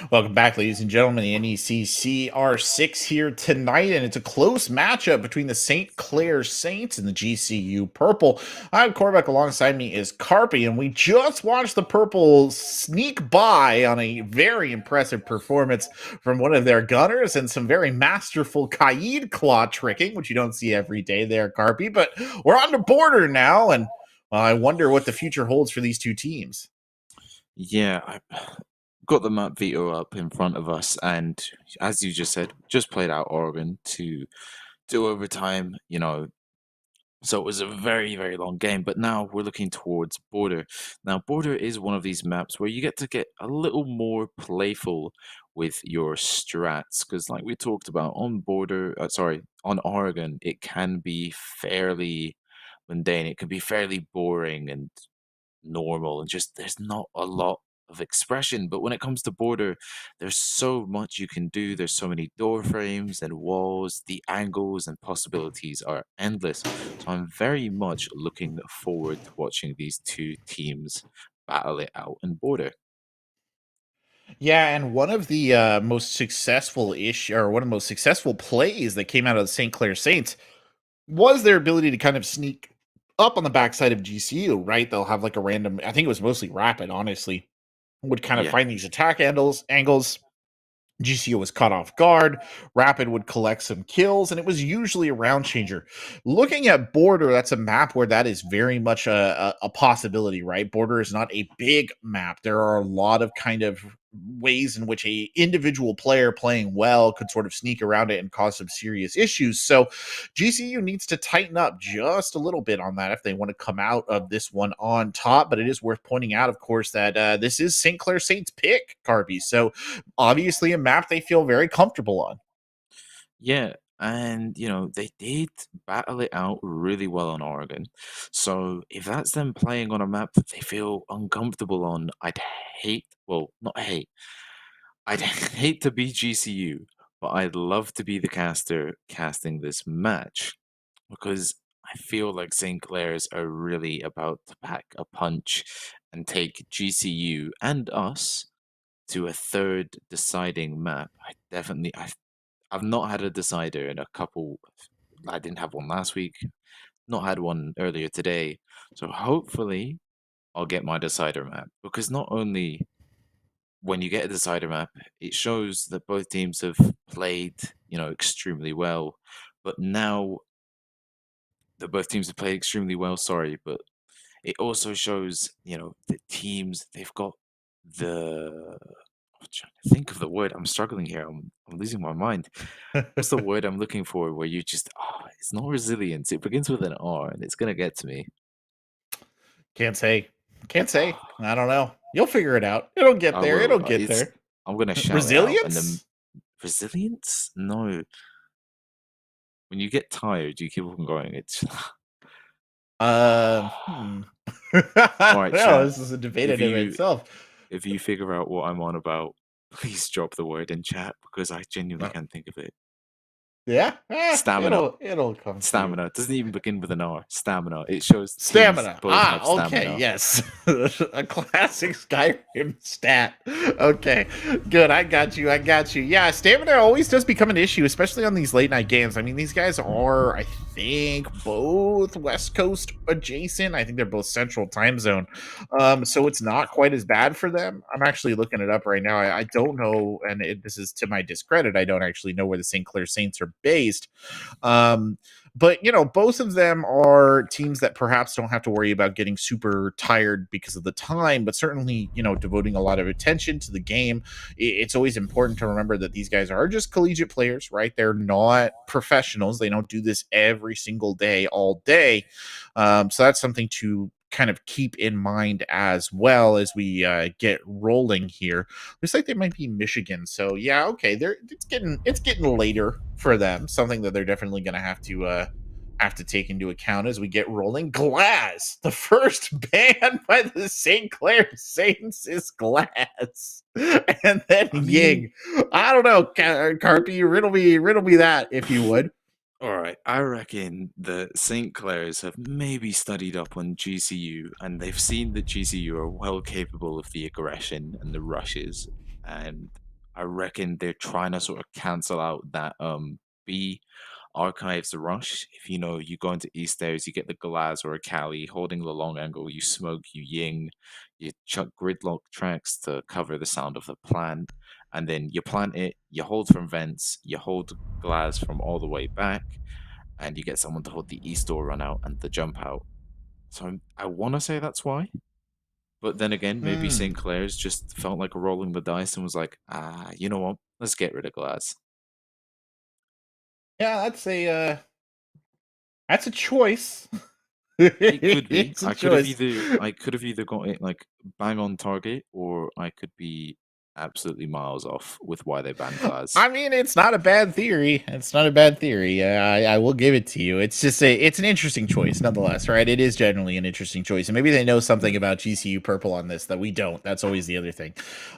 Welcome back, ladies and gentlemen. The NECC R6 here tonight, and it's a close matchup between the St. Clair Saints and the GCU Purple. I'm Corbeck. Alongside me is Carpy, and we just watched the Purple sneak by on a very impressive performance from one of their gunners and some very masterful Kaid claw tricking, which you don't see every day there, Carpy. But we're on the border now, and I wonder what the future holds for these two teams. Yeah, I got the map veto up in front of us, and as you just said, just played out Oregon to do overtime. So it was a very, very long game, but now we're looking towards Border. Now, Border is one of these maps where you get a little more playful with your strats, because like we talked about on on Oregon, it can be fairly mundane. It can be fairly boring and normal, and just there's not a lot of expression. But when it comes to Border, there's so much you can do. There's so many door frames and walls. The angles and possibilities are endless. So I'm very much looking forward to watching these two teams battle it out in Border. Yeah, and one of the most successful one of the most successful plays that came out of the St. Clair Saints was their ability to kind of sneak up on the backside of GCU, right? They'll have like a random, I think it was mostly Rapid, honestly, would kind of Yeah. find these attack angles. GCU was caught off guard. Rapid would collect some kills, and it was usually a round changer. Looking at Border, that's a map where that is very much a possibility, right? Border is not a big map. There are a lot of kind of ways in which a individual player playing well could sort of sneak around it and cause some serious issues. So GCU needs to tighten up just a little bit on that if they want to come out of this one on top. But it is worth pointing out, of course, that this is St. Clair Saints' pick, Carby. So obviously a map they feel very comfortable on. Yeah, and they did battle it out really well on Oregon. So if that's them playing on a map that they feel uncomfortable on, not hate. I'd hate to be GCU, but I'd love to be the caster casting this match, because I feel like St. Clair's are really about to pack a punch and take GCU and us to a third deciding map. I've not had a decider in a couple. I didn't have one last week. Not had one earlier today. So hopefully I'll get my decider map, because not only when you get a decider map, it shows that both teams have played, extremely well. But now that both teams have played extremely well, but it also shows, the teams, they've got I'm trying to think of the word. I'm struggling here. I'm losing my mind. What's the word I'm looking for where you just, it's not resilience. It begins with an R, and it's going to get to me. Can't say. I don't know. You'll figure it out. It'll get I there. will. It'll get there. I'm going to shout it out. And then Resilience? resilience? No. When you get tired, you keep on going. It's All right, no, chat. this is a debate If in you itself. if you figure out what I'm on about, please drop the word in chat, because I genuinely can't think of it. Yeah, Stamina. It'll come. To you. Stamina. It doesn't even begin with an R. Stamina. It shows teams Stamina. both have Okay, stamina. yes. A classic Skyrim stat. Okay, good. I got you. Yeah, stamina always does become an issue, especially on these late night games. I mean, these guys are, I think, both West Coast adjacent. I think they're both Central Time Zone. So it's not quite as bad for them. I'm actually looking it up right now. I don't know, and this is to my discredit. I don't actually know where the St. Clair Saints are based. But both of them are teams that perhaps don't have to worry about getting super tired because of the time, but certainly devoting a lot of attention to the game. It's always important to remember that these guys are just collegiate players, right? They're not professionals. They don't do this every single day, all day. So that's something to kind of keep in mind as well as we get rolling here. Looks like they might be Michigan, so yeah, okay. It's getting later for them. Something that they're definitely going to have to take into account as we get rolling. Glass, the first ban by the St. Clair Saints is Glass, and then Ying. I don't know, Carpy, riddle me that if you would. All right, I reckon the St. Clairs have maybe studied up on GCU, and they've seen that GCU are well capable of the aggression and the rushes, and I reckon they're trying to sort of cancel out that B archives rush. If you go into East stairs, you get the Glaz or a Cali holding the long angle, you smoke, you ying, you chuck gridlock tracks to cover the sound of the plant, and then you plant it, you hold from vents, you hold Glaz from all the way back, and you get someone to hold the East door run out and the jump out. So I want to say that's why. But then again, maybe St. Clair's just felt like rolling the dice and was like, you know what? Let's get rid of Glaz. Yeah, that's a choice. It could be. It's a I could have choice. either got it like bang on target, or I could be absolutely miles off with why they banned Glaz. I mean, it's not a bad theory. It's not a bad theory. I will give it to you. It's just it's an interesting choice, nonetheless, right? It is generally an interesting choice, and maybe they know something about GCU Purple on this that we don't. That's always the other thing.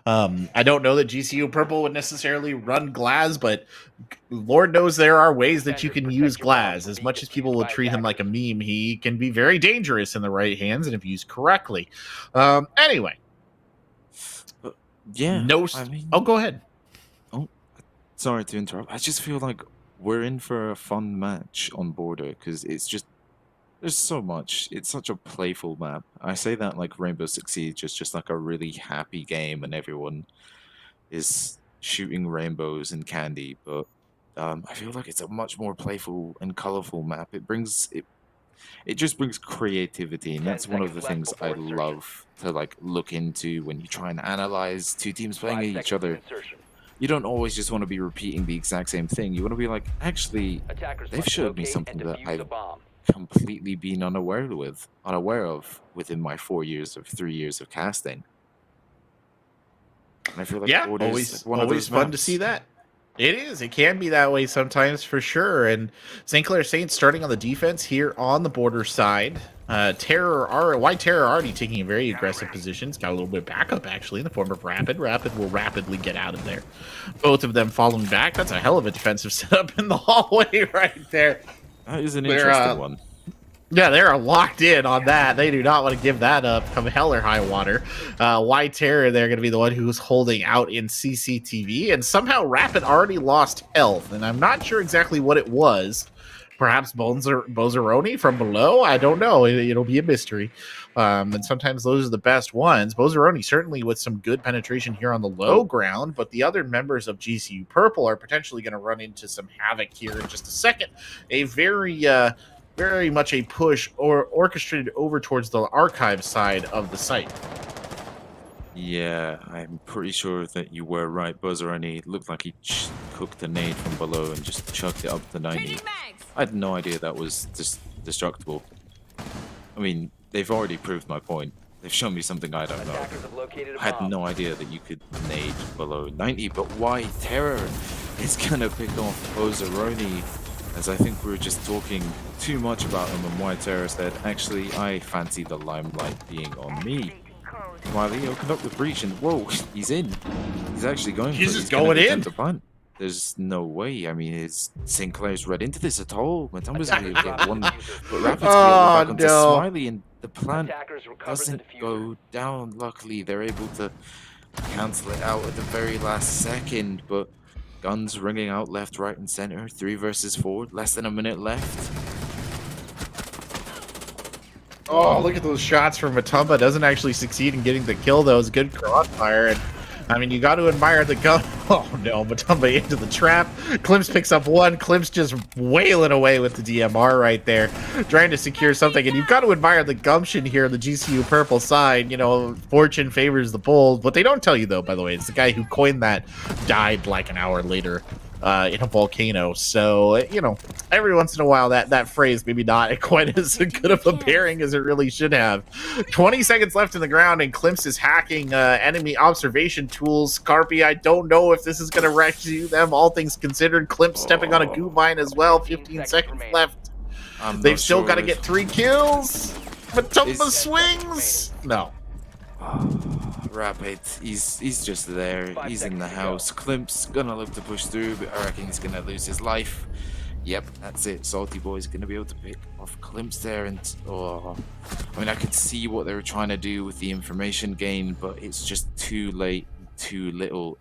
I don't know that GCU Purple would necessarily run Glaz, but Lord knows there are ways that you can use Glaz. As much as people will treat him like a meme, he can be very dangerous in the right hands and if used correctly. Anyway. Yeah. Go ahead. Oh, sorry to interrupt. I just feel like we're in for a fun match on Border because there's so much. It's such a playful map. I say that like Rainbow Six Siege is just like a really happy game and everyone is shooting rainbows and candy, but I feel like it's a much more playful and colorful map. It just brings creativity, and that's one of the things I love to like look into when you try and analyze two teams playing each other. You don't always just want to be repeating the exact same thing. You want to be like, actually, they've showed me something that I've completely been unaware of within my 3 years of casting. And I feel like always fun to see that. It is. It can be that way sometimes, for sure. And St. Clair Saints starting on the defense here on the Border side. White Terror already taking a very aggressive position. It's got a little bit of backup, actually, in the form of Rapid. Rapid will rapidly get out of there. Both of them following back. That's a hell of a defensive setup in the hallway right there. That is an interesting one. Yeah, they're locked in on that. They do not want to give that up come hell or high water. White Terror, they're going to be the one who's holding out in CCTV. And somehow Rapid already lost health. And I'm not sure exactly what it was. Perhaps Bozaroni from below? I don't know. It'll be a mystery. And sometimes those are the best ones. Bozaroni certainly with some good penetration here on the low ground. But the other members of GCU Purple are potentially going to run into some havoc here in just a second. A very much a push or orchestrated over towards the archive side of the site. Yeah, I'm pretty sure that you were right. Buzzaroni looked like he cooked a nade from below and just chucked it up to 90. I had no idea that was destructible. I mean, they've already proved my point. They've shown me something I don't know. I had no idea that you could nade below 90, but why Terror is gonna pick off Buzzaroni? As I think we were just talking too much about him, and White Terror said, actually, I fancy the limelight being on me. Wiley opened up the breach, and whoa, he's in. He's actually going for it. He's going in? The punt. There's no way. I mean, is St. Clair's read into this at all? Matumba's going to get one, but Rapid's back onto Smiley, and the plant doesn't go down. Luckily, they're able to cancel it out at the very last second, but guns ringing out left, right, and center. 3 versus 4. Less than a minute left. Oh, look at those shots from Matumba. Doesn't actually succeed in getting the kill, though. It's good crossfire. And I mean, you got to admire the gun. Oh, no. Matumba into the trap. Klims picks up one. Klims just wailing away with the DMR right there, trying to secure something. And you've got to admire the gumption here on the GCU Purple side. You know, fortune favors the bold. What they don't tell you, though, by the way, is the guy who coined that died like an hour later in a volcano. So, you know, every once in a while, that phrase maybe not quite as good of a bearing as it really should have. 20 seconds left in the ground, and Klims is hacking enemy observation tools. Carpi, I don't know if this is going to rescue them, all things considered. Klims stepping on a goo mine as well. 15 seconds left. They've still got to get 3 kills. Matumba swings. No. Rapid, he's just there. He's in the house. Klimp's gonna look to push through, but I reckon he's gonna lose his life. Yep, that's it. Salty Boy's gonna be able to pick off Klimp's there, and I mean, I could see what they were trying to do with the information gain, but it's just too late, too little.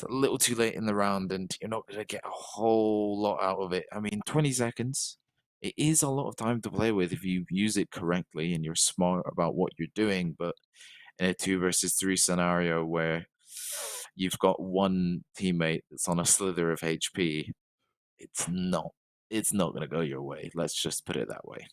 it's a little too late in the round, and you're not going to get a whole lot out of it. I mean, 20 seconds, it is a lot of time to play with if you use it correctly and you're smart about what you're doing. But in a 2 versus 3 scenario where you've got one teammate that's on a slither of HP, it's not going to go your way. Let's just put it that way.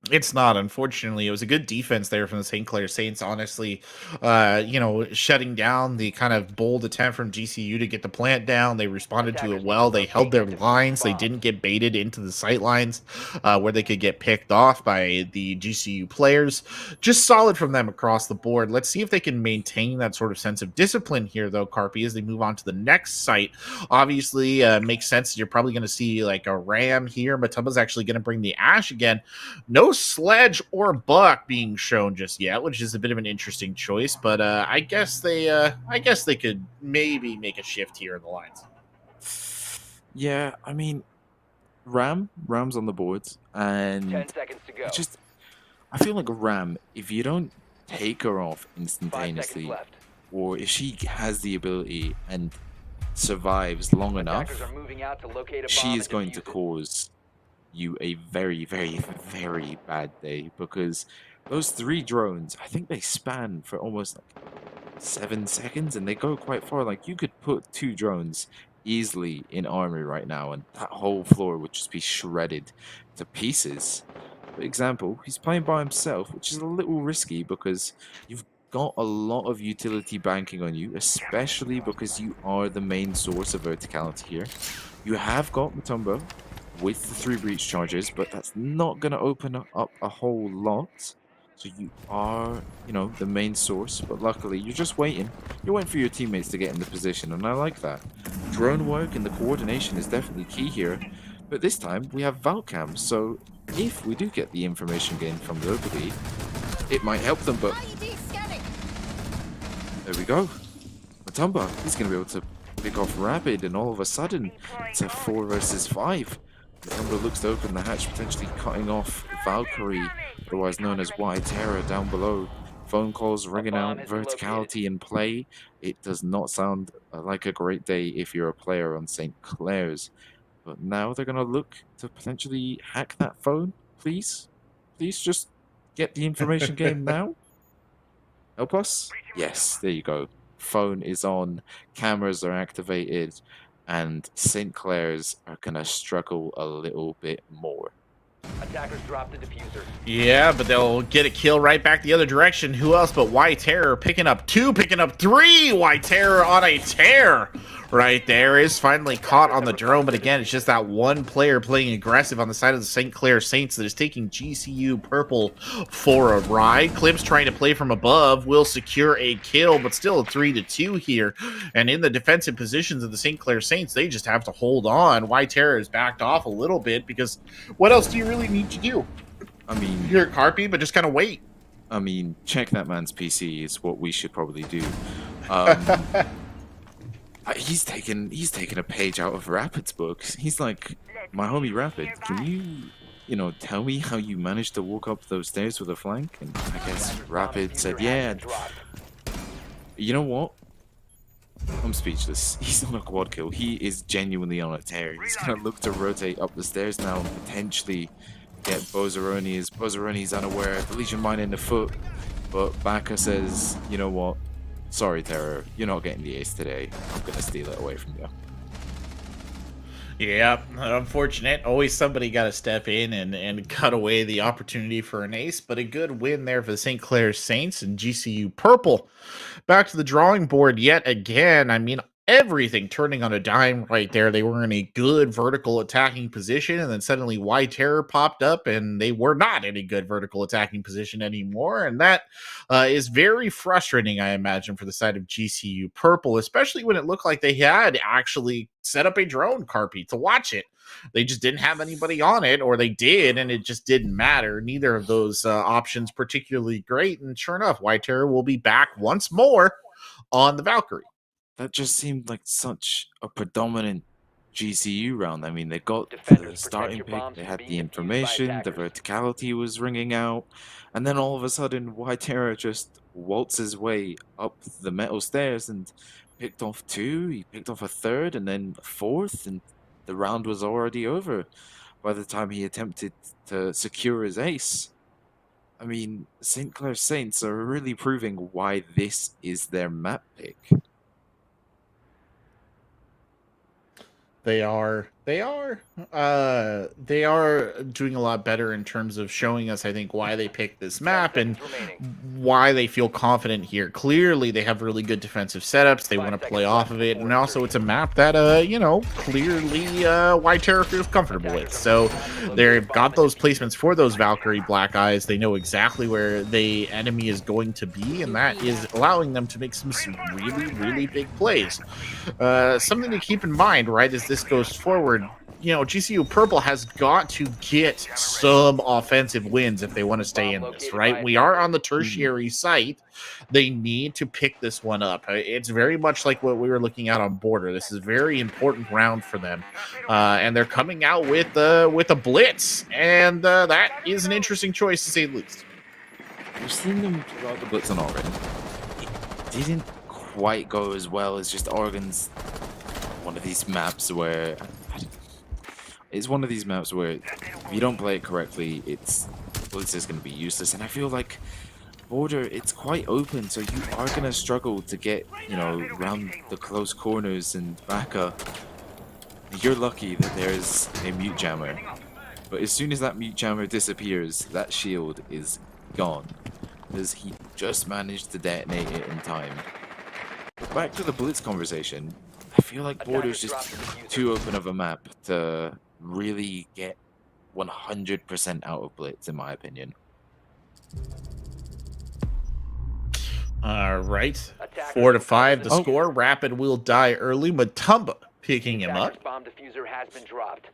It's not, unfortunately. It was a good defense there from the St. Clair Saints, honestly. Shutting down the kind of bold attempt from GCU to get the plant down. They responded to it well. They held their lines. They didn't get baited into the sight lines where they could get picked off by the GCU players. Just solid from them across the board. Let's see if they can maintain that sort of sense of discipline here, though, Carpy, as they move on to the next site. Obviously, makes sense. You're probably going to see like a Ram here. Matumba's actually going to bring the Ash again. No Sledge or Buck being shown just yet, which is a bit of an interesting choice, but I guess they could maybe make a shift here in the lines. Yeah, I mean, Ram's on the boards, and 10 seconds to go. I feel like Ram, if you don't take her off 5 seconds instantaneously, left. or if she has the ability and survives long enough, Attackers are moving out to locate a she bomb is and going to defuse it. cause you a very, very, very bad day, because those 3 drones, I think they span for almost like 7 seconds, and they go quite far. Like, you could put 2 drones easily in army right now, and that whole floor would just be shredded to pieces. For example, he's playing by himself, which is a little risky because you've got a lot of utility banking on you, especially because you are the main source of verticality here. You have got Matumbo with the 3 breach charges, but that's not going to open up a whole lot. So you are, the main source, but luckily you're just waiting. You're waiting for your teammates to get in the position, and I like that. Drone work and the coordination is definitely key here, but this time we have Valcam, so if we do get the information gained from locally, it might help them, but there we go. Matumba, he's going to be able to pick off Rapid, and all of a sudden it's a 4 versus 5. Matumba looks to open the hatch, potentially cutting off Valkyrie, otherwise known as Y Terror, down below. Phone calls ringing out, verticality in play. It does not sound like a great day if you're a player on St. Clair's. But now they're going to look to potentially hack that phone. Please? Please just get the information game now? Help us? Yes, there you go. Phone is on, cameras are activated, and St. Clair's are going to struggle a little bit more. Attackers drop the diffuser. Yeah, but they'll get a kill right back the other direction. Who else but Y Terror picking up 2, picking up 3. Y Terror on a tear right there, is finally caught on the drone, but again, it's just that one player playing aggressive on the side of the St. Clair Saints that is taking GCU Purple for a ride. Clips trying to play from above will secure a kill, but still a 3-2 here. And in the defensive positions of the St. Clair Saints, they just have to hold on. Y Terror has backed off a little bit because what else do you really need to do? I mean, You're Carpy, but just kind of wait. I mean, check that man's PC is what we should probably do. He's taken a page out of Rapid's book. He's like, my homie Rapid, can you, tell me how you managed to walk up those stairs with a flank? And I guess Rapid said, yeah. You know what? I'm speechless. He's on a quad kill. He is genuinely on a tear. He's gonna look to rotate up the stairs now and potentially get Bozaroni. As Bozaroni's unaware, the Legion Mine in the foot. But Baka says, you know what? Sorry, Terror, you're not getting the ace today. I'm gonna steal it away from you. Yeah, unfortunate. Always somebody got to step in and cut away the opportunity for an ace, but a good win there for the St. Clair Saints and GCU Purple. Back to the drawing board yet again. I mean, everything turning on a dime right there. They were in a good vertical attacking position, and then suddenly Y Terror popped up, and they were not in a good vertical attacking position anymore. And that is very frustrating, I imagine, for the side of GCU Purple, especially when it looked like they had actually set up a drone, Carpy, to watch it. They just didn't have anybody on it, or they did, and it just didn't matter. Neither of those options particularly great, and sure enough, Y Terror will be back once more on the Valkyrie. That just seemed like such a predominant GCU round. I mean, they got Defenders, the starting protect your pick, bombs they from had being the defused by information, the attackers. verticality was ringing out, and then all of a sudden, Y Terror just waltz his way up the metal stairs and picked off two. He picked off a third and then a fourth, and the round was already over by the time he attempted to secure his ace. I mean, St. Clair Saints are really proving why this is their map pick. They are doing a lot better in terms of showing us, I think, why they picked this map and why they feel confident here. Clearly, they have really good defensive setups. They want to play off of it, and also it's a map that, clearly White Terror feels comfortable with. So they've got those placements for those Valkyrie Black Eyes. They know exactly where the enemy is going to be, and that is allowing them to make some really, really big plays. Something to keep in mind, right, as this goes forward, GCU Purple has got to get some offensive wins if they want to stay in this, right? We are on the tertiary site. They need to pick this one up. It's very much like what we were looking at on Border. This is a very important round for them. And they're coming out with a blitz, and that is an interesting choice to say the least. We've seen them pull out the blitz on Oregon. It didn't quite go as well as just Oregon's one of these maps where if you don't play it correctly, it's just going to be useless. And I feel like Border, it's quite open, so you are going to struggle to get around the close corners and back up. You're lucky that there's a mute jammer, but as soon as that mute jammer disappears, that shield is gone because he just managed to detonate it in time. Back to the blitz conversation. I feel like Border's just too open of a map to really get 100% out of blitz, in my opinion. All right. 4-5 the score. Rapid will die early. Matumba picking him up. Bomb diffuser has been dropped.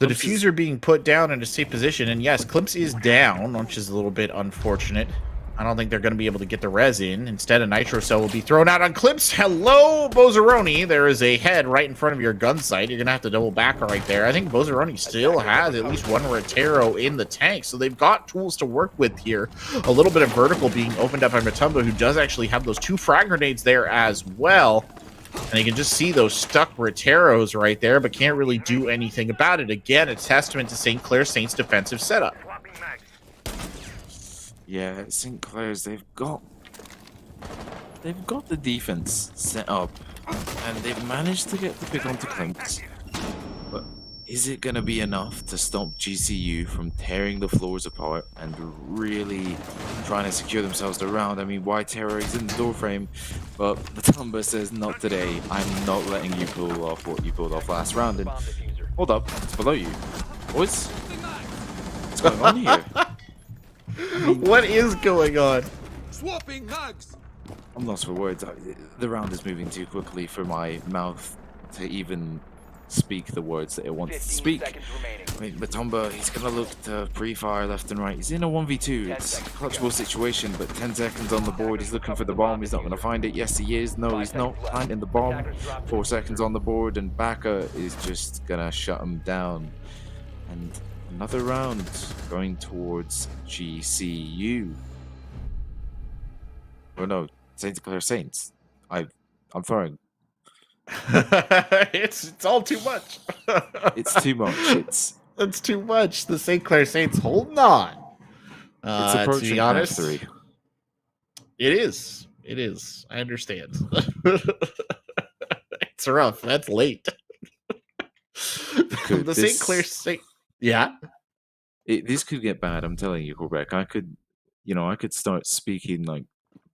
The diffuser being put down in a safe position. And yes, Clips is down, which is a little bit unfortunate. I don't think they're going to be able to get the res in. Instead, a nitro cell will be thrown out on Clips. Hello, Bozaroni. There is a head right in front of your gun sight. You're going to have to double back right there. I think Bozaroni still has at least one Rotero in the tank, so they've got tools to work with here. A little bit of vertical being opened up by Matumba, who does actually have those 2 frag grenades there as well. And you can just see those stuck Roteros right there, but can't really do anything about it. Again, a testament to St. Clair Saints' defensive setup. Yeah, St. Clair's, they've got the defense set up, and they've managed to get the pick onto Clinks. But is it going to be enough to stop GCU from tearing the floors apart and really trying to secure themselves the round? I mean, White Terror is in the doorframe, but Matumba says, not today. I'm not letting you pull off what you pulled off last round. And hold up, it's below you. Boys, what's going on here? What is going on? Swapping hugs. I'm lost for words. The round is moving too quickly for my mouth to even speak the words that it wants to speak. I mean, Matumba, he's going to look to pre-fire left and right. He's in a 1v2. It's a clutchable situation, but 10 seconds on the board. He's looking for the bomb. He's not going to find it. Yes, he is. No, he's not planting the bomb. 4 seconds on the board, and Baka is just going to shut him down. And another round going towards GCU. Oh no, St. Clair Saints. I'm firing. It's all too much. It's too much. It's too much. The St. Clair Saints holding on. It's approaching to be honest, 3. It is. It is. I understand. It's rough. That's late. The St. Clair Saints. Yeah. This could get bad. I'm telling you, Quebec. I could start speaking like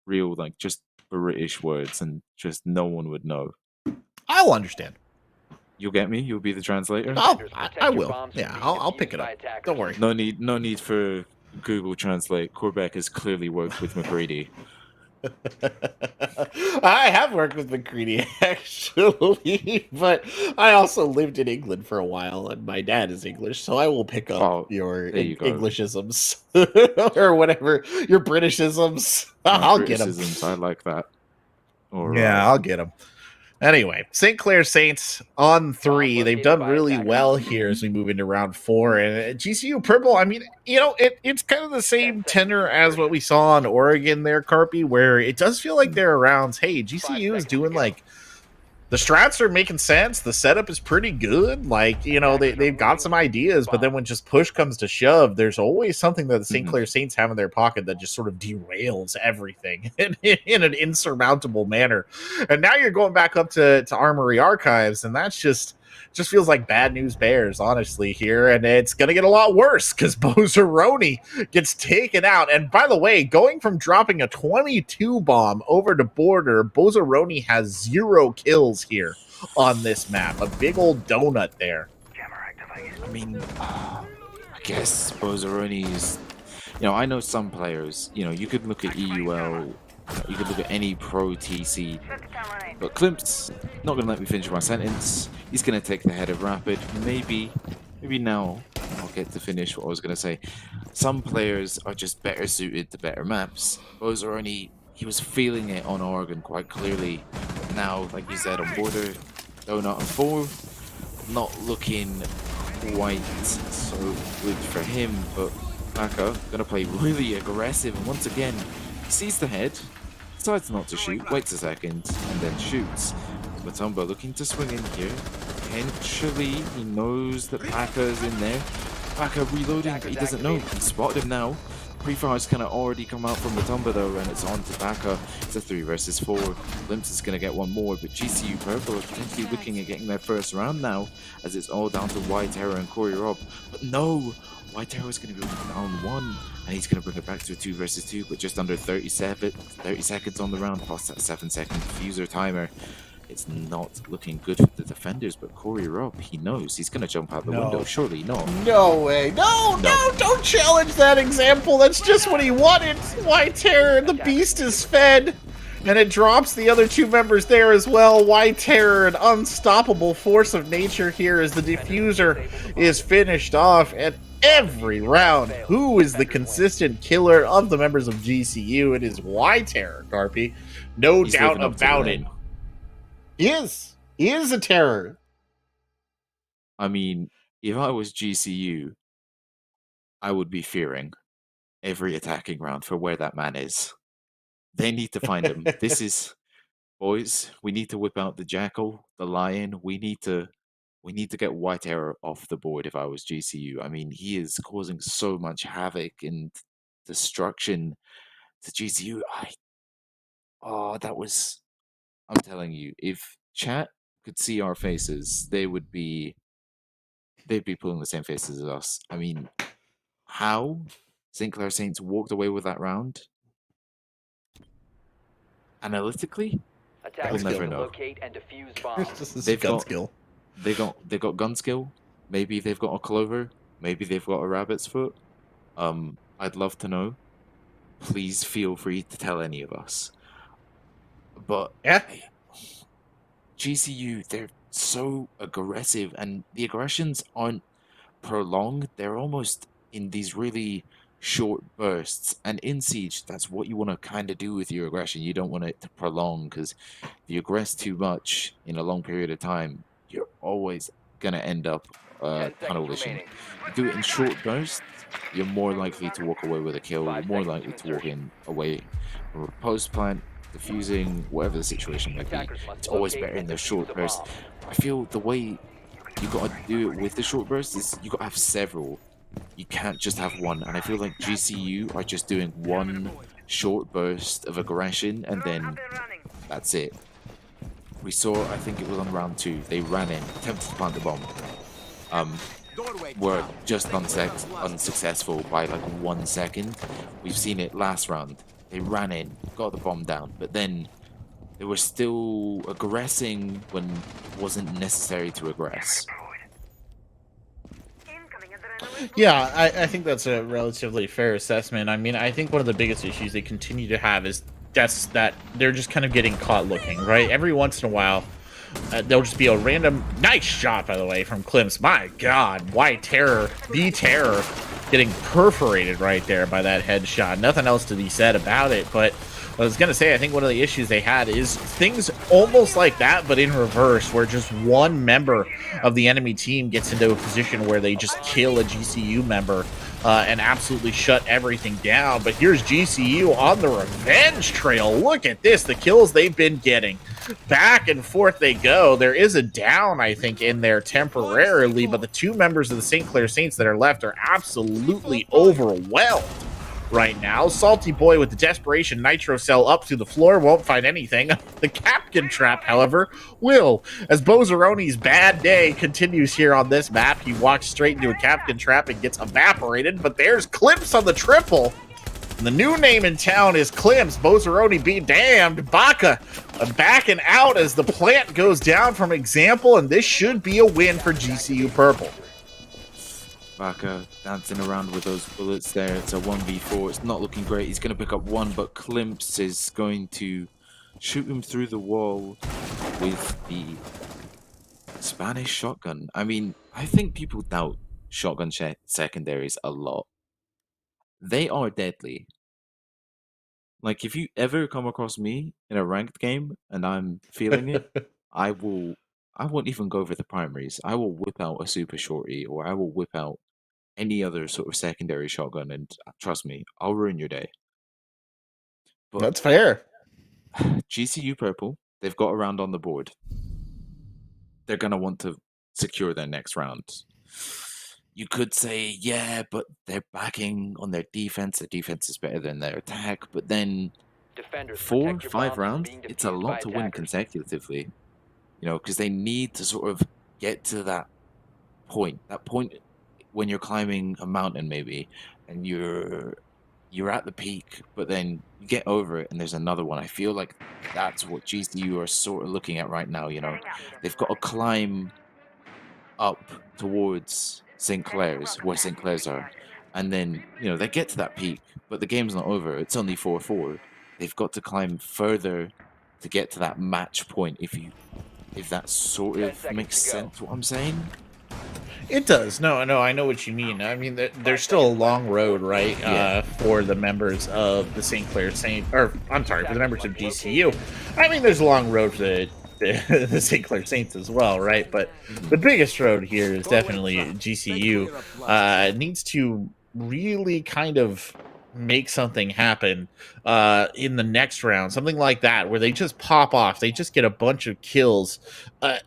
real, like just British words, and just no one would know. I'll understand. You'll get me. You'll be the translator. I will. Yeah, I'll pick it up. Don't worry. No need for Google Translate. Quebec has clearly worked with McCready. I have worked with McCready actually, but I also lived in England for a while, and my dad is English, so I will pick up your Englishisms or whatever your Britishisms. I'll get them. I like that. Yeah, I'll get them. Anyway, St. Clair Saints on 3. They've done really well here as we move into round 4. And GCU Purple, I mean, it's kind of the same tenor as what we saw in Oregon there, Carpy, where it does feel like there are rounds. Hey, GCU is doing like, the strats are making sense. The setup is pretty good. Like, they've got some ideas, but then when just push comes to shove, there's always something that the St. Clair Saints have in their pocket that just sort of derails everything in an insurmountable manner. And now you're going back up to Armory Archives, and that's just feels like bad news bears, honestly, here. And it's going to get a lot worse because Bozaroni gets taken out. And by the way, going from dropping a 22 bomb over to border, Bozaroni has 0 kills here on this map. A big old donut there. I mean, I guess Bozaroni is, I know some players, you could look at EUL, you could look at any pro TC, but Klimp's not going to let me finish my sentence. He's going to take the head of Rapid. Maybe now I'll get to finish what I was going to say. Some players are just better suited to better maps. Bozaroni, he was feeling it on Oregon quite clearly. Now, like you said, on border, donut on 4, not looking quite so good for him, but Baka going to play really aggressive, and once again, he sees the head, decides not to shoot, waits a second, and then shoots. Matumba looking to swing in here. Potentially, he knows that Baka's in there. Baka reloading, but he doesn't know. He spotted him now. Pre-fire's kind of already come out from Matumba though, and it's on to Baka. It's a 3 versus 4. Glimpse is going to get one more, but GCU Purple are potentially looking at getting their first round now, as it's all down to White Terror and Corey Rob. But no! White Terror is going to go down 1, and he's going to bring it back to a 2 versus 2, but just under 30 seconds on the round, plus that 7-second diffuser timer. It's not looking good for the defenders, but Corey Rob, he knows he's going to jump out the window. Surely not. No way. No, don't challenge that example. That's just what he wanted. White Terror, the beast is fed. And it drops the other 2 members there as well. White Terror, an unstoppable force of nature here as the diffuser is finished off at every round. Who is the consistent killer of the members of GCU? It is White Terror, Carpy. No doubt about it. He is a terror. I mean, if I was GCU, I would be fearing every attacking round for where that man is. They need to find him. This is, boys, we need to whip out the Jackal, the Lion. We need to get White Arrow off the board if I was GCU. I mean, he is causing so much havoc and destruction to GCU. I'm telling you, if chat could see our faces, they'd be pulling the same faces as us. I mean, how St. Clair Saints walked away with that round? Analytically, we'll never know. Locate and defuse bombs. They've gun skill. They've got gun skill. Maybe they've got a clover. Maybe they've got a rabbit's foot. I'd love to know. Please feel free to tell any of us. But yeah, GCU, they're so aggressive, and the aggressions aren't prolonged. They're almost in these really short bursts. And in Siege, that's what you want to kind of do with your aggression. You don't want it to prolong, because if you aggress too much in a long period of time, you're always going to end up tunnel vision. You do it in short bursts, you're more likely to walk away with a kill. You're more likely to walk away from a post plant, defusing, whatever the situation might be. It's always better in those short bursts. I feel the way you got to do it with the short bursts is you got to have several. You can't just have one. And I feel like GCU are just doing one short burst of aggression, and then that's it. We saw, I think it was on round 2, they ran in, attempted to plant the bomb. Were just unsuccessful by like 1 second. We've seen it last round. They ran in, got the bomb down, but then they were still aggressing when it wasn't necessary to aggress. Yeah, I think that's a relatively fair assessment. I mean, I think one of the biggest issues they continue to have is just that they're just kind of getting caught looking, right? Every once in a while, there'll just be a random nice shot, by the way, from Klims. My God, White Terror, the Terror, getting perforated right there by that headshot. Nothing else to be said about it, but I was going to say, I think one of the issues they had is things almost like that, but in reverse, where just one member of the enemy team gets into a position where they just kill a GCU member and absolutely shut everything down. But here's GCU on the revenge trail. Look at this, the kills they've been getting. Back and forth they go. There is a down, I think, in there temporarily, but the two members of the St. Clair Saints that are left are absolutely overwhelmed right now. Salty Boy with the desperation nitro cell up to the floor, won't find anything. The Capkin trap, however, will, as Bozaroni's bad day continues here on this map. He walks straight into a Capkin trap and gets evaporated, but there's Clips on the triple. And the new name in town is Clips. Bozaroni be damned. Baka backing out as the plant goes down from example, and this should be a win for GCU Purple. Baka dancing around with those bullets there. It's a 1v4. It's not looking great. He's going to pick up one, but Klimps is going to shoot him through the wall with the Spanish shotgun. I mean, I think people doubt shotgun secondaries a lot. They are deadly. Like, if you ever come across me in a ranked game and I'm feeling it, I won't even go for the primaries. I will whip out a super shorty, or I will whip out any other sort of secondary shotgun, and trust me, I'll ruin your day. But That's fair. GCU Purple, they've got a round on the board. They're going to want to secure their next round. You could say, yeah, but they're backing on their defense. Their defense is better than their attack. But then Defenders, 4, protect your 5 bombs rounds, being it's a defused lot by to win attackers. consecutively. You know, because they need to sort of get to that point when you're climbing a mountain maybe, and you're at the peak, but then you get over it and there's another one. I feel like that's what GCU are sort of looking at right now. You know, they've got to climb up towards St. Clair's, where St. Clair's are, and then, you know, they get to that peak, but the game's not over. It's only 4-4. They've got to climb further to get to that match point, if that sort 10 of seconds makes to go. sense what I'm saying. It does. No, I know what you mean. I mean, there's still a long road, right, Yeah. for the members of the St. Clair Saints, or I'm sorry, for the members of GCU. I mean, there's a long road for the St. Clair Saints as well, right? But the biggest road here is definitely GCU. Needs to really kind of make something happen in the next round, something like that, where they just pop off, they just get a bunch of kills.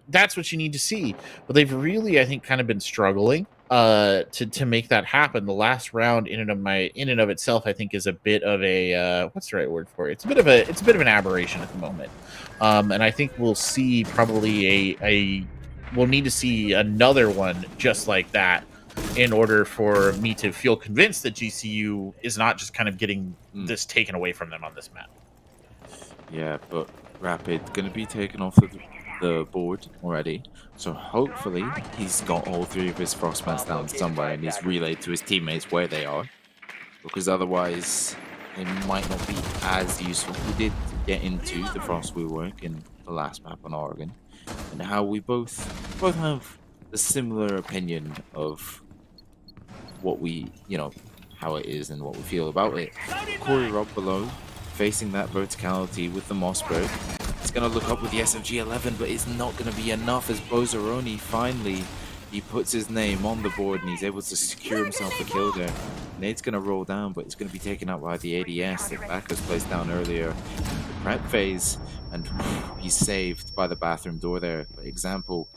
That's what you need to see. But they've really, I think, kind of been struggling to make that happen. The last round in and of itself, I think, is a bit of a what's the right word for it? It's a bit of an aberration at the moment. And I think we'll see probably we'll need to see another one just like that in order for me to feel convinced that GCU is not just kind of getting this taken away from them on this map. Yeah, but Rapid going to be taken off the board already. So hopefully he's got all 3 of his frostbats down somewhere and he's relayed to his teammates where they are. Because otherwise it might not be as useful. We did get into the frost wheel work in the last map on Oregon, and how we both have a similar opinion of what we, you know, how it is and what we feel about it. Corey Rob below, facing that verticality with the Mossberg. He's going to look up with the SMG-11, but it's not going to be enough as Bozaroni finally, he puts his name on the board and he's able to secure himself a kill there. Nate's going to roll down, but it's going to be taken out by the ADS that Backus placed down earlier. The prep phase, and he's saved by the bathroom door there. But Example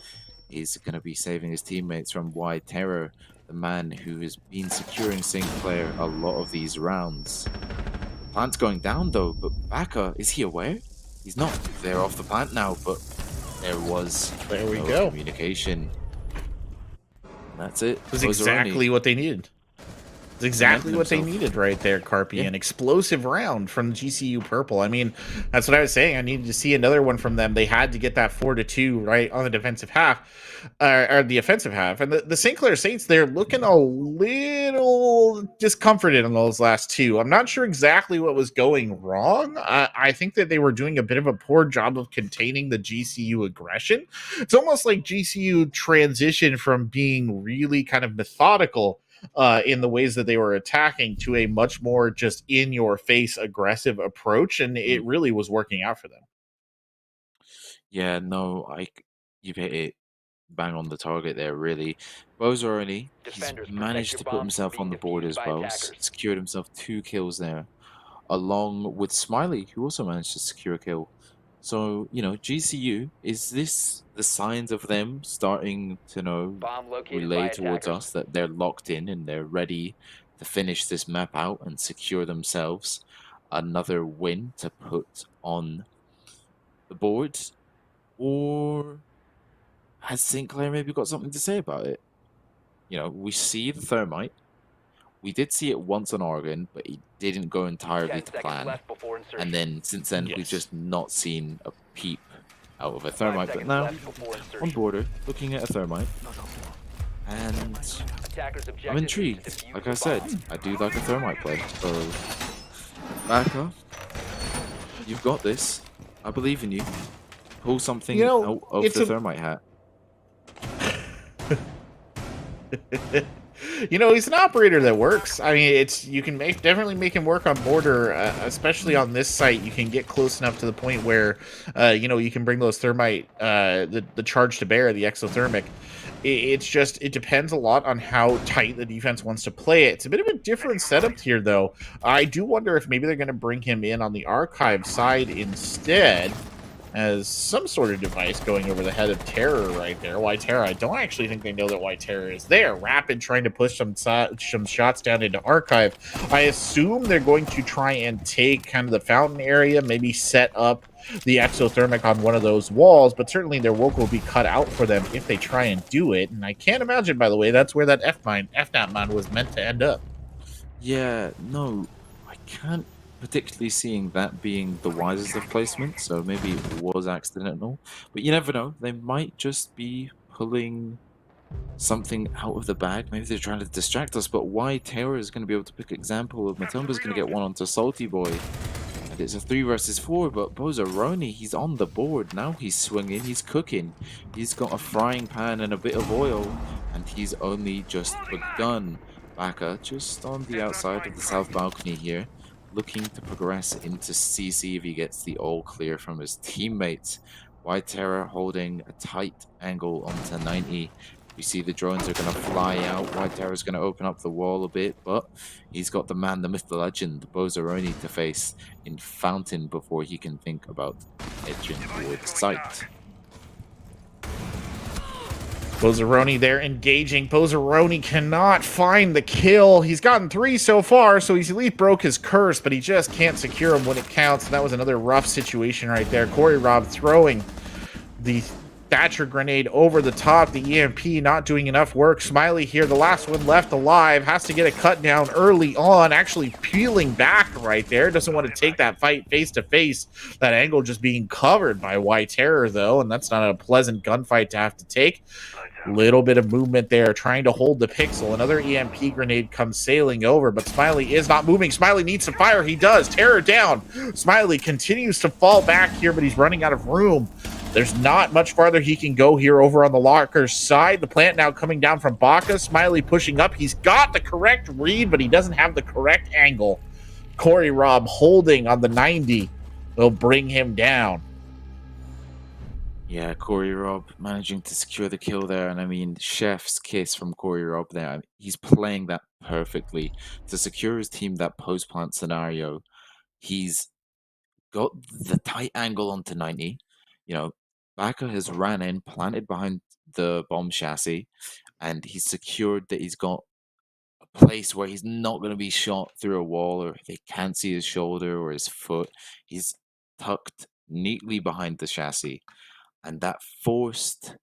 is going to be saving his teammates from Wide Terror, the man who has been securing St. Clair a lot of these rounds. The plant's going down though, but Baka, is he aware? He's not. They're off the plant now, but there we go. Communication. That's it. It was exactly what they needed. It's exactly what they needed right there, Carpi. Yeah. An explosive round from GCU Purple. I mean, that's what I was saying. I needed to see another one from them. They had to get that 4-2 right on the defensive half, or the offensive half. And the St. Clair Saints, they're looking a little discomforted on those last 2. I'm not sure exactly what was going wrong. I think that they were doing a bit of a poor job of containing the GCU aggression. It's almost like GCU transitioned from being really kind of methodical in the ways that they were attacking to a much more just in your face aggressive approach, and it really was working out for them. Yeah, no, you've hit it bang on the target there, really. Bozoroni, he's Defenders, protect managed your to put bombs from himself on being the board defused as by well, attackers. secured himself 2 kills there, along with Smiley, who also managed to secure a kill. So, GCU, is this the signs of them starting to Bomb located by relay towards attackers. us that they're locked in and they're ready to finish this map out and secure themselves another win to put on the board? Or has Sinclair maybe got something to say about it? We see the thermite. We did see it once on Oregon, but it didn't go entirely 10 to seconds plan. left before insertion. And then since then, we've Yes. just not seen a peep out of a 5 thermite. But seconds now, left before on insertion. border, looking at a thermite, and Attackers objective I'm is to intrigued. defuse Like the I said, bomb. I do like a thermite play. So, Baka, you've got this. I believe in you. Pull something out of it's the a thermite hat. He's an operator that works. I mean, you can definitely make him work on border, especially on this site. You can get close enough to the point where, you can bring those thermite, the charge to bear, the exothermic. It depends a lot on how tight the defense wants to play it. It's a bit of a different setup here, though. I do wonder if maybe they're going to bring him in on the archive side instead, as some sort of device going over the head of Terror right there. Why Terror? I don't actually think they know that Why Terror is there. Rapid trying to push some shots down into Archive. I assume they're going to try and take kind of the fountain area, maybe set up the exothermic on one of those walls, but certainly their work will be cut out for them if they try and do it. And I can't imagine, by the way, that's where that FNAT mine was meant to end up. Yeah, no, I can't particularly seeing that being the wisest of placements, so maybe it was accidental. But you never know, they might just be pulling something out of the bag. Maybe they're trying to distract us, but why Terror is going to be able to pick example? Matumba's going to get one onto Salty Boy. And it's a 3 versus 4, but Bozaroni, he's on the board. Now he's swinging, he's cooking. He's got a frying pan and a bit of oil, and he's only just begun. Baka just on the outside of the south balcony here, looking to progress into CC if he gets the all clear from his teammates. White Terror holding a tight angle onto 90. We see the drones are going to fly out. White Terror is going to open up the wall a bit, but he's got the man, the myth, the legend, Bozaroni to face in Fountain before he can think about edging towards sight. Bozaroni there engaging. Bozaroni cannot find the kill. He's gotten 3 so far, so he's at least broke his curse, but he just can't secure him when it counts. And that was another rough situation right there. Corey Robb throwing the Thatcher grenade over the top. The EMP not doing enough work. Smiley here, the last one left alive, has to get a cut down early on, actually peeling back right there. Doesn't want to take that fight face to face. That angle just being covered by White Terror, though, and that's not a pleasant gunfight to have to take. Little bit of movement there, trying to hold the pixel. Another EMP grenade comes sailing over, but Smiley is not moving. Smiley needs to fire. He does. Terror down. Smiley continues to fall back here, but he's running out of room. There's not much farther he can go here over on the Locker's side. The plant now coming down from Baka. Smiley pushing up. He's got the correct read, but he doesn't have the correct angle. Corey Robb holding on the 90 will bring him down. Yeah, Corey Robb managing to secure the kill there. And I mean, chef's kiss from Corey Robb there. He's playing that perfectly to secure his team that post-plant scenario. He's got the tight angle onto 90. Baka has ran in, planted behind the bomb chassis, and he's secured that he's got a place where he's not going to be shot through a wall or they can't see his shoulder or his foot. He's tucked neatly behind the chassis. And that forced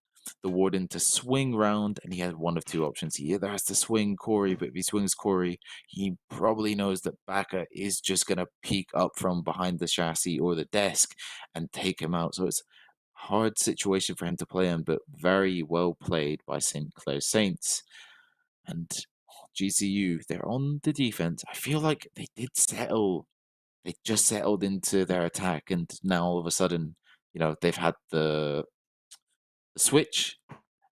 the warden to swing round, and he had one of 2 options. He either has to swing Corey, but if he swings Corey, he probably knows that Baka is just going to peek up from behind the chassis or the desk and take him out. So it's a hard situation for him to play in, but very well played by St. Clair Saints. And GCU, they're on the defense. I feel like they did settle. They just settled into their attack, and now all of a sudden, they've had the switch,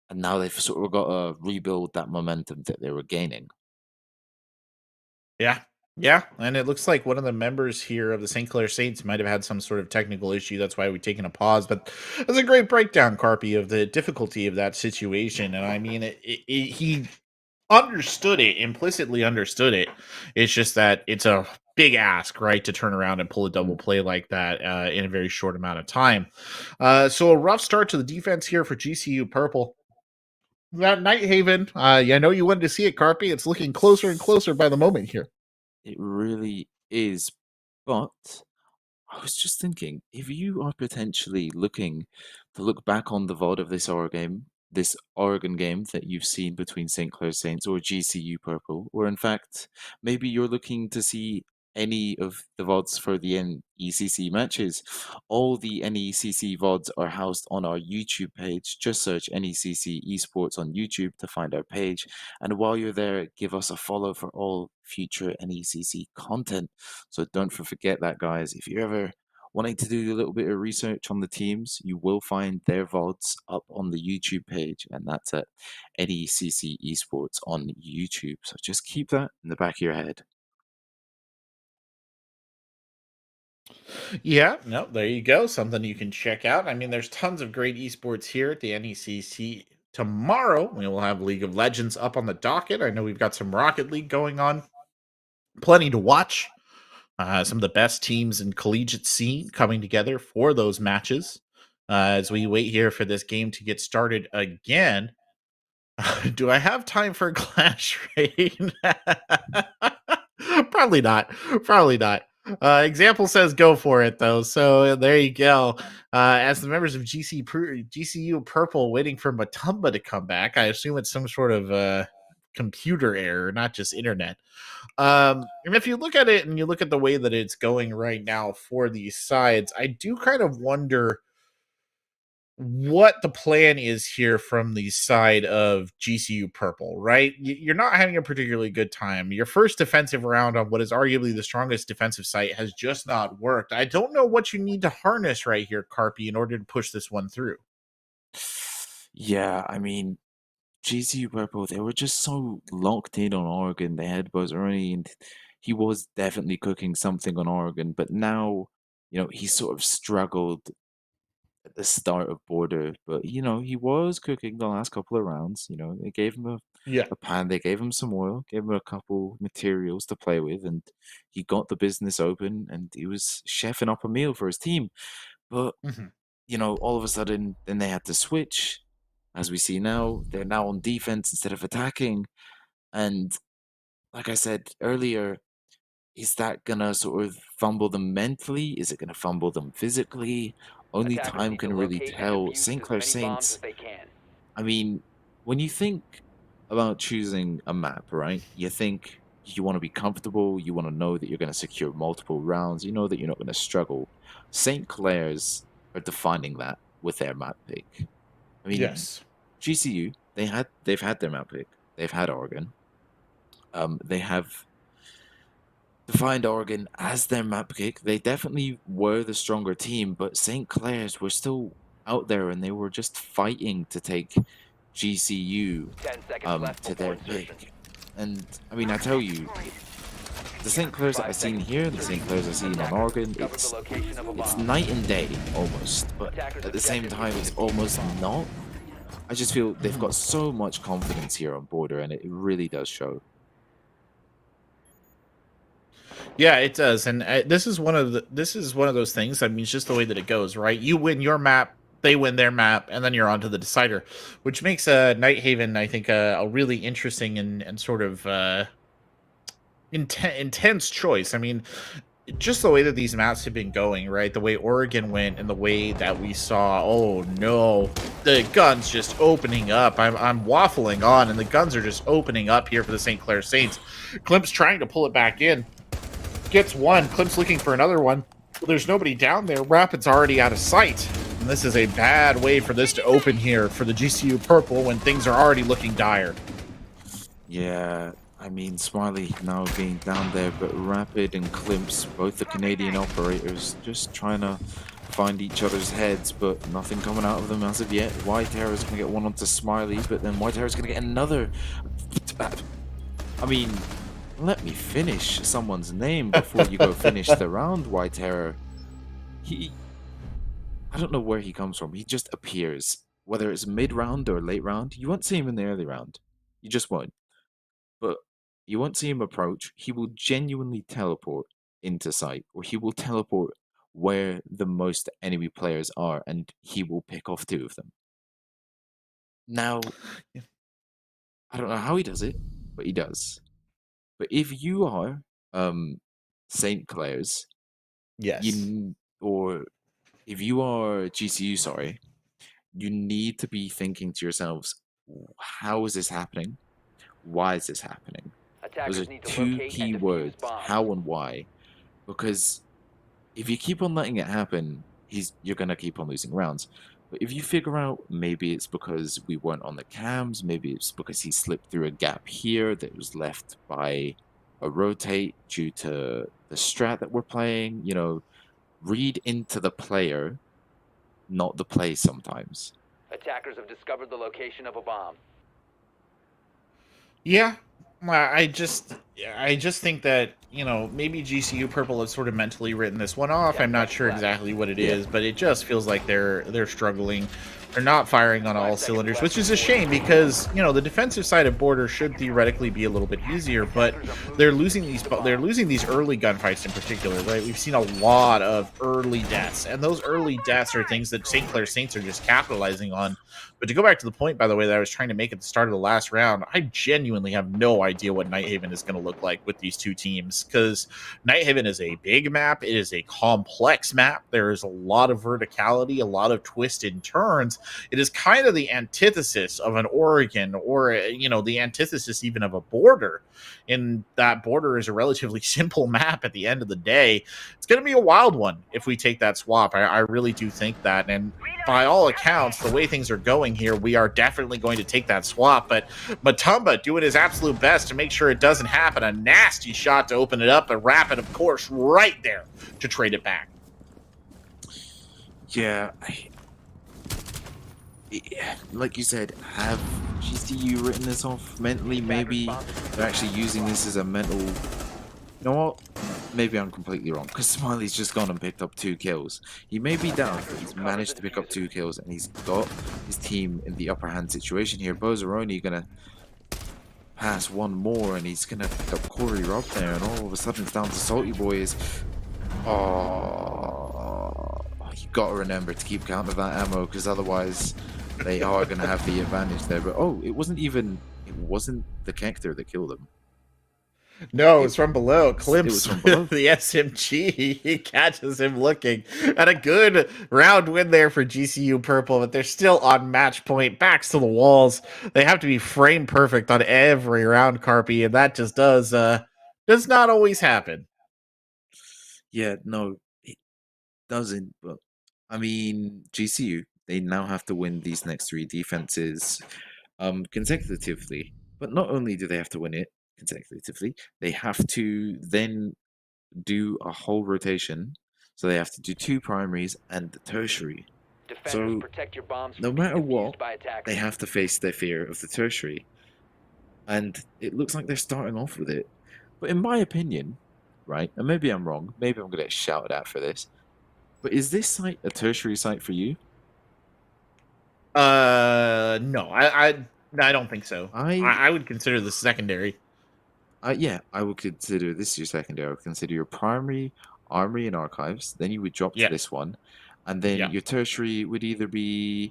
and now they've sort of got to rebuild that momentum that they were gaining. Yeah. Yeah. And it looks like one of the members here of the St. Clair Saints might have had some sort of technical issue. That's why we've taken a pause. But that's a great breakdown, Carpy, of the difficulty of that situation. And I mean, he understood it, implicitly understood it. It's just that it's a big ask, right, to turn around and pull a double play like that in a very short amount of time. So a rough start to the defense here for GCU Purple. That Night Haven, I know you wanted to see it, Carpy. It's looking closer and closer by the moment here. It really is. But I was just thinking, if you are potentially looking to look back on the VOD of this Oregon game that you've seen between St. Clair Saints or GCU Purple, or in fact, maybe you're looking to see any of the VODs for the NECC matches, all the NECC VODs are housed on our YouTube page. Just search NECC Esports on YouTube to find our page. And while you're there, give us a follow for all future NECC content. So don't forget that, guys. If you're ever wanting to do a little bit of research on the teams, you will find their VODs up on the YouTube page, and that's at NECC Esports on YouTube. So just keep that in the back of your head. Yeah, no, there you go. Something you can check out. I mean, there's tons of great esports here at the NECC. Tomorrow, we will have League of Legends up on the docket. I know we've got some Rocket League going on. Plenty to watch. Some of the best teams in collegiate scene coming together for those matches. As we wait here for this game to get started again. Do I have time for a Clash raid? Probably not. Probably not. Example says go for it, though. So there you go. As the members of GCU Purple waiting for Matumba to come back, I assume it's some sort of computer error, not just internet. And if you look at it and you look at the way that it's going right now for these sides, I do kind of wonder what the plan is here from the side of GCU Purple, right? You're not having a particularly good time. Your first defensive round on what is arguably the strongest defensive site has just not worked. I don't know what you need to harness right here, Carpy, in order to push this one through. Yeah, I mean, GCU Purple, they were just so locked in on Oregon. They had Buzzeroni, and he was definitely cooking something on Oregon, but now, he sort of struggled at the start of Border, but he was cooking the last couple of rounds. They gave him a pan, they gave him some oil, gave him a couple materials to play with, and he got the business open, and he was chefing up a meal for his team. But all of a sudden, then they had to switch. As we see now, they're now on defense instead of attacking, and like I said earlier, is that gonna sort of fumble them mentally? Is it gonna fumble them physically? Only Attackers time need can to really locate and tell. defuse St. as Clair many bombs Saints, as they can. I mean, when you think about choosing a map, right? You think you want to be comfortable, you want to know that you're going to secure multiple rounds, you know that you're not going to struggle. St. Clair's are defining that with their map pick. I mean, Yes. GCU, they've had their map pick. They've had Oregon. They have defined Oregon as their map pick. They definitely were the stronger team, but St. Clair's were still out there, and they were just fighting to take GCU 10 seconds left to before their insertion. pick. And I mean, I tell you, the St. Clair's that I've seen here, the St. Clair's I've seen on Oregon, Discover the location of a it's bomb. night and day almost, but at the same time, it's almost not. I just feel they've got so much confidence here on Border, and it really does show. Yeah, it does, and this is one of those things. I mean, it's just the way that it goes, right? You win your map, they win their map, and then you're on to the decider, which makes Night Haven, I think, a really interesting and sort of intense choice. I mean, just the way that these maps have been going, right? The way Oregon went and the way that we saw, oh no, the guns just opening up. I'm waffling on, and the guns are just opening up here for the St. Clair Saints. Klimp's trying to pull it back in. Gets one. Klimp's looking for another one. There's nobody down there. Rapid's already out of sight. And this is a bad way for this to open here for the GCU Purple when things are already looking dire. Yeah, I mean, Smiley now being down there, but Rapid and Klimp's, both the Canadian operators, just trying to find each other's heads, but nothing coming out of them as of yet. White Terror's going to get one onto Smiley, but then White Terror's going to get another. I mean, let me finish someone's name before you go finish the round, White Terror. I don't know where he comes from. He just appears. Whether it's mid-round or late round, you won't see him in the early round. You just won't. But you won't see him approach. He will genuinely teleport into sight, or he will teleport where the most enemy players are, and he will pick off 2 of them. Now, I don't know how he does it, but he does. But if you are St. Clair's, Yes. or if you are GCU, sorry, you need to be thinking to yourselves, how is this happening? Why is this happening? Those are Attackers need to 2 locate key and defuse words, bombs. how and why. Because if you keep on letting it happen, you're going to keep on losing rounds. But if you figure out maybe it's because we weren't on the cams, maybe it's because he slipped through a gap here that was left by a rotate due to the strat that we're playing, read into the player, not the play sometimes. Attackers have discovered the location of a bomb. Yeah, I just think that maybe GCU Purple has sort of mentally written this one off. I'm not sure exactly what it is, but it just feels like they're struggling. They're not firing on all cylinders, which is a shame because the defensive side of Border should theoretically be a little bit easier, but they're losing these early gunfights in particular. Right, we've seen a lot of early deaths, and those early deaths are things that St. Clair Saints are just capitalizing on. But to go back to the point, by the way, that I was trying to make at the start of the last round, I genuinely have no idea what Nighthaven is going to look like with these 2 teams, because Nighthaven is a big map. It is a complex map. There is a lot of verticality, a lot of twists and turns. It is kind of the antithesis of an Oregon, or the antithesis even of a Border. And that Border is a relatively simple map at the end of the day. It's going to be a wild one if we take that swap. I really do think that. And by all accounts, the way things are going here, we are definitely going to take that swap. But Matumba doing his absolute best to make sure it doesn't happen. A nasty shot to open it up, and Rapid, of course, right there to trade it back. Yeah, like you said, have GCU written this off mentally? Maybe they're actually using this as a mental... You know what? Maybe I'm completely wrong, because Smiley's just gone and picked up 2 kills. He may be down, but he's managed to pick up 2 kills, and he's got his team in the upper hand situation here. Bozaroni gonna pass one more, and he's gonna pick up Corey Rob there, and all of a sudden it's down to Salty Boys. Oh, you gotta remember to keep count of that ammo, because otherwise they are gonna have the advantage there. But it wasn't the Kector that killed him. No, it's from below. Klimps, It was from below. the SMG, he catches him looking. And a good round win there for GCU Purple, but they're still on match point, backs to the walls. They have to be frame perfect on every round, Carpy, and that just does not always happen. Yeah, no, it doesn't. But I mean, GCU, they now have to win these next 3 defenses consecutively. But not only do they have to win it consecutively, they have to then do a whole rotation. So they have to do 2 primaries and the tertiary. Defenders, protect your bombs No from being matter defused what, by attackers. they have to face their fear of the tertiary. And it looks like they're starting off with it. But in my opinion, right, and maybe I'm wrong, maybe I'm going to get shouted at for this, but is this site a tertiary site for you? No, I don't think so. I I would consider this secondary. Yeah, I would consider this your secondary. I would consider your primary armory and archives. Then you would drop to Yeah. this one, and then Yeah. your tertiary would either be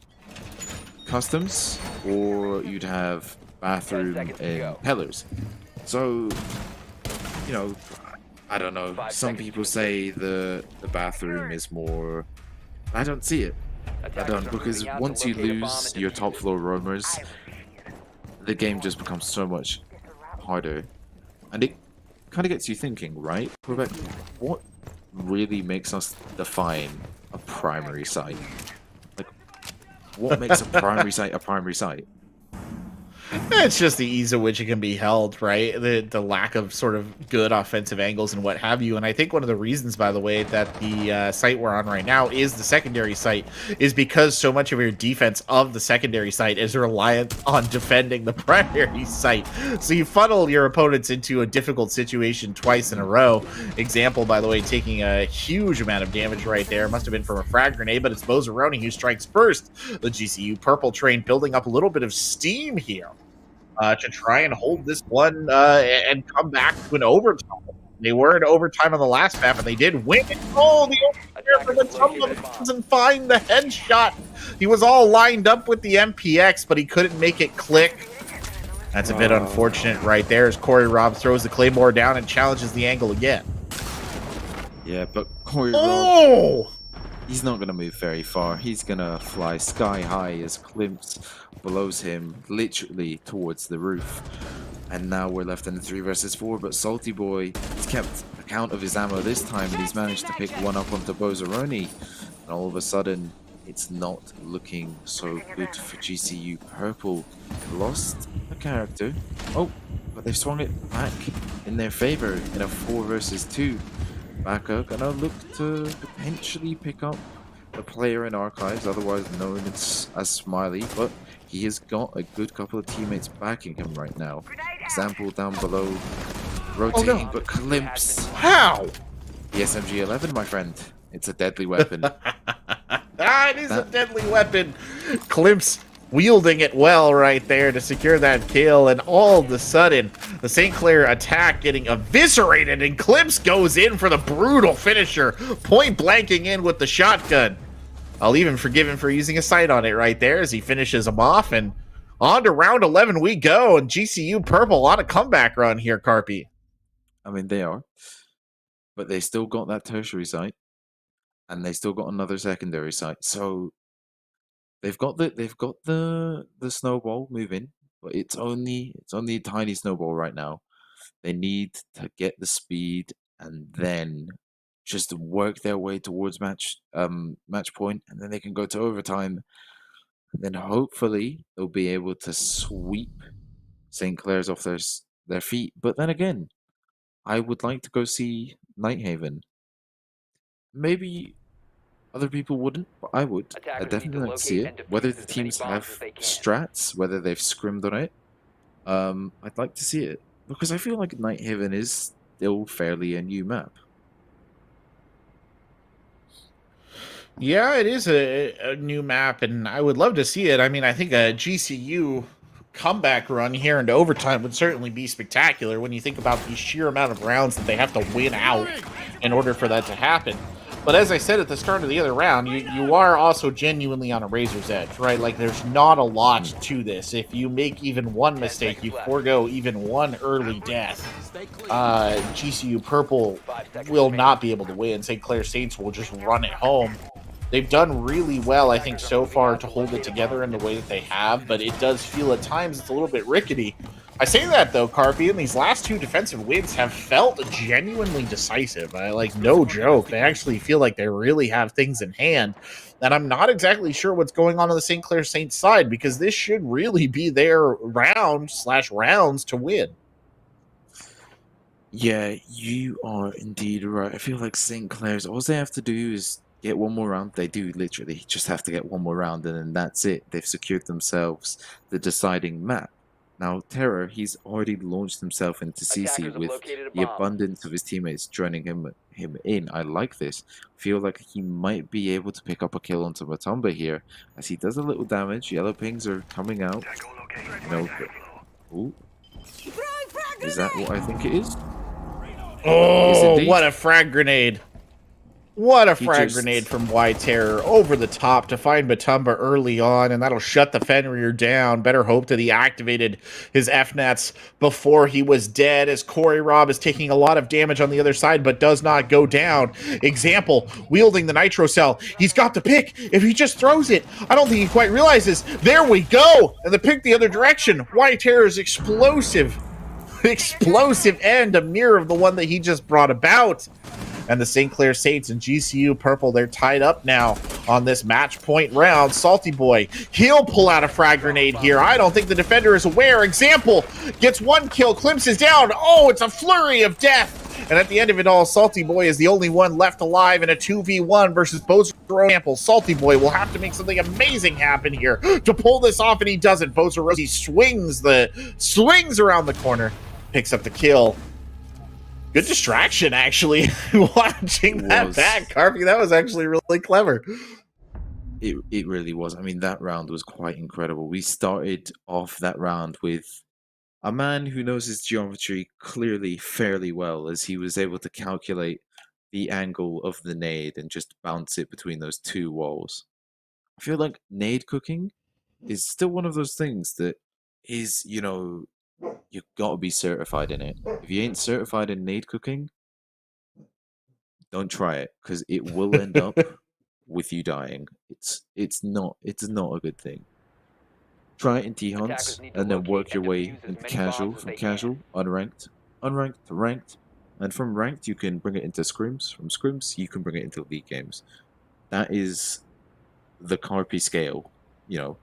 customs or you'd have bathroom 10 seconds to and go. pillars. So, I don't know. 5 Some seconds people to say the bathroom is more. I don't see it. I Attackers don't, are because moving out to once you locate a bomb lose and your defuse top it. floor roamers, the game just becomes so much harder. And it kind of gets you thinking, right? Quebec, what really makes us define a primary site? Like, what makes a primary site a primary site? It's just the ease at which it can be held, right? The lack of sort of good offensive angles and what have you. And I think one of the reasons, by the way, that the site we're on right now is the secondary site is because so much of your defense of the secondary site is reliant on defending the primary site. So you funnel your opponents into a difficult situation twice in a row. Example, by the way, taking a huge amount of damage right there. Must have been from a frag grenade, but it's Bozaroni who strikes first. The GCU purple train building up a little bit of steam here. To try and hold this one and come back to an overtime. They were in overtime on the last map, and they did win it. Oh, the overtime doesn't find the headshot. He was all lined up with the MPX, but he couldn't make it click. That's a bit unfortunate right there as Corey Robb throws the Claymore down and challenges the angle again. Yeah, but Corey Robb, Oh! he's not going to move very far. He's going to fly sky high as Klimps blows him literally towards the roof. And now we're left in the 3 versus 4, but Salty Boy has kept account of his ammo this time, and he's managed to pick one up onto Bozaroni. And all of a sudden, it's not looking so good for GCU. Purple lost a character. Oh, but they've swung it back in their favor in a 4 versus 2. Baka gonna look to potentially pick up the player in archives, otherwise known as Smiley, but he has got a good couple of teammates backing him right now. Example down below, rotating, but Klimps. How? The SMG-11, my friend. It's a deadly weapon. It is a deadly weapon. Klimps wielding it well right there to secure that kill, and all of a sudden, the St. Clair attack getting eviscerated, and Klimps goes in for the brutal finisher, point blanking in with the shotgun. I'll even forgive him for using a sight on it right there as he finishes him off, and on to round 11 we go, and GCU Purple on a comeback run here, Carpy. I mean, they are, but they still got that tertiary site, and they still got another secondary site, so they've got the snowball moving, but it's only a tiny snowball right now. They need to get the speed and then just work their way towards match point, and then they can go to overtime. And then hopefully they'll be able to sweep St. Clair's off their feet. But then again, I would like to go see Nighthaven. Maybe other people wouldn't, but I would. I definitely like to see it. Whether the teams have strats, whether they've scrimmed on it, I'd like to see it. Because I feel like Nighthaven is still fairly a new map. Yeah, it is a new map, and I would love to see it. I mean, I think a GCU comeback run here into overtime would certainly be spectacular when you think about the sheer amount of rounds that they have to win out in order for that to happen. But as I said at the start of the other round, you are also genuinely on a razor's edge, right? Like, there's not a lot to this. If you make even one mistake, you forego even one early death. GCU Purple will not be able to win. St. Clair Saints will just run it home. They've done really well, I think, so far to hold it together in the way that they have, but it does feel at times it's a little bit rickety. I say that, though, Carpy, and these last 2 defensive wins have felt genuinely decisive. No joke. They actually feel like they really have things in hand. And I'm not exactly sure what's going on the St. Clair Saints side, because this should really be their rounds to win. Yeah, you are indeed right. I feel like St. Clair's, all they have to do is get one more round. They do literally just have to get one more round, and then that's it. They've secured themselves the deciding map. Now, Terror, he's already launched himself into CC with the abundance of his teammates joining him in. I like this. Feel like he might be able to pick up a kill onto Matumba here, as he does a little damage. Yellow pings are coming out. Ooh. Is that what I think it is? Oh, what a frag grenade. What a frag grenade from White Terror over the top to find Matumba early on, and that'll shut the Fenrir down. Better hope that he activated his FNATs before he was dead, as Corey Robb is taking a lot of damage on the other side, but does not go down. Example, wielding the Nitro Cell. He's got the pick. If he just throws it, I don't think he quite realizes. There we go! And the pick the other direction. White Terror is explosive end, a mirror of the one that he just brought about. And the St. Clair Saints and GCU Purple, they're tied up now on this match point round. Salty Boy, he'll pull out a frag grenade here. I don't think the defender is aware. Example gets one kill. Klims is down. Oh, it's a flurry of death. And at the end of it all, Salty Boy is the only one left alive in a 2v1 versus Bozer. Example, Salty Boy will have to make something amazing happen here to pull this off, and he doesn't. Bozer Rosie swings around the corner, picks up the kill. Good distraction, actually. Watching that back, Carpy, that was actually really clever. It really was. I mean, that round was quite incredible. We started off that round with a man who knows his geometry clearly fairly well, as he was able to calculate the angle of the nade and just bounce it between those two walls. I feel like nade cooking is still one of those things that is, you know, you've got to be certified in it. If you ain't certified in nade cooking, don't try it, because it will end up with you dying. It's not a good thing. Try it in T-Hunts, and then work your way into casual, from casual, unranked to ranked, and from ranked you can bring it into scrims, from scrims you can bring it into league games. That is the Carpy scale, you know.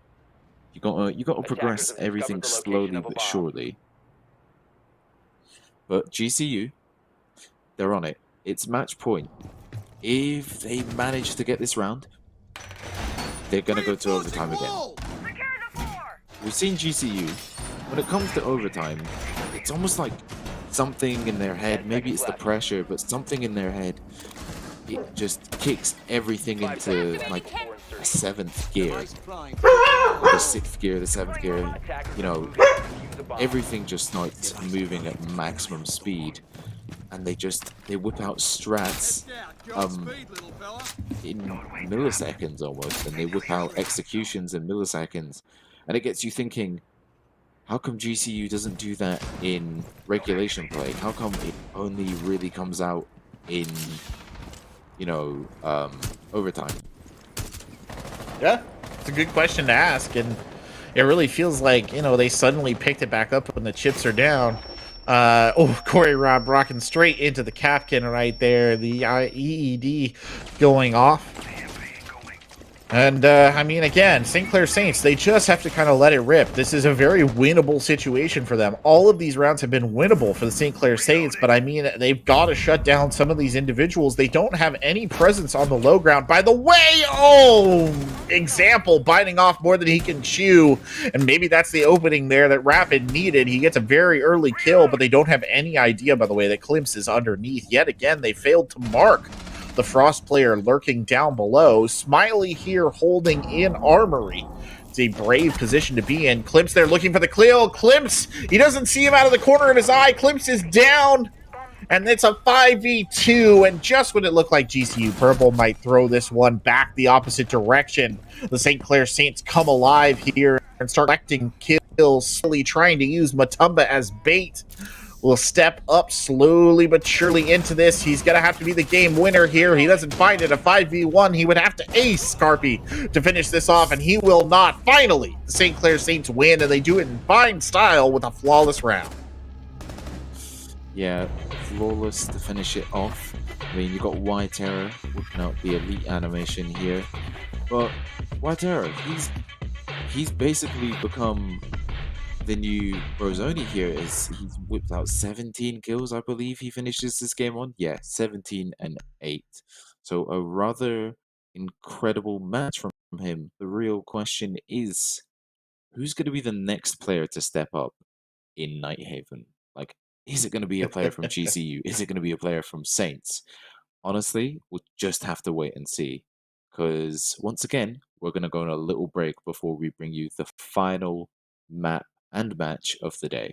You gotta progress everything slowly but surely. But GCU, they're on it. It's match point. If they manage to get this round, they're gonna go to overtime again. We've seen GCU, when it comes to overtime, it's almost like something in their head, maybe it's the pressure, but something in their head, it just kicks everything into like a seventh gear, the sixth gear, the seventh gear, you know, everything just starts moving at maximum speed, and they whip out strats in milliseconds almost, and they whip out executions in milliseconds. And it gets you thinking, how come GCU doesn't do that in regulation play? How come it only really comes out in, you know, overtime? Yeah, it's a good question to ask, and it really feels like, you know, they suddenly picked it back up when the chips are down. Corey Rob rocking straight into the Capkin right there. The EED going off. And, I mean, again, St. Clair Saints, they just have to kind of let it rip. This is a very winnable situation for them. All of these rounds have been winnable for the St. Clair Saints, but, I mean, they've got to shut down some of these individuals. They don't have any presence on the low ground. By the way, example, biting off more than he can chew, and maybe that's the opening there that Rapid needed. He gets a very early kill, but they don't have any idea, by the way, that Klims is underneath. Yet again, they failed to mark the Frost player lurking down below. Smiley here holding in Armory. It's a brave position to be in. Klims there looking for the kill. Klims, he doesn't see him out of the corner of his eye. Klims is down, and it's a 5v2, and just when it looked like GCU Purple might throw this one back the opposite direction, the St. Clair Saints come alive here and start collecting kills, slowly trying to use Matumba as bait. Will step up slowly but surely into this. He's going to have to be the game winner here. He doesn't find it. A 5v1. He would have to ace Scarpy to finish this off, and he will not. Finally, the St. Clair Saints win, and they do it in fine style with a flawless round. Yeah, flawless to finish it off. I mean, you got Y Terror whipping out the elite animation here. But Y Terror, he's basically become the new Brozoni here. Is he's whipped out 17 kills, I believe he finishes this game on. Yeah, 17 and 8. So a rather incredible match from him. The real question is, who's going to be the next player to step up in Nighthaven? Like, is it going to be a player from GCU? Is it going to be a player from Saints? Honestly, we'll just have to wait and see. Because once again, we're going to go on a little break before we bring you the final map and match of the day.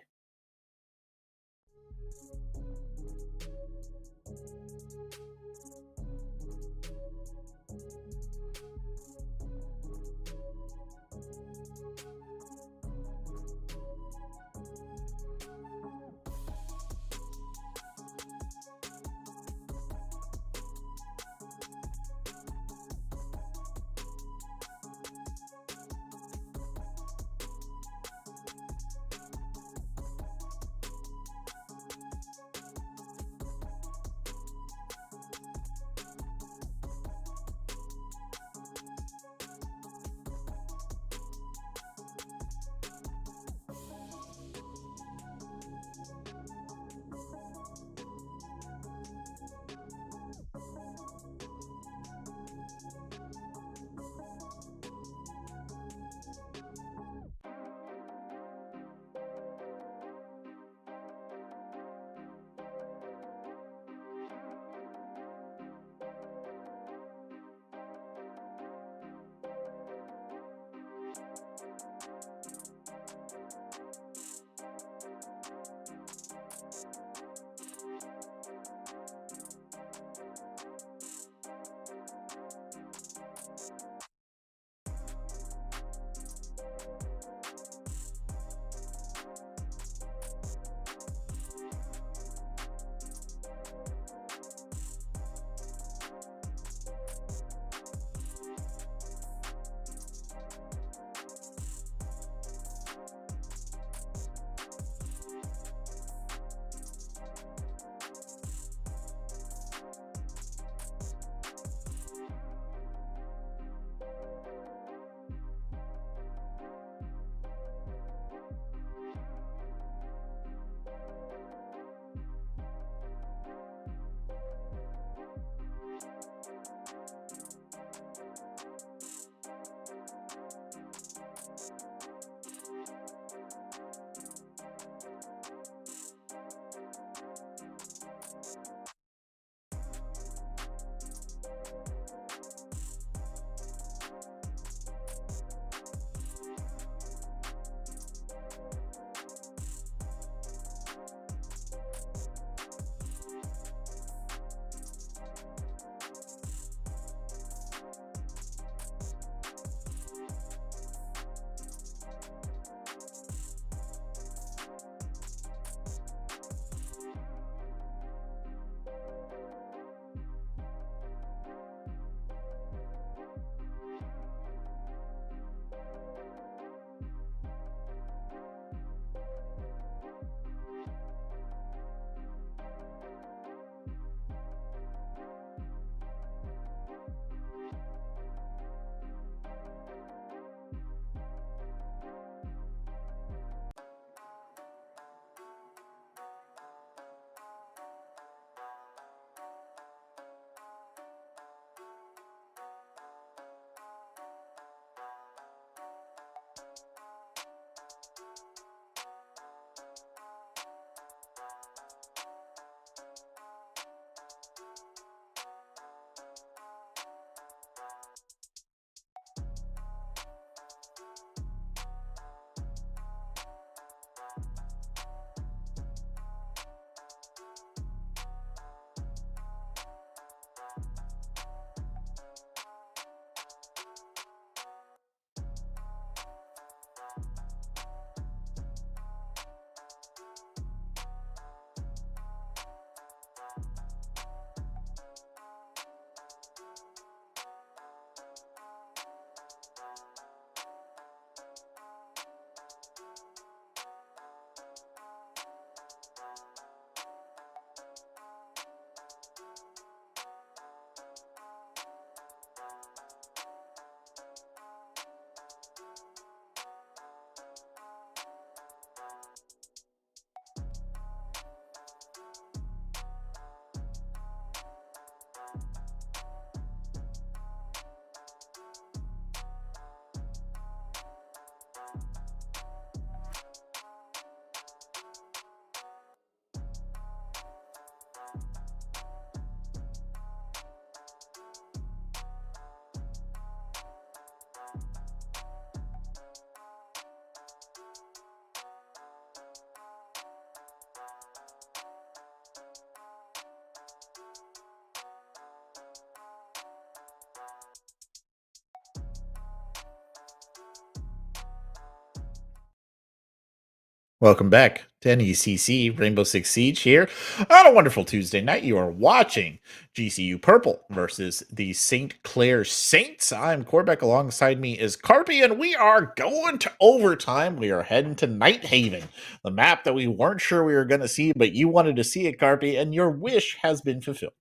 Welcome back to NECC Rainbow Six Siege here on a wonderful Tuesday night. You are watching GCU Purple versus the St. Clair Saints. I'm Corbeck. Alongside me is Carpy, and we are going to overtime. We are heading to Nighthaven, the map that we weren't sure we were going to see, but you wanted to see it, Carpy, and your wish has been fulfilled.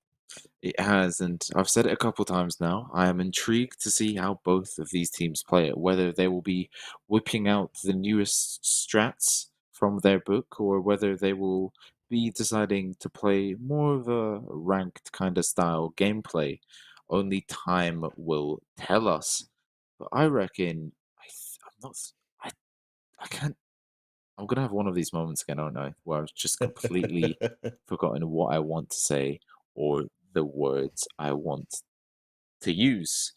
It has, and I've said it a couple times now. I am intrigued to see how both of these teams play it, whether they will be whipping out the newest strats from their book, or whether they will be deciding to play more of a ranked kind of style gameplay. Only time will tell us. But I reckon I'm not. I can't. I'm gonna have one of these moments again, aren't I? Where I've just completely forgotten what I want to say or the words I want to use.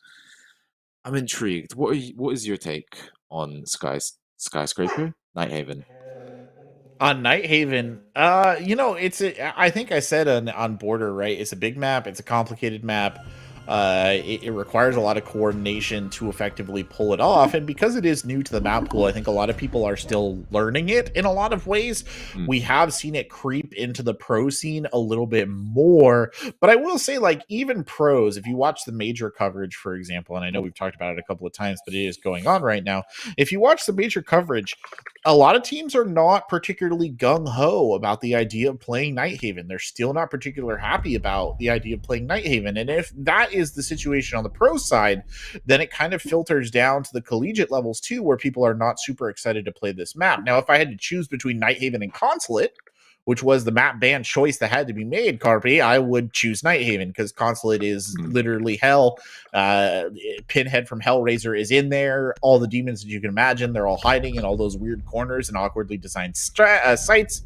I'm intrigued. What is your take on Skyscraper? Nighthaven. On Nighthaven, I think I said on Border, right? It's a big map. It's a complicated map. It requires a lot of coordination to effectively pull it off. And because it is new to the map pool, I think a lot of people are still learning it in a lot of ways. We have seen it creep into the pro scene a little bit more. But I will say, like, even pros, if you watch the major coverage, for example, and I know we've talked about it a couple of times, but it is going on right now. If you watch the major coverage, a lot of teams are not particularly gung-ho about the idea of playing Nighthaven. They're still not particularly happy about the idea of playing Nighthaven. And if that is the situation on the pro side, then it kind of filters down to the collegiate levels too, where people are not super excited to play this map. Now, if I had to choose between Nighthaven and Consulate, which was the map ban choice that had to be made, Carpy, I would choose Nighthaven because Consulate is literally hell. Pinhead from Hellraiser is in there. All the demons that you can imagine, they're all hiding in all those weird corners and awkwardly designed sites.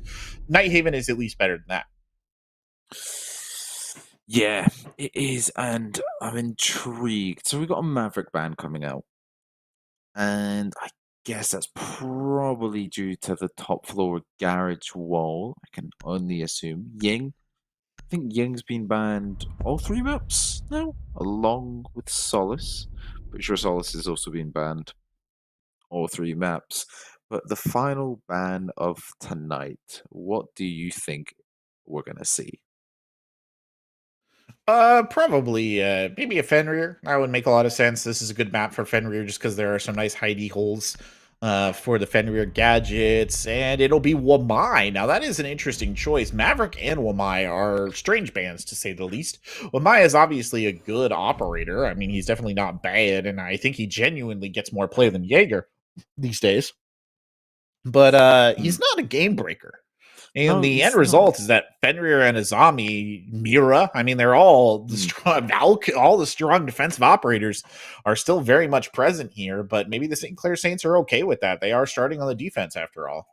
Nighthaven is at least better than that. Yeah, it is, and I'm intrigued. So we've got a Maverick ban coming out, and I guess that's probably due to the top floor garage wall. I can only assume. Ying, I think Ying's been banned all 3 maps now, along with Solace. Pretty sure Solace has also been banned all 3 maps. But the final ban of tonight, what do you think we're going to see? Probably maybe a Fenrir. That would make a lot of sense. This is a good map for Fenrir just because there are some nice hidey holes for the Fenrir gadgets, and it'll be Wamai. Now that is an interesting choice. Maverick and Wamai are strange bands to say the least. Wamai is obviously a good operator. I mean, he's definitely not bad, and I think he genuinely gets more play than Jaeger these days. But he's not a game breaker. And No, the end it's not. result is that Fenrir and Azami, Mira, I mean, they're all the strong, all the strong defensive operators are still very much present here. But maybe the St. Clair Saints are okay with that. They are starting on the defense after all.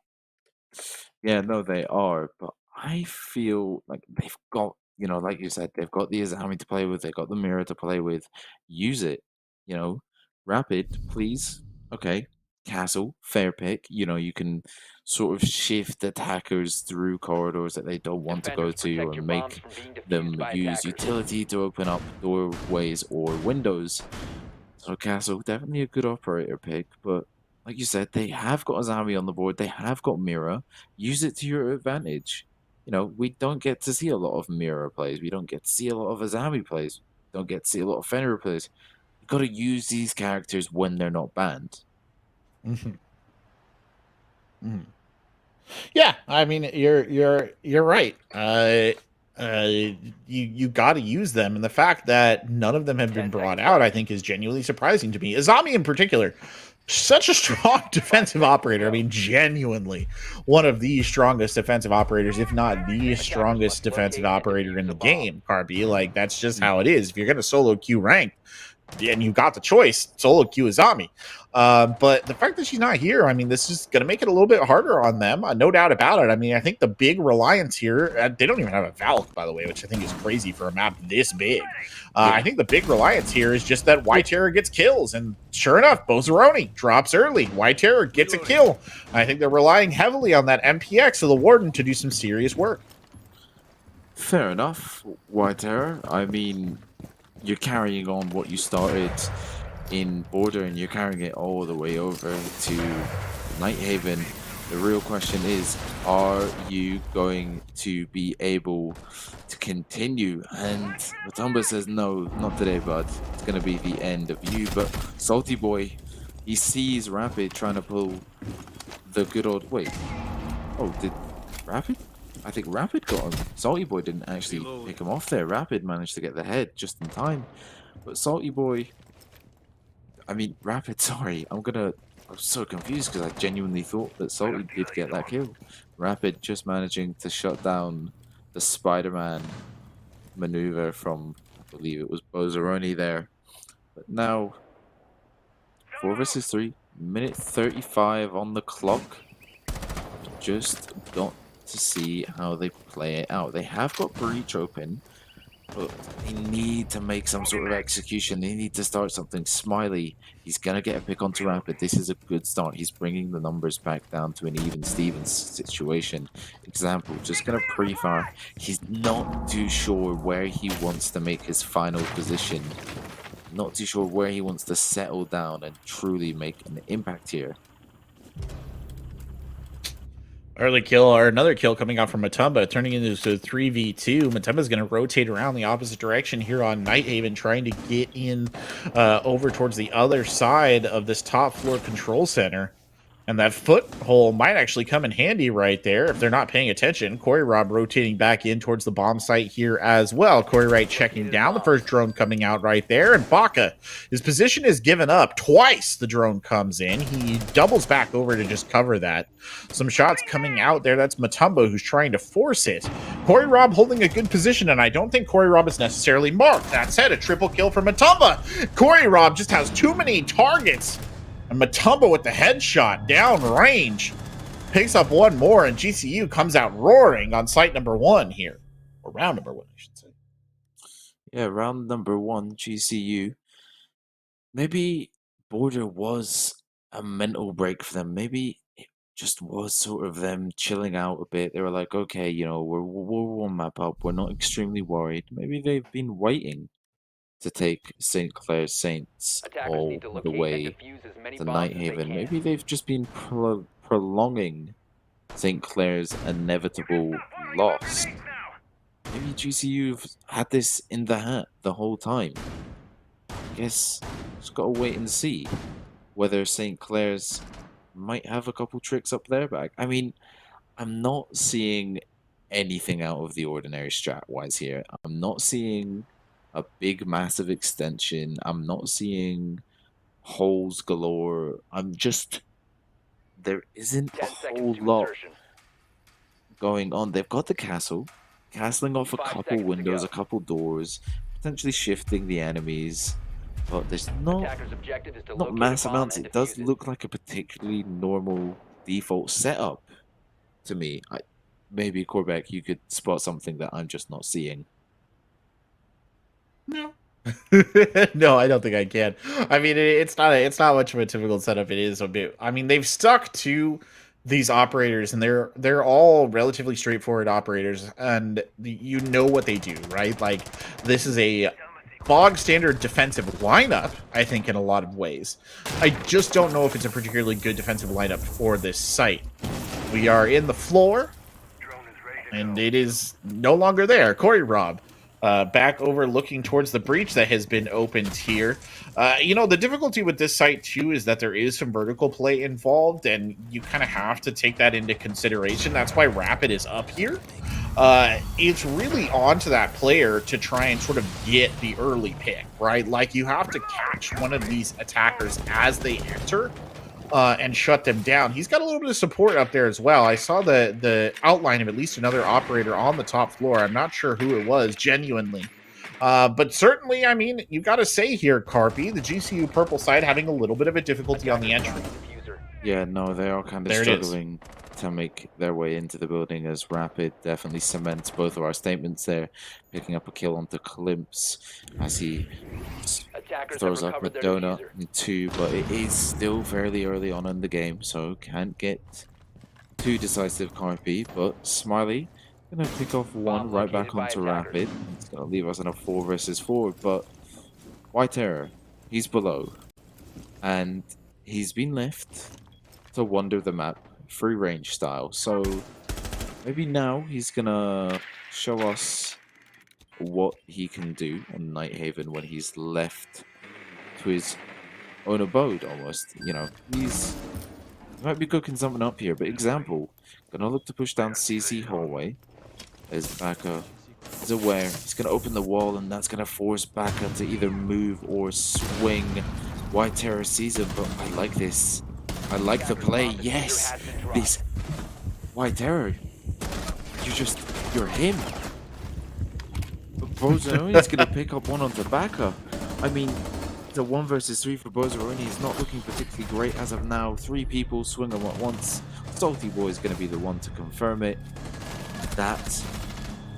Yeah, no, they are, but I feel like they've got, like you said, they've got the Azami to play with, they've got the mirror to play with. Use it, you know. Rapid, please. Okay. Castle, fair pick. You can sort of shift attackers through corridors that they don't want to go Defenders, to, protect or your bombs make from being defused them by use attackers. utility to open up doorways or windows. So Castle, definitely a good operator pick, but like you said, they have got Azami on the board. They have got Mira. Use it to your advantage. We don't get to see a lot of Mira plays. We don't get to see a lot of Azami plays. Don't get to see a lot of Fenrir plays. You got to use these characters when they're not banned. Mhm. Mhm. Yeah, I mean, you're right. You got to use them, and the fact that none of them have been 10 brought seconds out, I left. think, is genuinely surprising to me. Azami, in particular, such a strong defensive operator. I mean, genuinely one of the strongest defensive operators, if not the Attackers strongest must defensive locate and operator in defuse the a bomb. game. Carby, like that's just how it is. If you're gonna solo queue rank, and you got the choice, solo queue Azami. But the fact that she's not here, I mean, this is going to make it a little bit harder on them, no doubt about it. I mean, I think the big reliance here, they don't even have a Valk, by the way, which I think is crazy for a map this big. I think the big reliance here is just that White Terror gets kills, and sure enough, Bozaroni drops early. White Terror gets a kill. I think they're relying heavily on that MPX of the Warden to do some serious work. Fair enough, White Terror. I mean, you're carrying on what you started in Border, and you're carrying it all the way over to Nighthaven. The real question is, are you going to be able to continue? And Matumba says, no, not today, bud. It's going to be the end of you. But Salty Boy, he sees Rapid trying to pull the good old... Wait. Oh, did Rapid? I think Rapid got him. Salty Boy didn't actually pick him off there. Rapid managed to get the head just in time. But Salty Boy... I mean, Rapid, sorry. I'm so confused because I genuinely thought that Salty did get that kill. Rapid just managing to shut down the Spider-Man maneuver from, I believe it was Bozaroni there. But now, 4 versus 3, minute 35 on the clock. Just got to see how they play it out. They have got Breach open, but they need to make some sort of execution. They need to start something. Smiley, he's going to get a pick onto Rapid. This is a good start. He's bringing the numbers back down to an even Stevens situation. Example, just going to pre-fire. He's not too sure where he wants to make his final position. Not too sure where he wants to settle down and truly make an impact here. Early kill, or another kill coming out from Matumba, turning into a 3v2. Matumba's going to rotate around the opposite direction here on Nighthaven, trying to get in over towards the other side of this top floor control center. And that foothold might actually come in handy right there if they're not paying attention. Corey Rob rotating back in towards the bomb site here as well. Corey Wright checking down. The first drone coming out right there. And Baca, his position is given up. Twice the drone comes in. He doubles back over to just cover that. Some shots coming out there. That's Matumbo who's trying to force it. Corey Rob holding a good position, and I don't think Corey Rob is necessarily marked. That said, a triple kill for Matumba. Corey Rob just has too many targets. And Matumba with the headshot down range picks up one more, and GCU comes out roaring on site number 1 here. Or round number 1, I should say. Yeah, round number 1, GCU. Maybe Border was a mental break for them. Maybe it just was sort of them chilling out a bit. They were like, okay, we're 1 map up. We're not extremely worried. Maybe they've been waiting to take St. Clair Saints Attackers all need to the locate way and defuse as many to bombs as they Nighthaven. can. Maybe they've just been prolonging St. Clair's inevitable loss. Maybe GCU have had this in the hat the whole time. I guess just gotta wait and see whether St. Clair's might have a couple tricks up their back. I mean, I'm not seeing anything out of the ordinary strat-wise here. I'm not seeing a big, massive extension. I'm not seeing holes galore. There isn't a 10 whole seconds to lot. insertion. going on. They've got the castle, castling off a 5 couple seconds to windows, go. a couple doors, potentially shifting the enemies. But there's not Attackers' objective is to not locate mass a bomb amounts. and It does defuse it. look like a particularly normal default setup to me. Maybe Corbeck, you could spot something that I'm just not seeing. No. No, I don't think I can. I mean, it's not much of a typical setup. It is a bit. I mean, they've stuck to these operators, and they're all relatively straightforward operators, and you know what they do, right? Like, this is a bog standard defensive lineup, I think, in a lot of ways. I just don't know if it's a particularly good defensive lineup for this site. We are in the floor, and it is no longer there. Corey Rob, back over looking towards the breach that has been opened here. You know, the difficulty with this site, too, is that there is some vertical play involved, and you kind of have to take that into consideration. That's why Rapid is up here. It's really on to that player to try and sort of get the early pick, right? Like, you have to catch one of these attackers as they enter, and shut them down. He's got a little bit of support up there as well. I saw the outline of at least another operator on the top floor. I'm not sure who it was, genuinely. But certainly, I mean, you got to say here, Carpy, the GCU purple side having a little bit of a difficulty on the entry. Diffuser. Yeah, no, they are kind of There it is. struggling to make their way into the building as Rapid definitely cements both of our statements there, picking up a kill onto Klimps as he Attackers throws have up recovered their Madonna diffuser. in 2, but it is still fairly early on in the game, so can't get too decisive, Carpy. But Smiley gonna pick off one Bomb right back located onto by attackers. Rapid. It's gonna leave us in a 4 versus 4, but White Terror, he's below, and he's been left to wander the map free range style. So maybe now he's gonna show us what he can do on Nighthaven when he's left to his own abode almost. You know, he might be cooking something up here, but example, gonna look to push down CC hallway as Baka is aware. He's gonna open the wall, and that's gonna force Baka to either move or swing. White Terror sees him, but I like this. I like the play. Yes, this White Terror. You're him. But Bozaroni's gonna pick up one on Tabaka. I mean, the 1 versus 3 for Bozaroni is not looking particularly great as of now. 3 people swing him at once. Salty Boy is gonna be the one to confirm it. That's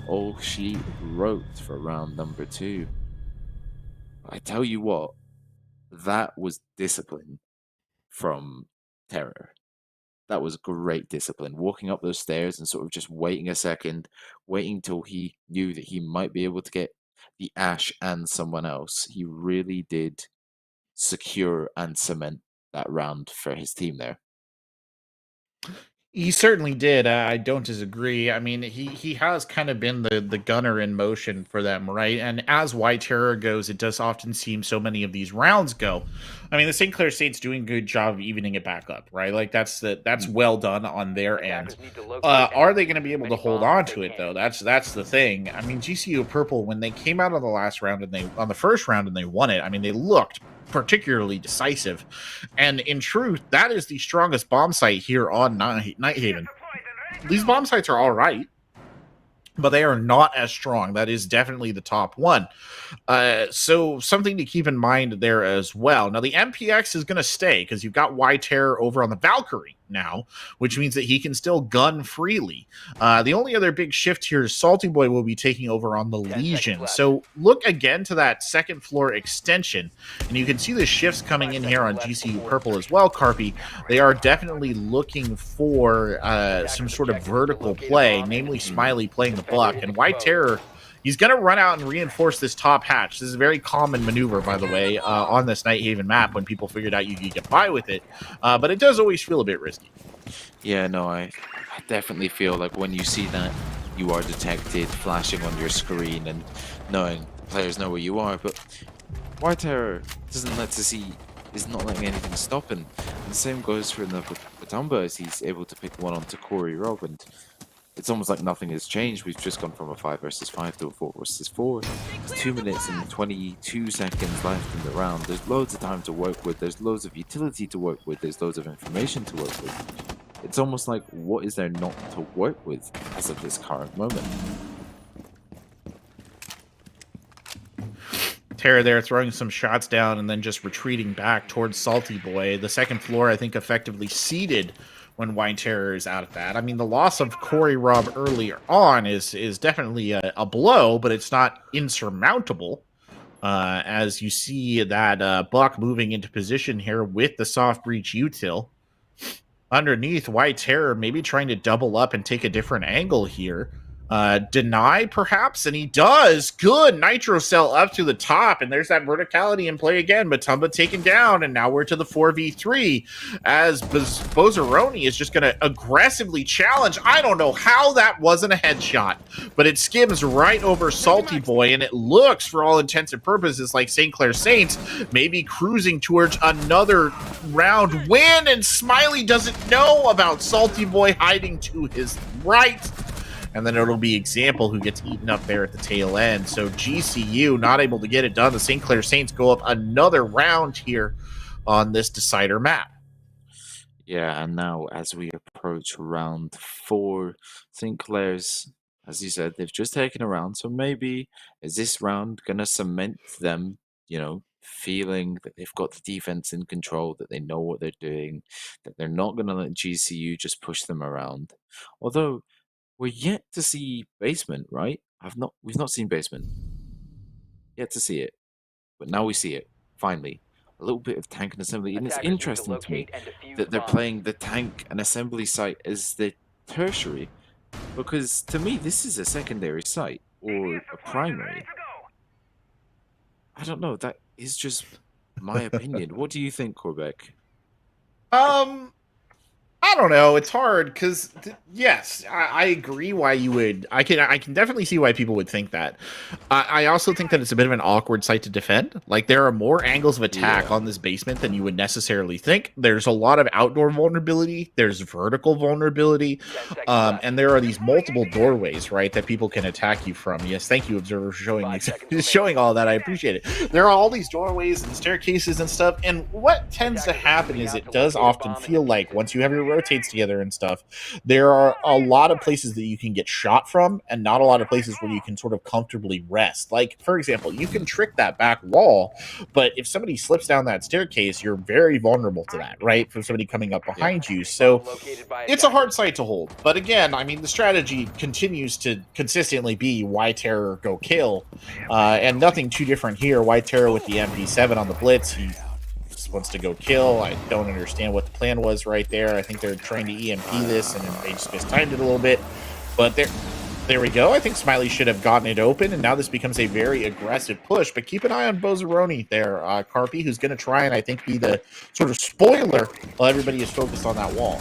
all she wrote for round number 2. I tell you what, that was discipline from Terror. That was great discipline. Walking up those stairs and sort of just waiting a second, waiting till he knew that he might be able to get the Ash and someone else. He really did secure and cement that round for his team there. He certainly did. I don't disagree. I mean, he has kind of been the gunner in motion for them, right? And as White Terror goes, it does often seem so many of these rounds go. I mean, the St. Clair State's doing a good job of evening it back up, right? Like that's well done on their end. Attackers need to locate Are and they going to be able to many hold bombs on as to they it can. though? That's the thing. I mean, GCU Purple, when they came out on the last round and on the first round and they won it, I mean, they looked particularly decisive. And in truth, that is the strongest bomb site here on Nighthaven. These bomb sites are all right, but they are not as strong. That is definitely the top one. So something to keep in mind there as well. Now, the MPX is going to stay because you've got Y Terror over on the Valkyrie now, which means that he can still gun freely. The only other big shift here is Salty Boy will be taking over on the 10 seconds Legion. left. So look again to that second floor extension, and you can see the shifts coming 5 in here on seconds left GCU before Purple as well, Carpy. They are definitely looking for some sort of vertical play, namely Smiley playing the buck, and White Terror, he's going to run out and reinforce this top hatch. This is a very common maneuver, by the way, on this Nighthaven map when people figured out you could get by with it. But it does always feel a bit risky. Yeah, no, I definitely feel like when you see that, you are detected flashing on your screen and knowing the players know where you are. But White Terror doesn't let to see, is not letting anything stop him. And the same goes for the Batumba as he's able to pick one onto Corey Rob. And it's almost like nothing has changed. We've just gone from a 5 versus 5 to a 4 versus 4. It's 2 minutes and 22 seconds left in the round. There's loads of time to work with. There's loads of utility to work with. There's loads of information to work with. It's almost like, what is there not to work with as of this current moment? Terra there throwing some shots down and then just retreating back towards Salty Boy. The second floor, I think, effectively seeded when White Terror is out of that. I mean, the loss of Corey Rob earlier on is definitely a blow, but it's not insurmountable. As you see that Buck moving into position here with the soft breach util. Underneath, White Terror maybe trying to double up and take a different angle here. Deny, perhaps, and he does. Good. Nitro Cell up to the top, and there's that verticality in play again. Matumba taken down, and now we're to the 4v3 as Bozaroni is just going to aggressively challenge. I don't know how that wasn't a headshot, but it skims right over Salty Boy, and it looks, for all intents and purposes, like St. Clair Saints maybe cruising towards another round win, and Smiley doesn't know about Salty Boy hiding to his right. And then it'll be Example who gets eaten up there at the tail end. So GCU not able to get it done. The St. Clair Saints go up another round here on this decider map. Yeah, and now as we approach round 4, St. Clair's, as you said, they've just taken a round. So maybe is this round going to cement them, feeling that they've got the defense in control, that they know what they're doing, that they're not going to let GCU just push them around. Although we're yet to see Basement, right? We've not seen Basement. Yet to see it. But now we see it, finally. A little bit of tank and assembly. And it's interesting to me that they're playing the tank and assembly site as the tertiary. Because to me, this is a secondary site or a primary. I don't know. That is just my opinion. What do you think, Corbeck? I don't know. It's hard because, yes, I agree why you would. I can definitely see why people would think that. I also think that it's a bit of an awkward site to defend. Like, there are more angles of attack on this basement than you would necessarily think. There's a lot of outdoor vulnerability. There's vertical vulnerability. And there are these multiple doorways, right, that people can attack you from. Yes, thank you, Observer, for showing all that. I appreciate it. There are all these doorways and staircases and stuff. And what tends to happen is it does often feel like once you have your rotates together and stuff, there are a lot of places that you can get shot from and not a lot of places where you can sort of comfortably rest. Like, for example, you can trick that back wall, but if somebody slips down that staircase, you're very vulnerable to that, right? From somebody coming up behind you. So it's a hard site to hold. But again, I mean, the strategy continues to consistently be White Terror go kill. And nothing too different here. White Terror with the MP7 on the blitz. He wants to go kill. I don't understand what the plan was right there. I think they're trying to EMP this, and they just mistimed it a little bit. But there we go. I think Smiley should have gotten it open, and now this becomes a very aggressive push. But keep an eye on Bozaroni there, Carpy, who's going to try and I think be the sort of spoiler while everybody is focused on that wall.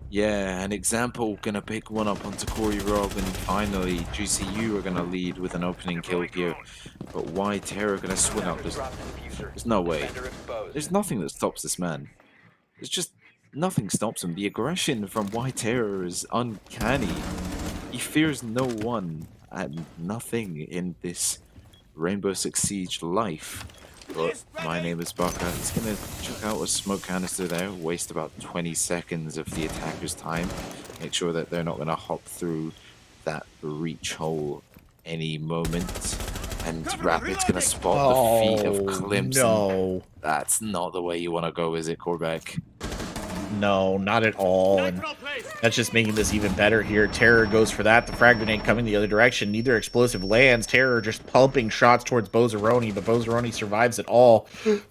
Yeah, an Example going to pick one up onto Corey Rob, and finally GCU are going to lead with an opening kill here. But White Terror going to swing out. There's no way. There's nothing that stops this man. There's just nothing stops him. The aggression from White Terror is uncanny. He fears no one and nothing in this Rainbow Six Siege life. But my name is Baka. He's going to chuck out a smoke canister there, waste about 20 seconds of the attacker's time. Make sure that they're not going to hop through that breach hole any moment. And Rapid's going to spot the feet of Clemson. No. That's not the way you want to go, is it, Corbeck? No, not at all. And that's just making this even better here. Terror goes for that. The frag grenade coming the other direction. Neither explosive lands. Terror just pumping shots towards Bozaroni, but Bozaroni survives it all.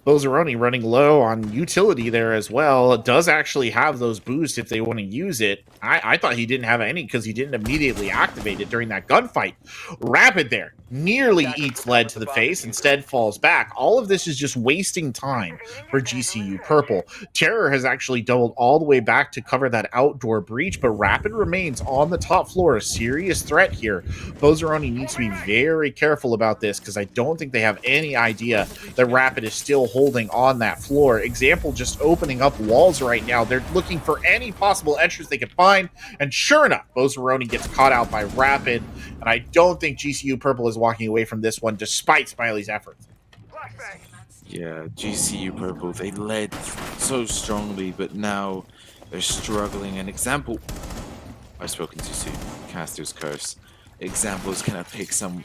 Bozaroni running low on utility there as well. It does actually have those boosts if they want to use it. I thought he didn't have any because he didn't immediately activate it during that gunfight. Rapid there. Nearly eats lead to the face, instead falls back. All of this is just wasting time for GCU Purple. Terror has actually doubled all the way back to cover that outdoor breach, but Rapid remains on the top floor, a serious threat here. Bozaroni needs to be very careful about this because I don't think they have any idea that Rapid is still holding on that floor. Example just opening up walls right now. They're looking for any possible entrance they can find, and sure enough, Bozaroni gets caught out by Rapid, and I don't think GCU Purple is walking away from this one despite Smiley's efforts. Yeah, GCU Purple, they led so strongly, but now They're struggling. An example. I've spoken too soon. Caster's curse. Example's gonna pick some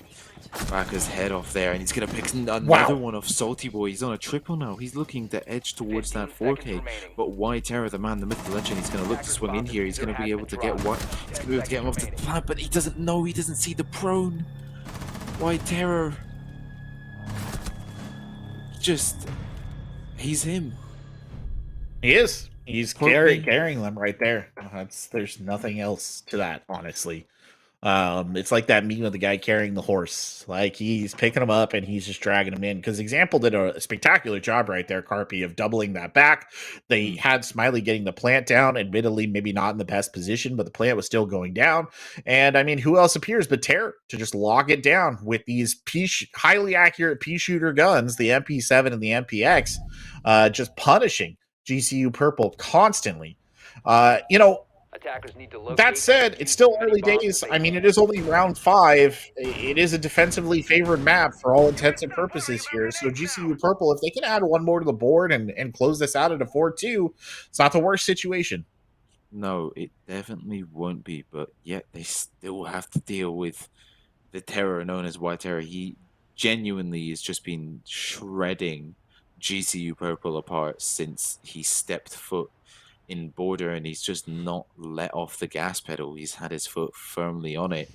Baka's head off there, and he's gonna pick another one of Salty Boy. He's on a triple now. He's looking to edge towards that 4K. But Why Terror, the man, the myth, the legend, he's gonna look to swing in here. He's gonna be able to get what? He's gonna be able to get him off the plant, but he doesn't know. He doesn't see the prone. Why Terror? Just, he's him. He is. He's Probably. carrying them right there. There's nothing else to that, honestly. It's like that meme of the guy carrying the horse. Like, he's picking him up and he's just dragging him in. Because Example did a spectacular job right there, Carpy, of doubling that back. They had Smiley getting the plant down. Admittedly, maybe not in the best position, but the plant was still going down. And I mean, who else appears but Terror to just lock it down with these highly accurate pea shooter guns, the MP7 and the MPX, just punishing GCU Purple constantly. Attackers need to locate That said, it's still early days. I mean, it is only round 5. It is a defensively favored map for all intents and purposes here. So GCU Purple, if they can add one more to the board and close this out at a 4-2, it's not the worst situation. No, it definitely won't be, but yet they still have to deal with the terror known as White Terror. He genuinely has just been shredding GCU Purple apart since he stepped foot in Border, and he's just not let off the gas pedal. He's had his foot firmly on it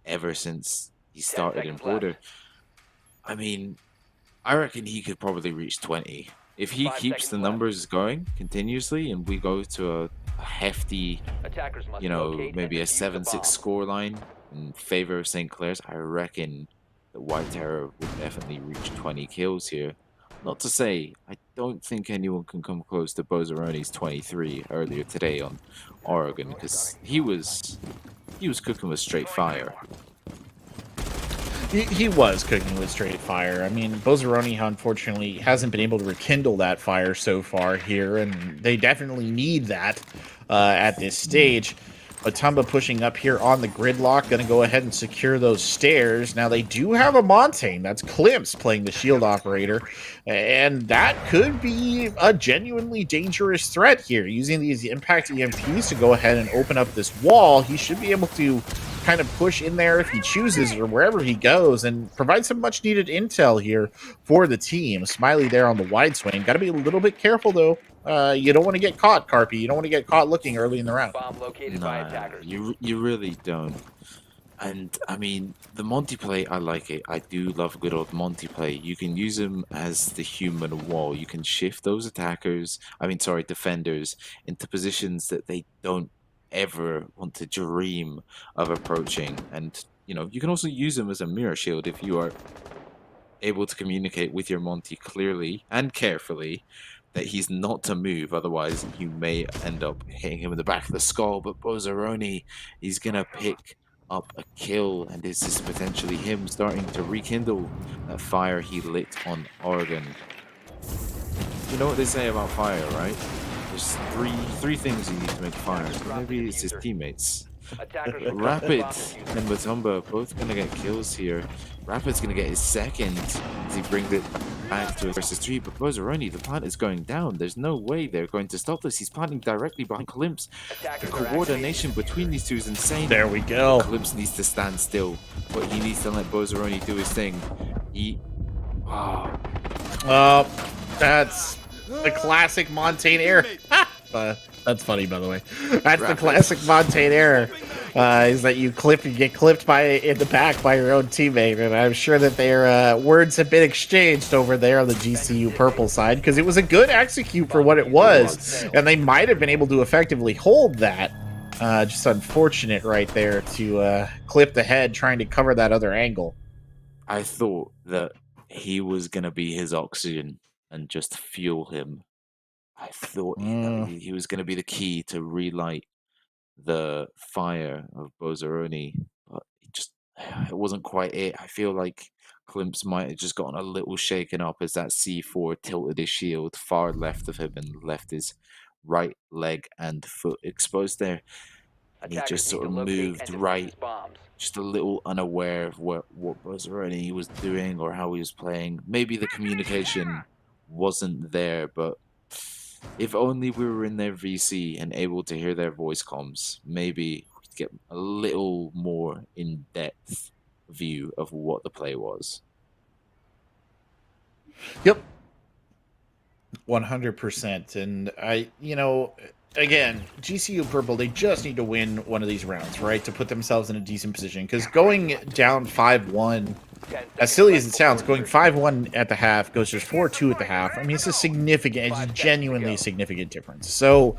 ever since he started in Border. I mean, I reckon he could probably reach 20. If he keeps the numbers going continuously and we go to a hefty, you know, maybe a 7-6 scoreline in favor of St. Clair's, I reckon the White Terror would definitely reach 20 kills here. Not to say, I don't think anyone can come close to Bozzaroni's 23 earlier today on Oregon, because he was cooking with straight fire. He was cooking with straight fire. I mean, Bozzaroni, unfortunately, hasn't been able to rekindle that fire so far here, and they definitely need that at this stage. Matumba pushing up here on the gridlock, going to go ahead and secure those stairs. Now, they do have a Montaigne. That's Klimps playing the shield operator, and that could be a genuinely dangerous threat here. Using these impact EMPs to go ahead and open up this wall, he should be able to kind of push in there if he chooses or wherever he goes and provide some much needed intel here for the team. Smiley there on the wide swing. Got to be a little bit careful, though. You don't want to get caught, Carpy. You don't want to get caught looking early in the round. Bomb located by attackers. You really don't. And, I mean, the Monty play, I like it. I do love good old Monty play. You can use him as the human wall. You can shift those defenders into positions that they don't ever want to dream of approaching. And, you know, you can also use him as a mirror shield if you are able to communicate with your Monty clearly and carefully that he's not to move, otherwise you may end up hitting him in the back of the skull. But Bozzaroni, he's gonna pick up a kill, and this is potentially him starting to rekindle that fire he lit on Oregon. You know what they say about fire, right? There's three things you need to make fire. Maybe it's his teammates. Rapid and Matumba both gonna get kills here. Rapid's gonna get his second as he brings it back to a versus 3, but Bozzaroni, the plant is going down. There's no way they're going to stop this. He's planting directly behind Klimps. The coordination between these two is insane. There we go. Klimps needs to stand still, but he needs to let Bozzaroni do his thing. That's the classic Montaigne error. That's funny, by the way. That's the classic Montaigne error. Is that you get clipped in the back by your own teammate, and I'm sure that their words have been exchanged over there on the GCU Purple side, because it was a good execute for what it was, and they might have been able to effectively hold that. Just unfortunate right there to clip the head trying to cover that other angle. I thought that he was going to be his oxygen and just fuel him. I thought he was going to be the key to relight the fire of Bozzaroni, but it wasn't quite it. I feel like Klimps might have just gotten a little shaken up as that C4 tilted his shield far left of him and left his right leg and foot exposed there. And he just sort of moved right, just a little unaware of what Bozzaroni was doing or how he was playing. Maybe the communication wasn't there, but If only we were in their VC and able to hear their voice comms, maybe we'd get a little more in-depth view of what the play was. Yep. 100%. And again, GCU Purple, they just need to win one of these rounds, right? To put themselves in a decent position. Because going down 5-1, as silly as it sounds, going 5-1 at the half goes just 4-2 at the half. I mean, it's a genuinely significant difference. So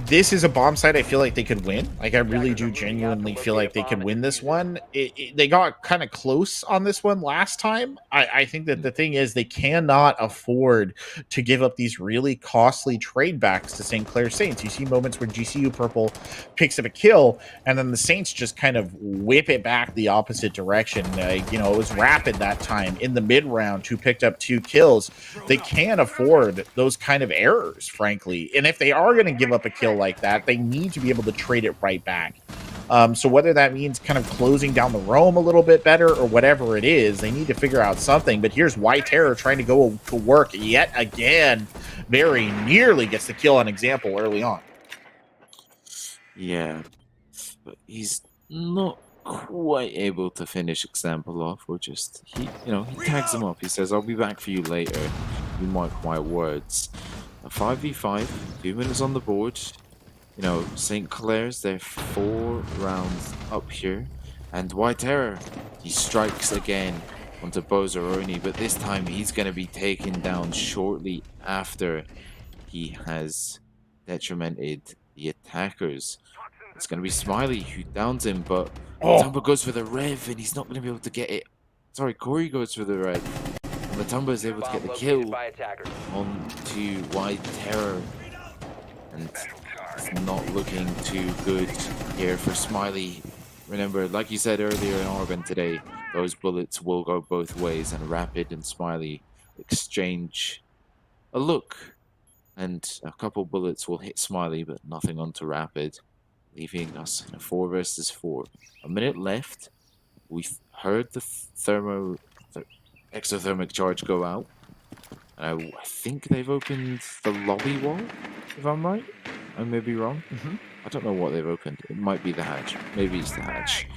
this is a bomb site I feel like they could win. Like, I really do genuinely feel like they could win this one. They got kind of close on this one last time. I think that the thing is they cannot afford to give up these really costly trade backs to St. Clair Saints. You see moments where GCU Purple picks up a kill, and then the Saints just kind of whip it back the opposite direction. It was Rapid that time in the mid-round who picked up 2 kills. They can't afford those kind of errors, frankly. And if they are going to give up a kill like that, they need to be able to trade it right back. So whether that means kind of closing down the roam a little bit better or whatever it is, they need to figure out something. But here's White Terror trying to go to work yet again. Very nearly gets the kill on Example early on. Yeah, but he's not quite able to finish Example off, or just he tags him up. He says, "I'll be back for you later." You mark my words. A 5v5, 2 minutes on the board. St. Clair's, they're 4 rounds up here. And White Terror, he strikes again onto Bozaroni, but this time he's going to be taken down shortly after he has detrimented the attackers. It's going to be Smiley who downs him, but Tumba goes for the rev, and he's not going to be able to get it. Sorry, Corey goes for the rev. And Tumba is able to get the kill onto White Terror. And it's not looking too good here for Smiley. Remember, like you said earlier in Oregon today, those bullets will go both ways, and Rapid and Smiley exchange a look. And a couple bullets will hit Smiley, but nothing onto Rapid, leaving us in a 4 versus 4. A minute left. We've heard the exothermic charge go out. I think they've opened the lobby wall, if I'm right. I may be wrong. I don't know what they've opened. It might be the hatch. Maybe it's the hatch.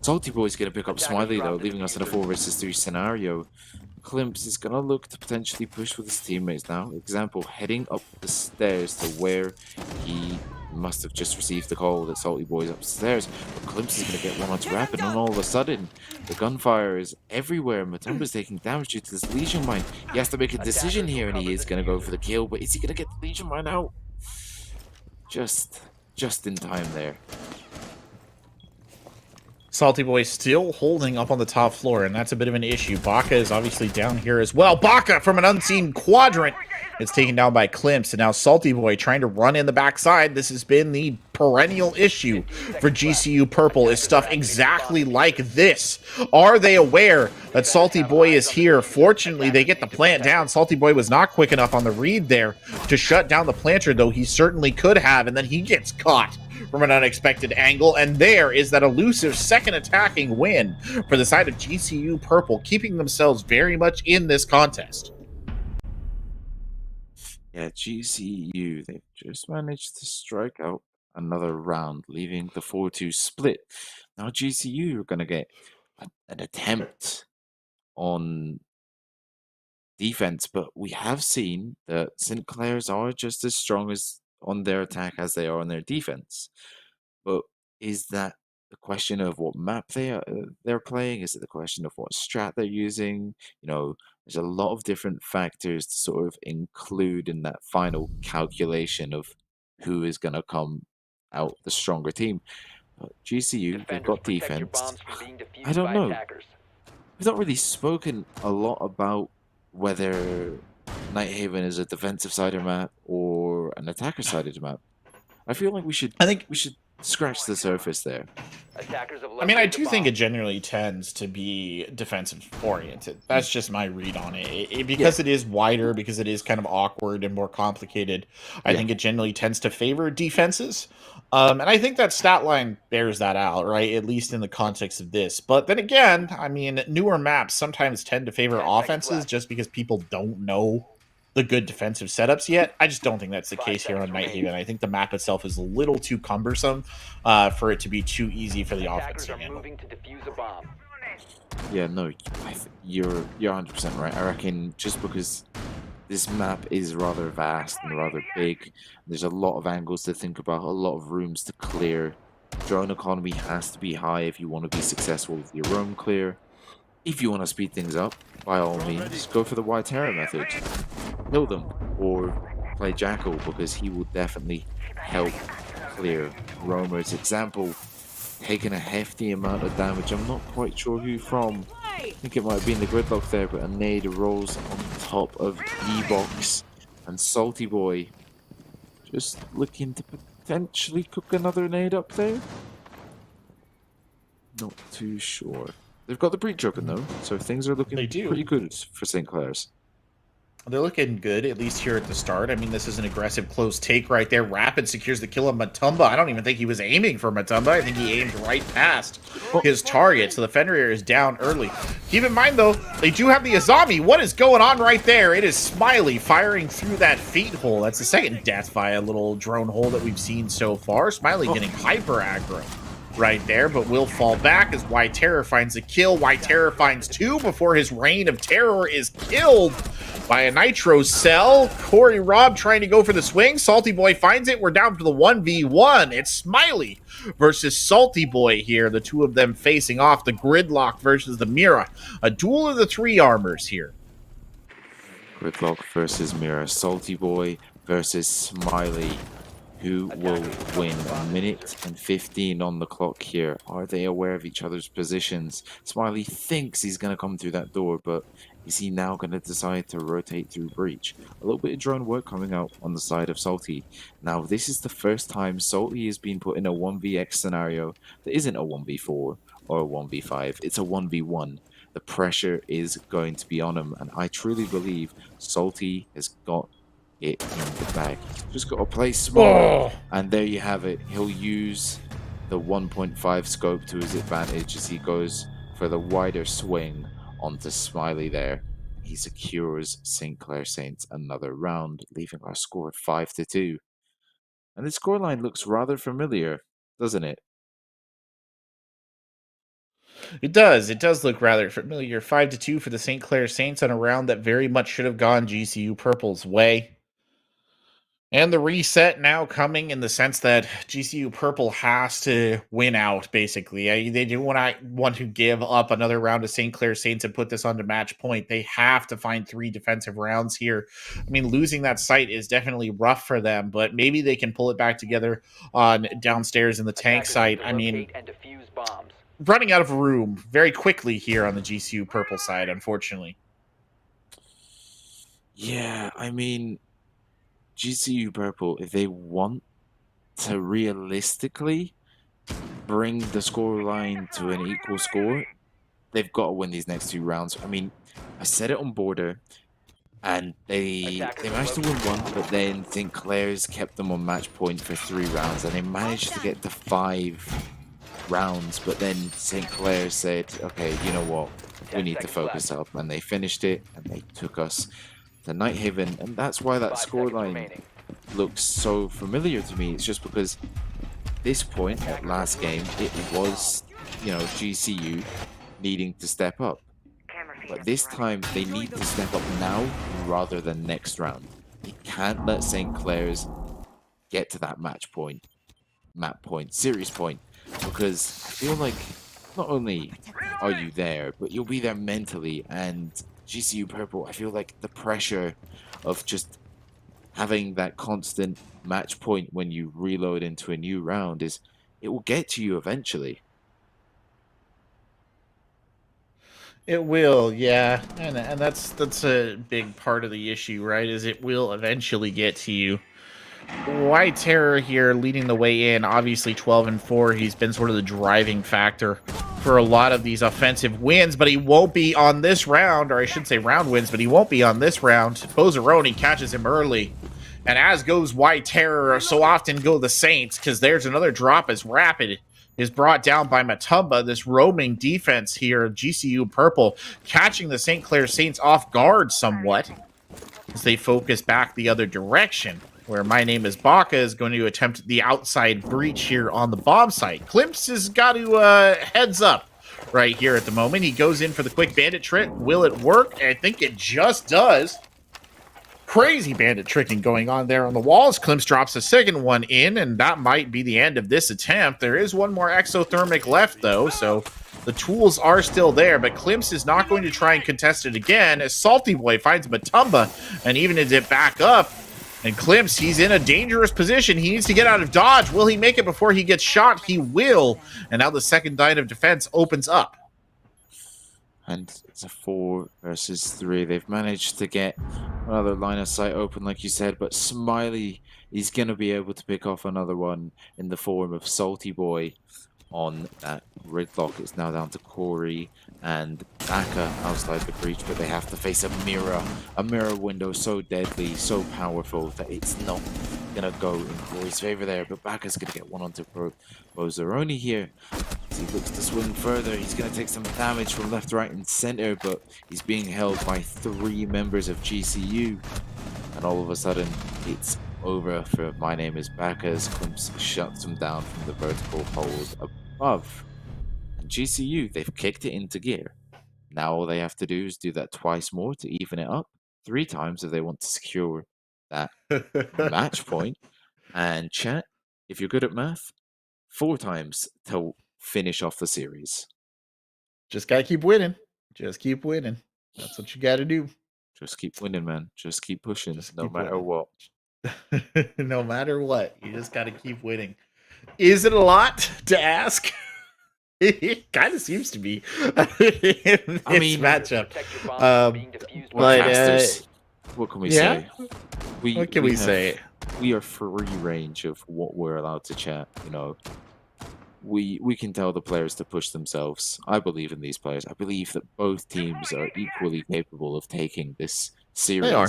Salty Boy's going to pick up Smiley, though, leaving us in a 4 versus 3 scenario. Klimps is going to look to potentially push with his teammates now. Example, heading up the stairs to where he must have just received the call that Salty Boy's upstairs. But Klimps is going to get one onto Rapid, and all of a sudden, the gunfire is everywhere. Matumba's taking damage due to this Legion Mine. He has to make a decision here, and he is going to go for the kill, but is he going to get the Legion Mine out? Just in time there. Salty Boy still holding up on the top floor, and that's a bit of an issue. Baka is obviously down here as well. Baka from an unseen quadrant. It's taken down by Klimps, and now Salty Boy trying to run in the backside. This has been the perennial issue for GCU Purple, is stuff exactly like this. Are they aware that Salty Boy is here? Fortunately, they get the plant down. Salty Boy was not quick enough on the read there to shut down the planter, though he certainly could have, and then he gets caught from an unexpected angle, and there is that elusive second attacking win for the side of GCU Purple, keeping themselves very much in this contest. Yeah, GCU, they've just managed to strike out another round, leaving the 4-2 split. Now GCU are going to get an attempt on defense, but we have seen that St. Clair's are just as strong as on their attack as they are on their defense. But is that the question of what map they're playing? Is it the question of what strat they're using? There's a lot of different factors to sort of include in that final calculation of who is going to come out the stronger team. But GCU, they've got defense. I don't know. We've not really spoken a lot about whether Nighthaven is a defensive side of map or an attacker side of the map. I feel like we should scratch the surface there. I mean, I do think it generally tends to be defensive oriented. That's just my read on it. Because it is wider, because it is kind of awkward and more complicated, I think it generally tends to favor defenses. And I think that stat line bears that out, right? At least in the context of this. But then again, I mean, newer maps sometimes tend to favor offenses just because people don't know the good defensive setups yet. I just don't think that's the case here on Nighthaven. I think the map itself is a little too cumbersome for it to be too easy for the offense to handle. moving to defuse a bomb. Yeah, no, you're 100% right. I reckon just because this map is rather vast and rather big, there's a lot of angles to think about, a lot of rooms to clear. Drone economy has to be high if you want to be successful with your roam clear. If you want to speed things up, by all means, go for the White Terror method. Kill them, or play Jackal, because he will definitely help clear roamers. Example, taking a hefty amount of damage. I'm not quite sure who from. I think it might have been the Gridlock there, but a nade rolls on top of E-Box. And Salty Boy just looking to potentially cook another nade up there. Not too sure. They've got the breach open though, so things are looking pretty good for St. Clair's. They're looking good, at least here at the start. I mean, this is an aggressive close take right there. Rapid secures the kill of Matumba. I don't even think he was aiming for Matumba. I think he aimed right past his target. So the Fenrir is down early. Keep in mind, though, they do have the Azami. What is going on right there? It is Smiley firing through that feet hole. That's the second death via little drone hole that we've seen so far. Smiley getting hyper aggro right there, but will fall back as White Terror finds a kill. White Terror finds two before his reign of terror is killed by a Nitro cell. Corey Robb trying to go for the swing. Salty Boy finds it. We're down to the 1v1. It's Smiley versus Salty Boy here. The two of them facing off. The Gridlock versus the Mira. A duel of the three armors here. Gridlock versus Mira. Salty Boy versus Smiley. Who will win? A minute and 15 on the clock here. Are they aware of each other's positions? Smiley thinks he's going to come through that door, but is he now going to decide to rotate through breach? A little bit of drone work coming out on the side of Salty. Now, this is the first time Salty has been put in a 1vx scenario that isn't a 1v4 or a 1v5. It's a 1v1. The pressure is going to be on him, and I truly believe Salty has got it in the bag. Just got to play small, and there you have it. He'll use the 1.5 scope to his advantage as he goes for the wider swing onto Smiley there. He secures St. Clair Saints another round, leaving our score at 5-2. And the scoreline looks rather familiar, doesn't it? It does. It does look rather familiar. 5-2 for the St. Clair Saints on a round that very much should have gone GCU Purple's way. And the reset now coming in the sense that GCU Purple has to win out, basically. They do want to give up another round to St. Clair Saints and put this onto match point. They have to find 3 defensive rounds here. I mean, losing that site is definitely rough for them, but maybe they can pull it back together on downstairs in the tank site. I mean, running out of room very quickly here on the GCU Purple side, unfortunately. Yeah, I mean, GCU Purple, if they want to realistically bring the scoreline to an equal score, they've got to win these next 2 rounds. I mean, I said it on Border, and they managed to win 1, but then St. Clair's kept them on match point for 3 rounds, and they managed to get to 5 rounds, but then St. Clair said, okay, you know what, we need to focus up, and they finished it, and they took us to Nighthaven, and that's why that scoreline looks so familiar to me. It's just because this point at last game, it was, you know, GCU needing to step up. But this time, they need to step up now rather than next round. You can't let St. Clair's get to that match point, series point, because I feel like not only are you there, but you'll be there mentally, and GCU Purple, I feel like the pressure of just having that constant match point when you reload into a new round it will get to you eventually. It will, yeah, and that's a big part of the issue, right? Is it will eventually get to you. White Terror here leading the way in, obviously 12-4. He's been sort of the driving factor for a lot of these offensive wins, but he won't be on this round, or I should say round wins, but he won't be on this round. Bozaroni catches him early, and as goes White Terror, so often go the Saints, because there's another drop as Rapid is brought down by Matumba. This roaming defense here, GCU Purple, catching the St. Clair Saints off guard somewhat. as they focus back the other direction, where My Name is Baka is going to attempt the outside breach here on the bomb site. Klimps has got to heads up right here at the moment. He goes in for the quick bandit trick. Will it work? I think it just does. Crazy bandit tricking going on there on the walls. Klimps drops a second one in, and that might be the end of this attempt. There is one more exothermic left, though, so the tools are still there, but Klimps is not going to try and contest it again as Salty Boy finds Matumba and even as it back up. And Klimps, he's in a dangerous position. He needs to get out of dodge. Will he make it before he gets shot? He will. And now the second line of defense opens up. And it's a 4 versus 3. They've managed to get another line of sight open, like you said, but Smiley is going to be able to pick off another one in the form of Salty Boy on that gridlock. It's now down to Corey and Baka outside the breach, but they have to face a mirror window so deadly, so powerful that it's not gonna go in Corey's favor there. But Baka's gonna get one onto Bozzaroni here. As he looks to swing further, he's gonna take some damage from left, right, and center, but he's being held by 3 members of GCU, and all of a sudden it's over for My Name is Baka as Klimps shuts him down from the vertical hold above. And GCU, they've kicked it into gear. Now all they have to do is do that twice more to even it up. 3 times if they want to secure that match point. And chat, if you're good at math, 4 times to finish off the series. Just gotta keep winning. Just keep winning. That's what you gotta do. Just keep winning, man. Just keep pushing, Just no keep matter winning. what. No matter what, you just got to keep winning. Is it a lot to ask? It kind of seems to be in this matchup. Casters, what can we yeah? say? What can we say? We are free range of what we're allowed to chat. You know, we can tell the players to push themselves. I believe in these players. I believe that both teams are equally capable of taking this series. They are.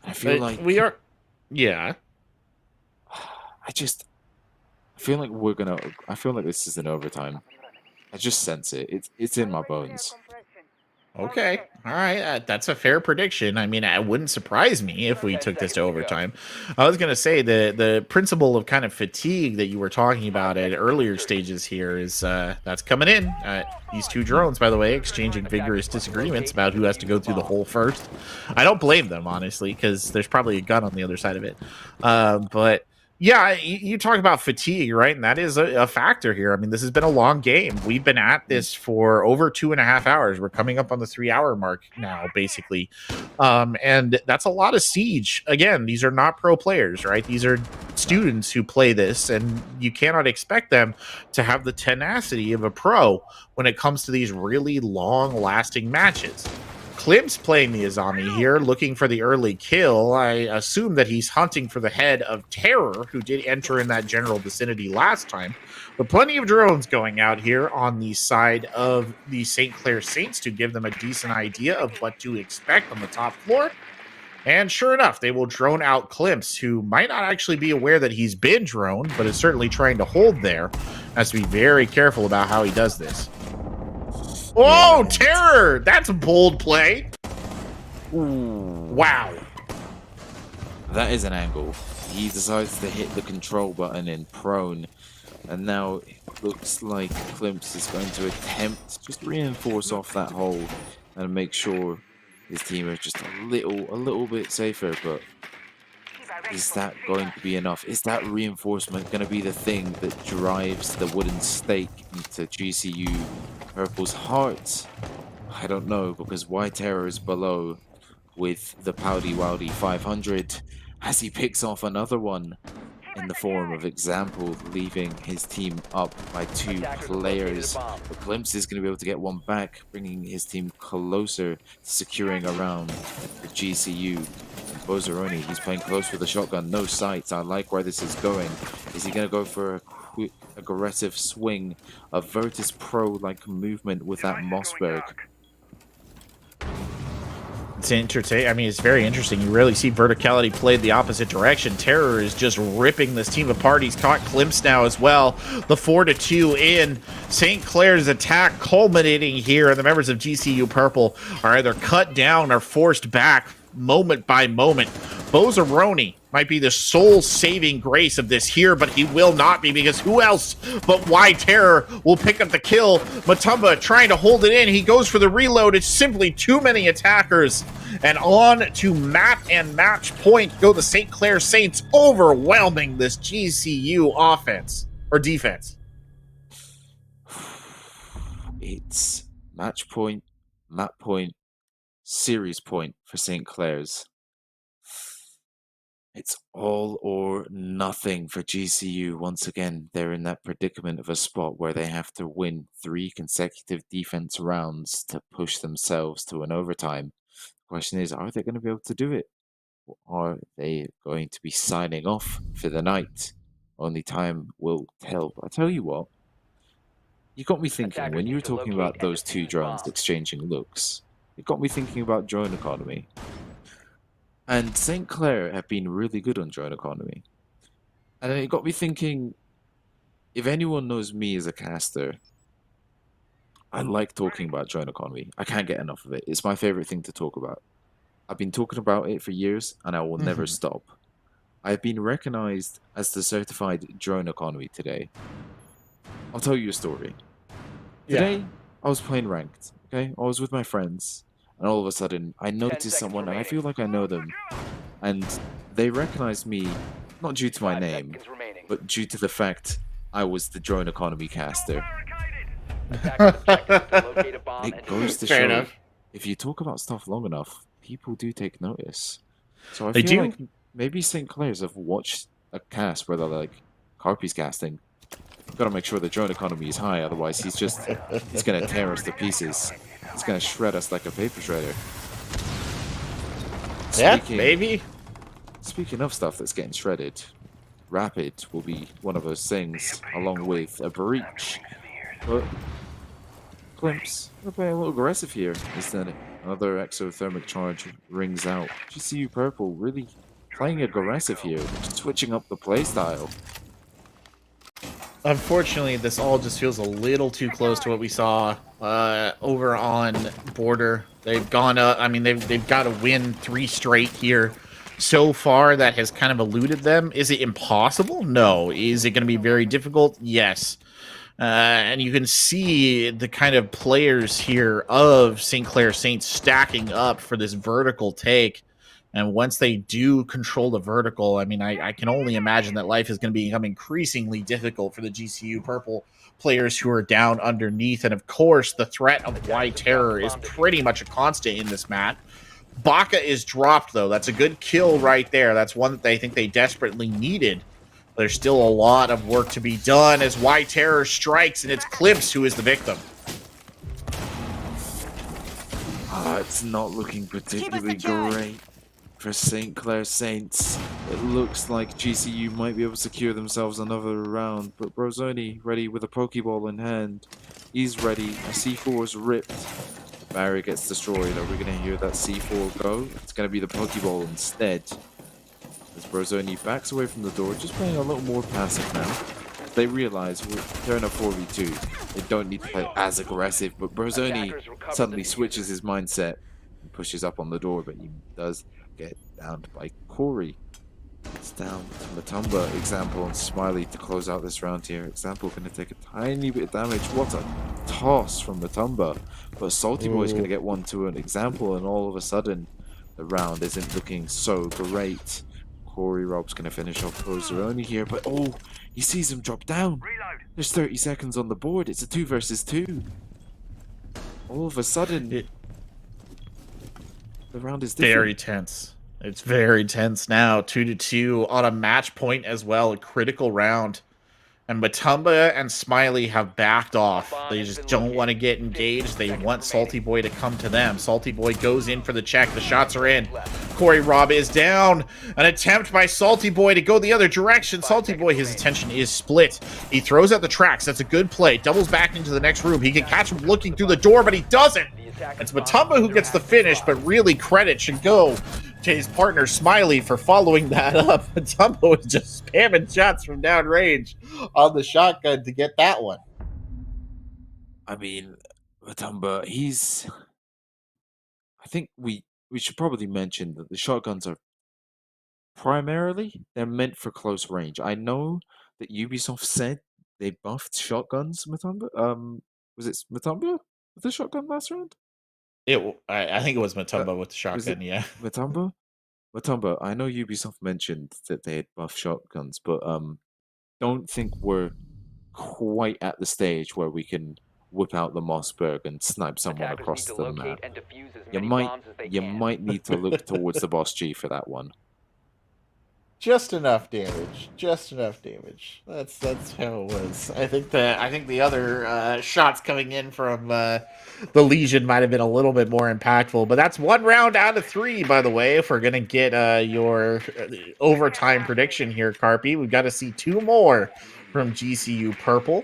I feel like we are. Yeah. I feel like we're gonna. I feel like this is an overtime. I just sense it. It's in my bones. Okay. All right. That's a fair prediction. I mean, it wouldn't surprise me if we took this to overtime. I was going to say the principle of kind of fatigue that you were talking about at earlier stages here is that's coming in. These 2 drones, by the way, exchanging vigorous disagreements about who has to go through the hole first. I don't blame them, honestly, because there's probably a gun on the other side of it. But yeah, you talk about fatigue, right? And that is a factor here. I mean, this has been a long game. We've been at this for over 2.5 hours. We're coming up on the 3-hour mark now, basically. And that's a lot of siege. Again, these are not pro players, right? These are students who play this, and you cannot expect them to have the tenacity of a pro when it comes to these really long-lasting matches. Klimps playing the Azami here, looking for the early kill. I assume that he's hunting for the head of Terror, who did enter in that general vicinity last time. But plenty of drones going out here on the side of the St. Clair Saints to give them a decent idea of what to expect on the top floor. And sure enough, they will drone out Klimps, who might not actually be aware that he's been droned, but is certainly trying to hold there. Has to be very careful about how he does this. Oh, Terror! That's a bold play. Wow. That is an angle. He decides to hit the control button in prone, and now it looks like Klimps is going to attempt just reinforce off that hole and make sure his team are just a little bit safer. But is that going to be enough? Is that reinforcement going to be the thing that drives the wooden stake into GCU Purple's heart? I don't know, because White Terror is below with the Powdy Wowdy 500 as he picks off another one in the form of Example, leaving his team up by 2 players. But Klimps is going to be able to get one back, bringing his team closer to securing around the GCU. Bozzaroni, he's playing close with a shotgun, no sights. I like where this is going. Is he going to go for a quick, aggressive swing, a Virtus Pro-like movement with that Mossberg? It's entertaining. I mean, it's very interesting. You rarely see verticality played the opposite direction. Terror is just ripping this team apart. He's caught Klimps now as well. The 4-2 in. St. Clair's attack culminating here, and the members of GCU Purple are either cut down or forced back moment by moment. Bozzaroni might be the sole saving grace of this here, but he will not be, because who else but Y Terror will pick up the kill? Matumba trying to hold it in. He goes for the reload. It's simply too many attackers. And on to map and match point go the St. Clair Saints, overwhelming this GCU offense or defense. It's match point, map point, series point for St. Clair's. It's all or nothing for GCU. Once again, they're in that predicament of a spot where they have to win 3 consecutive defense rounds to push themselves to an overtime. The question is, are they going to be able to do it? Or are they going to be signing off for the night? Only time will tell. But I tell you what, you got me thinking when you were talking about those 2 drones exchanging looks. It got me thinking about drone economy. And St. Clair have been really good on drone economy. And it got me thinking, if anyone knows me as a caster, I like talking about drone economy. I can't get enough of it. It's my favorite thing to talk about. I've been talking about it for years, and I will never stop. I've been recognized as the certified drone economy today. I'll tell you a story. Today, I was playing ranked, okay? I was with my friends. And all of a sudden, I noticed someone, and I feel like I know them. And they recognized me, not due to my name, but due to the fact I was the drone economy caster. It goes to show, if you talk about stuff long enough, people do take notice. So I feel like maybe St. Clair's have watched a cast where they're like, Carpy's casting. We've got to make sure the drone economy is high, otherwise he's going to tear us to pieces. It's gonna shred us like a paper shredder. Maybe. Speaking of stuff that's getting shredded, Rapid will be one of those things, along with a Breach. But Glimpse, we're playing a little aggressive here. Instead, another exothermic charge rings out. GCU Purple really playing aggressive here, switching up the playstyle. Unfortunately, this all just feels a little too close to what we saw over on Border. They've gone up. I mean, they've got to win 3 straight here. So far, that has kind of eluded them. Is it impossible? No. Is it going to be very difficult? Yes. And you can see the kind of players here of St. Clair Saints stacking up for this vertical take. And once they do control the vertical, I mean, I can only imagine that life is going to become increasingly difficult for the GCU Purple players who are down underneath. And of course, the threat of Y Terror is pretty much a constant in this map. Baka is dropped, though. That's a good kill right there. That's one that they think they desperately needed. There's still a lot of work to be done as Y Terror strikes, and it's Clips who is the victim. It's not looking particularly great for St. Clair Saints. It looks like GCU might be able to secure themselves another round, but Brozoni ready with a Pokeball in hand. He's ready. A C4 is ripped. The barrier gets destroyed. Are we going to hear that C4 go? It's going to be the Pokeball instead. As Brozoni backs away from the door, just playing a little more passive now. They realize they're in a 4v2. They don't need to play as aggressive, but Brozoni suddenly switches his mindset and pushes up on the door, but he does get downed by Corey. It's down to Matumba, Example, and Smiley to close out this round here. Example going to take a tiny bit of damage. What a toss from Matumba. But Salty Boy's going to get one to an Example, and all of a sudden, the round isn't looking so great. Corey Rob's going to finish off Brozoni here, but he sees him drop down. There's 30 seconds on the board. It's a 2 versus 2. All of a sudden, the round is different. Very tense. It's very tense now. 2-2 on a match point as well. A critical round. And Matumba and Smiley have backed off. They just don't want to get engaged. They want Salty Boy to come to them. Salty Boy goes in for the check. The shots are in. Corey Rob is down. An attempt by Salty Boy to go the other direction. Salty Boy, his attention is split. He throws out the tracks. That's a good play. Doubles back into the next room. He can catch him looking through the door, but he doesn't. It's Matumba who gets the finish, but really credit should go to his partner Smiley for following that up. Matumba was just spamming shots from downrange on the shotgun to get that one. I mean, Matumba, I think we we should probably mention that the shotguns are primarily they're meant for close range. I know that Ubisoft said they buffed shotguns. Matumba, was it Matumba with the shotgun last round? I think it was Uh, Matumba with the was it shotgun. Yeah. Matumba? Matumba, I know Ubisoft mentioned that they had buffed shotguns, but don't think we're quite at the stage where we can whip out the Mossberg and snipe someone Attackers need across to the locate map. and defuse as You many might bombs as they you can. might need to look towards the Boss G for that one. Just enough damage. Just enough damage. That's how it was. I think the other shots coming in from the Legion might have been a little bit more impactful. But that's 1 round out of 3, by the way. If we're gonna get your overtime prediction here, Carpy, we've got to see 2 more from GCU Purple.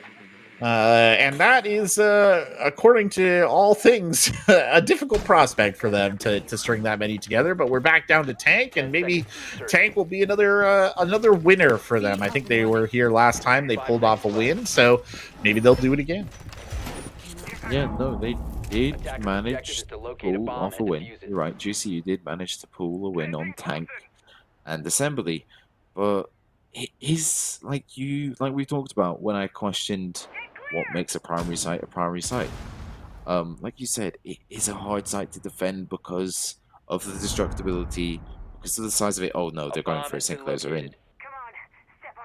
And that is, according to all things, a difficult prospect for them to string that many together. But we're back down to Tank, and maybe Tank will be another winner for them. I think they were here last time; they pulled off a win, so maybe they'll do it again. Yeah, no, they did Attackers' manage objective is to to locate a pull bomb off a and win. defuse it. You're right, GCU did manage to pull a win on Tank and Assembly, but it is like we talked about when I questioned what makes a primary site a primary site. Like you said, it is a hard site to defend because of the destructibility, because of the size of it. Oh no, they're going for a St. Clair's are in.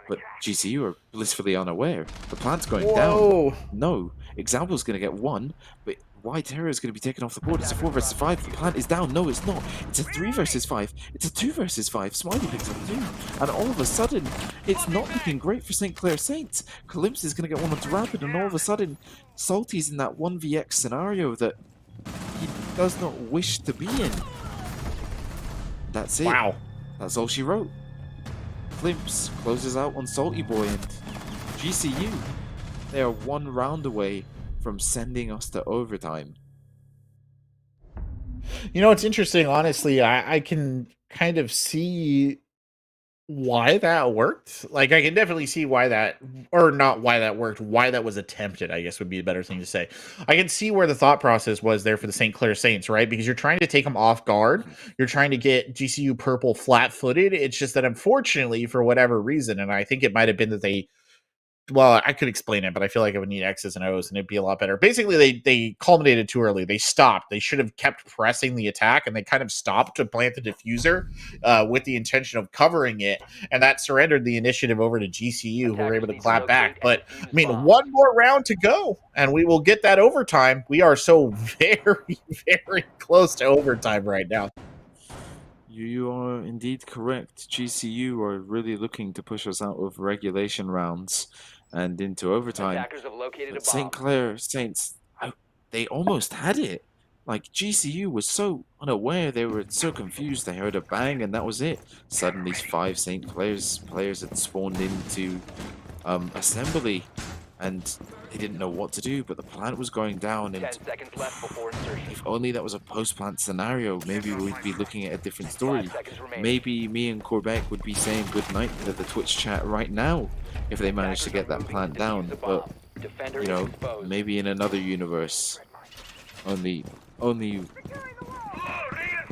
But GCU are blissfully unaware. The plant's going down. No, Example's going to get 1, but White Terror is going to be taken off the board. It's a 4 versus 5. The plant is down. No, it's not. It's a 3 versus 5. It's a 2 versus 5. Smiley picks up 2. And all of a sudden, it's not looking great for St. Clair Saints. Calypso is going to get 1 onto Rapid, and all of a sudden, Salty's in that 1vx scenario that he does not wish to be in. That's it. Wow. That's all she wrote. Climps closes out on Salty Boy, and GCU, they are 1 round away from sending us to overtime. You know, it's interesting, honestly. I can kind of see why that worked. Like, I can definitely see why that, or not why that worked, why that was attempted, I guess would be a better thing to say. I can see where the thought process was there for the St. Clair Saints, right? Because you're trying to take them off guard. You're trying to get GCU Purple flat-footed. It's just that, unfortunately, for whatever reason, and I think it might have been that they, well, I could explain it, but I feel like I would need X's and O's and it'd be a lot better. Basically, they culminated too early. They stopped. They should have kept pressing the attack, and they kind of stopped to plant the diffuser with the intention of covering it, and that surrendered the initiative over to GCU, who were able to clap back. But, I mean, 1 more round to go, and we will get that overtime. We are so very, very close to overtime right now. You are indeed correct. GCU are really looking to push us out of regulation rounds and into overtime. Attackers have located a But bomb. St. Clair Saints, they almost had it. Like, GCU was so unaware, they were so confused, they heard a bang and that was it. Suddenly 5 St. Clair's players had spawned into Assembly, and they didn't know what to do, but the plant was going down, and 10 seconds left before insertion. if only that was a post-plant scenario, maybe we'd be looking at a different story. 5 seconds remaining. Maybe me and Corbec would be saying goodnight to the Twitch chat right now if they managed to get that plant down, but, you know, maybe in another universe. Only...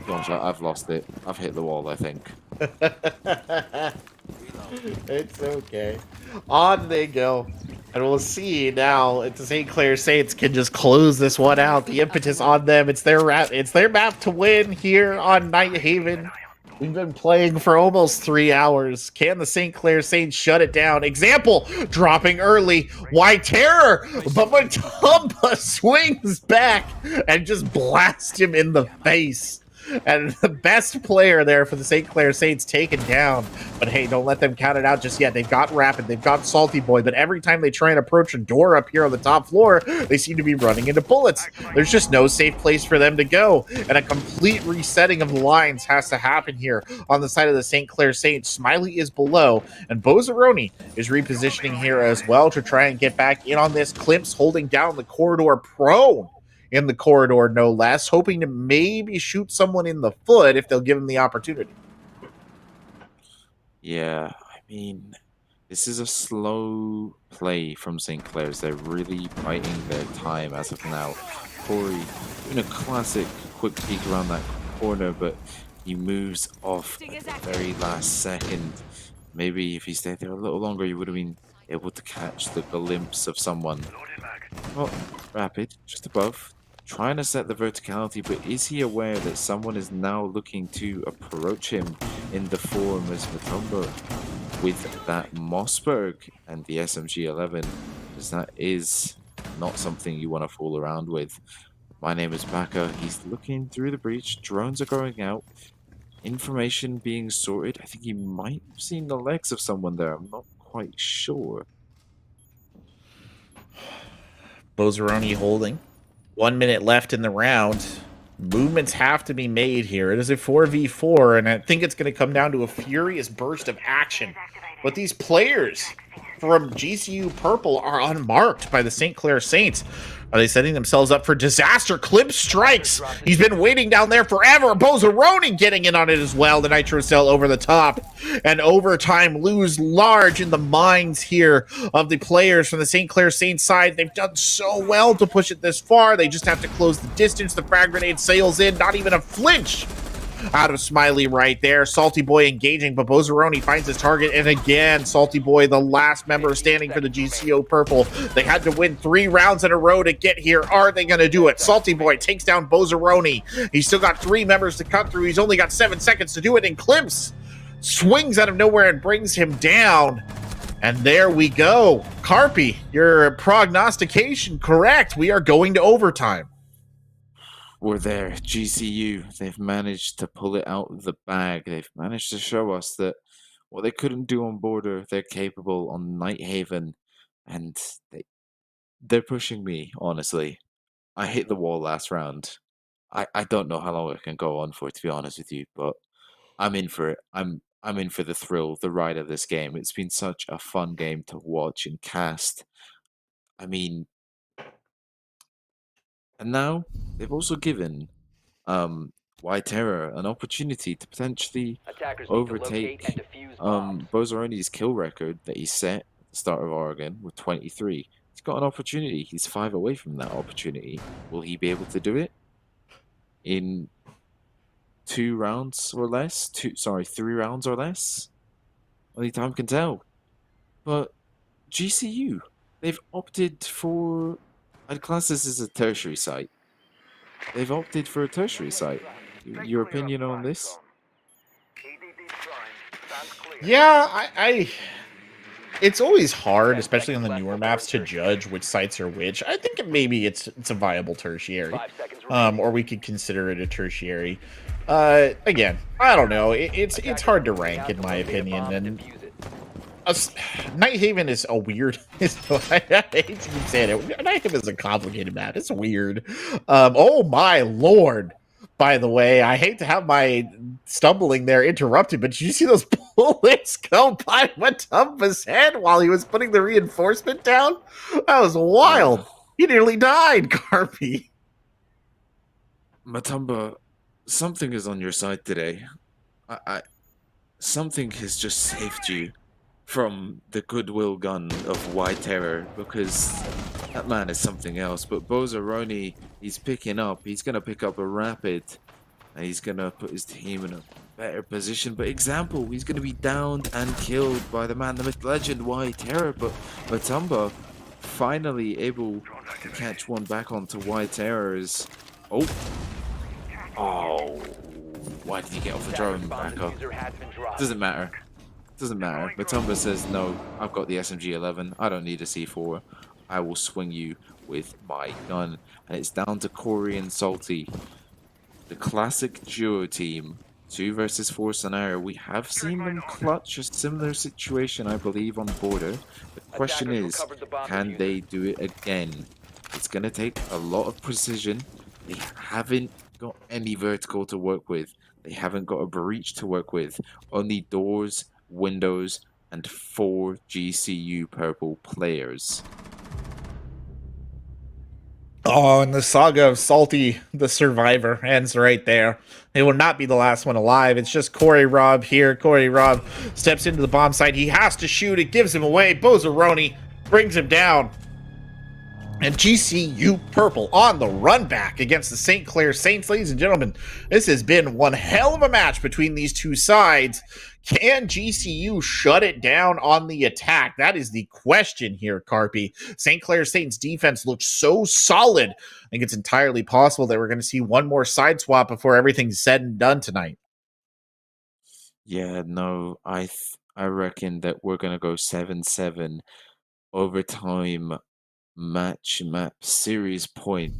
Gosh, I've lost it. I've hit the wall, I think. It's okay. On they go. And we'll see now if the St. Clair Saints can just close this one out. The impetus on them. It's their map to win here on Night Haven. We've been playing for almost 3 hours. Can the St. Clair Saints shut it down? Example, dropping early. Why terror? But Matumba swings back and just blasts him in the face. And the best player there for the St. Clair Saints taken down. But hey, don't let them count it out just yet. They've got Rapid, they've got Salty Boy, but every time they try and approach a door up here on the top floor, they seem to be running into bullets. There's just no safe place for them to go. And a complete resetting of the lines has to happen here on the side of the St. Clair Saints. Smiley is below, and Bozaroni is repositioning here as well to try and get back in on this. Klimps holding down the corridor, prone in the corridor, no less, hoping to maybe shoot someone in the foot if they'll give him the opportunity. Yeah, I mean, this is a slow play from St. Clair's. They're really biding their time as of now. Corey doing a classic quick peek around that corner, but he moves off at the very last second. Maybe if he stayed there a little longer, he would have been able to catch the glimpse of someone. Oh, Rapid, just above. Trying to set the verticality, but is he aware that someone is now looking to approach him in the form as Matumba with that Mossberg and the SMG-11? Because that is not something you want to fool around with. My name is Baka. He's looking through the breach. Drones are going out. Information being sorted. I think he might have seen the legs of someone there. I'm not quite sure. Bozaroni holding. 1 minute left in the round. Movements have to be made here. It is a 4v4, and I think it's going to come down to a furious burst of action. But these players from GCU Purple are unmarked by the St. Clair Saints. Are they setting themselves up for disaster? Clip strikes. He's been waiting down there forever. Bozaroni getting in on it as well. The Nitro Cell over the top. And overtime lose large in the minds here of the players from the St. Clair Saints side. They've done so well to push it this far. They just have to close the distance. The frag grenade sails in. Not even a flinch out of Smiley right there. Salty Boy engaging, but Bozaroni finds his target, and again, Salty Boy, the last member standing for the GCO Purple. They had to win 3 rounds in a row to get here. Are they going to do it? Salty Boy takes down Bozaroni. He's still got 3 members to cut through. He's only got 7 seconds to do it, and Klimps swings out of nowhere and brings him down. And there we go. Carpy, your prognostication correct. We are going to overtime. We're there. GCU, they've managed to pull it out of the bag. They've managed to show us that what they couldn't do on Border, they're capable on Nighthaven. And they're pushing me, honestly. I hit the wall last round. I don't know how long it can go on for, to be honest with you, but I'm in for it. I'm in for the thrill, the ride of this game. It's been such a fun game to watch and cast. I mean, and now they've also given White Terror an opportunity to potentially overtake Bozaroni's kill record that he set at the start of Oregon with 23. He's got an opportunity. He's 5 away from that opportunity. Will he be able to do it in 2 rounds or less? 3 rounds or less? Only time can tell. But GCU, they've opted for... I'd class this as a tertiary site. They've opted for a tertiary site. Your opinion on this? Yeah, I it's always hard, especially on the newer maps, to judge which sites are which. I think maybe it's a viable tertiary, or we could consider it a tertiary. Again, I don't know. It's hard to rank, in my opinion, and Nighthaven is a weird. I hate to keep saying it. Nighthaven is a complicated map. It's weird. Oh my lord! By the way, I hate to have my stumbling there interrupted, but did you see those bullets go by Matumba's head while he was putting the reinforcement down? That was wild. He nearly died, Carpy. Matumba, something is on your side today. Something has just saved you from the goodwill gun of White Terror, because that man is something else. But Bozaroni, he's picking up. He's going to pick up a Rapid, and he's going to put his team in a better position. But example, he's going to be downed and killed by the man, the myth legend, White Terror. But Matumba finally able to catch one back onto White Terror's... Oh, why did he get off the drone back up? Doesn't matter. Doesn't matter. Matumba says, no, I've got the SMG-11. I don't need a C4. I will swing you with my gun. And it's down to Corey and Salty. The classic duo team. 2 versus 4 scenario. We have seen them clutch a similar situation, I believe, on Border. The question is, can they do it again? It's going to take a lot of precision. They haven't got any vertical to work with. They haven't got a breach to work with. Only doors, windows, and 4 GCU Purple players. Oh, and the saga of Salty, the survivor, ends right there. He will not be the last one alive. It's just Corey Robb here. Corey Robb steps into the bomb site. He has to shoot. It gives him away. Bozaroni brings him down. And GCU Purple on the run back against the St. Clair Saints. Ladies and gentlemen, this has been one hell of a match between these two sides. Can GCU shut it down on the attack? That is the question here, Carpy. St. Clair Saints defense looks so solid. I think it's entirely possible that we're going to see one more side swap before everything's said and done tonight. Yeah, no, I reckon that we're gonna go 7-7 overtime match map series point.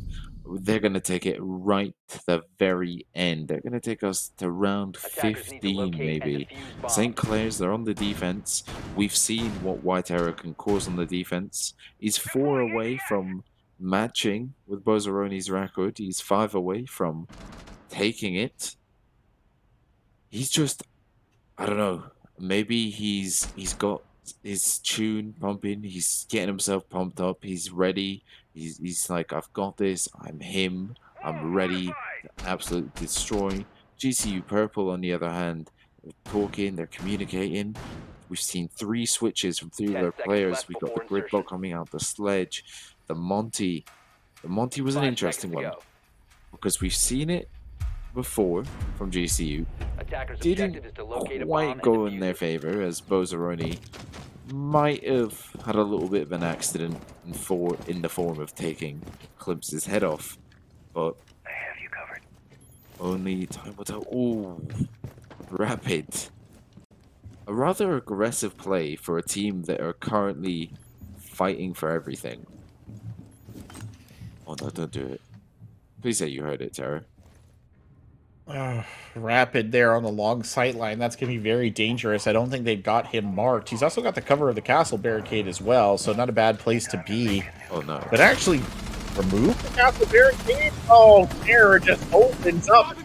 They're gonna take it right to the very end. They're gonna take us to round Attackers need to 15, locate and maybe. defuse bombs. St. Clair's, they're on the defense. We've seen what White Arrow can cause on the defense. He's 4 away from matching with Bozzaroni's record. He's 5 away from taking it. He's just, I don't know. Maybe he's got his tune pumping. He's getting himself pumped up. He's ready. He's like, I've got this. I'm him. I'm ready to absolutely destroy. GCU Purple, on the other hand, they're talking. They're communicating. We've seen 3 switches from 3 of 10 their seconds players. left We've got the before grid block coming out the sledge. The Monty was an 5 interesting seconds to one go. because we've seen it before from GCU. Attackers' Didn't objective is to locate a bomb quite and go in defuse their it. favor, as Bozzaroni might have had a little bit of an accident in the form of taking Klimps's head off, but I have you covered. only time will tell. Ooh, Rapid. A rather aggressive play for a team that are currently fighting for everything. Oh no, don't do it. Please say you heard it, Tara. Rapid there on the long sight line. That's going to be very dangerous. I don't think they've got him marked. He's also got the cover of the castle barricade as well, so not a bad place to be. Oh no. But actually, remove the castle barricade? Oh, Terror just opens up.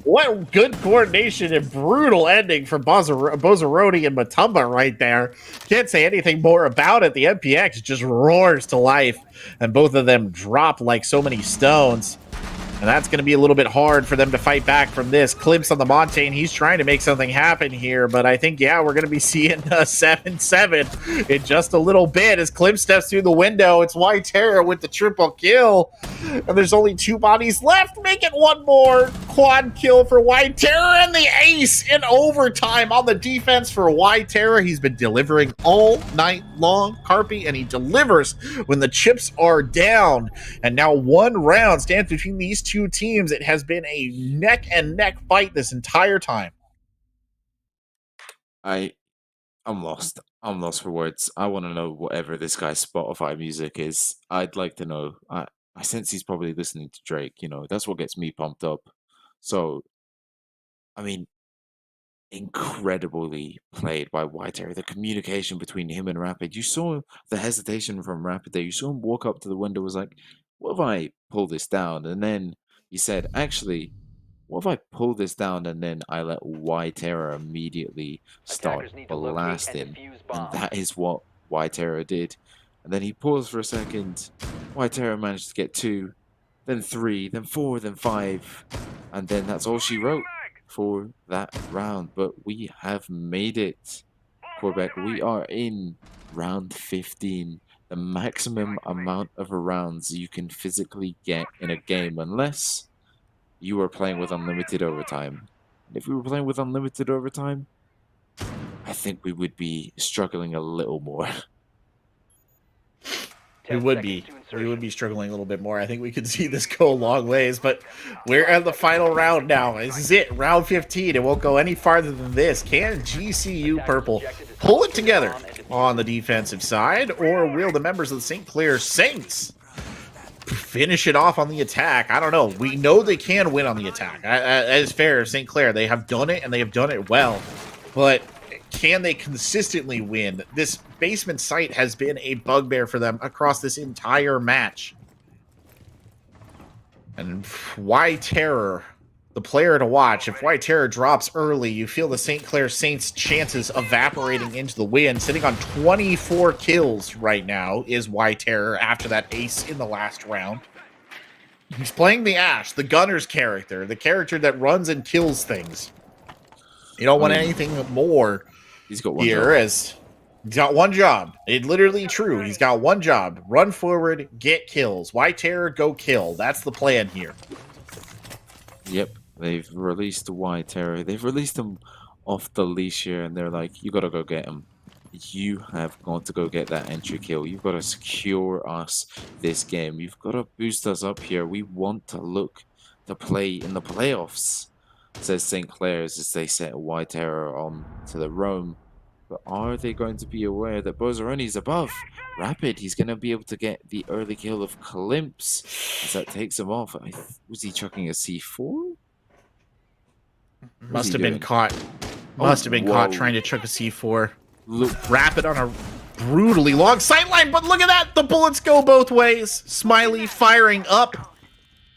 What good coordination and brutal ending for Bozzaroni and Matumba right there. Can't say anything more about it. The MPX just roars to life, and both of them drop like so many stones. And that's going to be a little bit hard for them to fight back from this. Klimps on the Montaigne, he's trying to make something happen here, but I think, yeah, we're going to be seeing a 7-7 in just a little bit as Klimp steps through the window. It's White Terror with the triple kill, and there's only 2 bodies left. Make it one more quad kill for White Terror, and the ace in overtime on the defense for White Terror. He's been delivering all night long, Carpy, and he delivers when the chips are down. And now 1 round stands between these 2 teams. It has been a neck and neck fight this entire time. I'm lost. I'm lost for words. I want to know whatever this guy's Spotify music is. I'd like to know. I sense he's probably listening to Drake. You know, that's what gets me pumped up. So, I mean, incredibly played by White Arrow. The communication between him and Rapid. You saw the hesitation from Rapid there. You saw him walk up to the window, was like, what if I pull this down? And then he said, actually, what if I pull this down and then I let White Arrow immediately start Attackers need to locate and blasting? defuse And bombs. that is what White Arrow did. And then he paused for a second. White Arrow managed to get 2, then 3, then 4, then 5. And then that's all she wrote for that round. But we have made it, Quebec. We are in round 15. The maximum amount of rounds you can physically get in a game, unless you are playing with unlimited overtime. If we were playing with unlimited overtime, I think we would be struggling a little more. We would be. We would be struggling a little bit more. I think we could see this go a long ways, but we're at the final round now. This is it, round 15. It won't go any farther than this. Can GCU Purple pull it together on the defensive side, or will the members of the St. Clair Saints finish it off on the attack? I don't know. We know they can win on the attack. That is fair. St. Clair, they have done it, and they have done it well. But can they consistently win? This basement site has been a bugbear for them across this entire match. And White Terror, the player to watch. If White Terror drops early, you feel the St. Clair Saints' chances evaporating into the wind. Sitting on 24 kills right now is White Terror after that ace in the last round. He's playing the Ash, the gunner's character, the character that runs and kills things. You don't want anything more He's got one here job. as He's got one job. It literally true. He's got one job. Run forward, get kills. Why terror? Go kill. That's the plan here. Yep, they've released the White Terror. They've released him off the leash here, and they're like, you gotta go get him. You have got to go get that entry kill. You've got to secure us this game. You've got to boost us up here. We want to look to play in the playoffs, says St. Clair's as they set a White Terror on to the roam. But are they going to be aware that Bozzaroni's above? Rapid, he's going to be able to get the early kill of Glimpse as that takes him off. Was he chucking a C4? Must have been caught. Must have been caught trying to chuck a C4. Look, Rapid on a brutally long sightline, but look at that! The bullets go both ways. Smiley firing up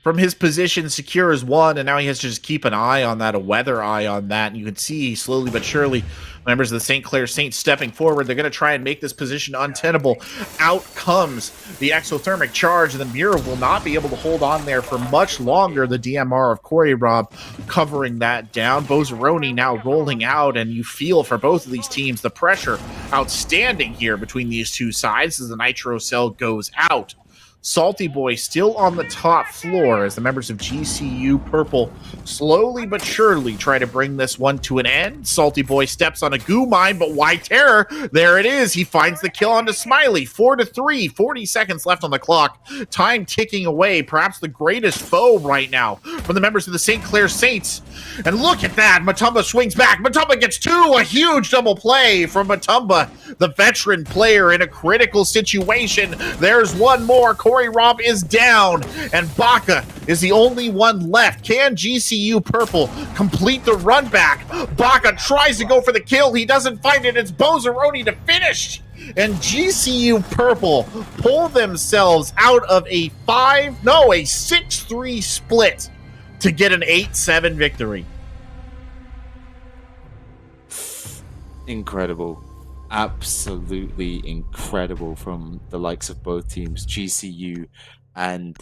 from his position, secure as one, and now he has to just keep an eye on that, a weather eye on that. And you can see slowly but surely members of the St. Clair Saints stepping forward. They're going to try and make this position untenable. Out comes the exothermic charge, and the mirror will not be able to hold on there for much longer. The DMR of Corey Rob covering that down. Bozzaroni now rolling out, and you feel for both of these teams the pressure outstanding here between these two sides as the Nitro Cell goes out. Salty Boy still on the top floor as the members of GCU Purple slowly but surely try to bring this one to an end. Salty Boy steps on a goo mine, but why terror? There it is. He finds the kill onto Smiley. 4-3, 40 seconds left on the clock. Time ticking away. Perhaps the greatest foe right now from the members of the St. Clair Saints. And look at that. Matumba swings back. Matumba gets two. A huge double play from Matumba, the veteran player in a critical situation. There's one more. Corey Rob is down, and Baca is the only one left. Can GCU Purple complete the run back? Baca tries to go for the kill. He doesn't find it. It's Bozzaroni to finish. And GCU Purple pull themselves out of a 6-3 split to get an 8-7 victory. incredible. Absolutely incredible from the likes of both teams, GCU and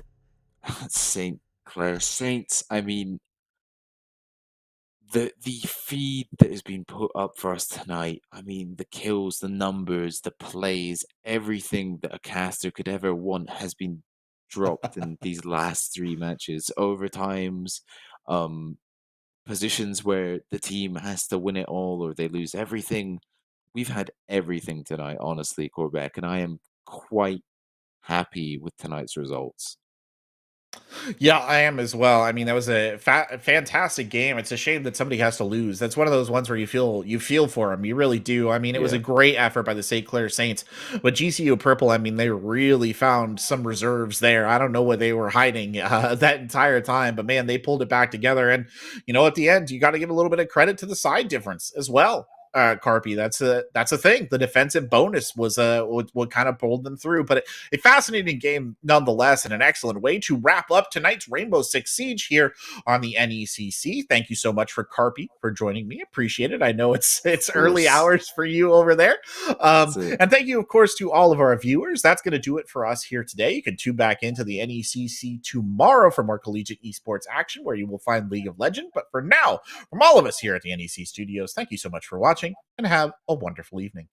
St. Clair Saints. I mean, the feed that has been put up for us tonight, I mean, the kills, the numbers, the plays, everything that a caster could ever want has been dropped in these last three matches. Overtimes, positions where the team has to win it all or they lose everything. We've had everything tonight, honestly, Quebec, and I am quite happy with tonight's results. Yeah, I am as well. I mean, that was a fantastic game. It's a shame that somebody has to lose. That's one of those ones where you feel for them. You really do. I mean, it was a great effort by the St. Clair Saints, but GCU Purple, I mean, they really found some reserves there. I don't know what they were hiding that entire time, but man, they pulled it back together. And you know, at the end, you got to give a little bit of credit to the side difference as well. Carpy, that's a thing. The defensive bonus was what kind of pulled them through, but a fascinating game nonetheless, and an excellent way to wrap up tonight's Rainbow Six Siege here on the NECC. Thank you so much for Carpy for joining me. Appreciate it. I know it's early hours for you over there, and thank you, of course, to all of our viewers. That's going to do it for us here today. You can tune back into the NECC tomorrow for more collegiate esports action, where you will find League of Legends. But for now, from all of us here at the NEC Studios, thank you so much for watching, and have a wonderful evening.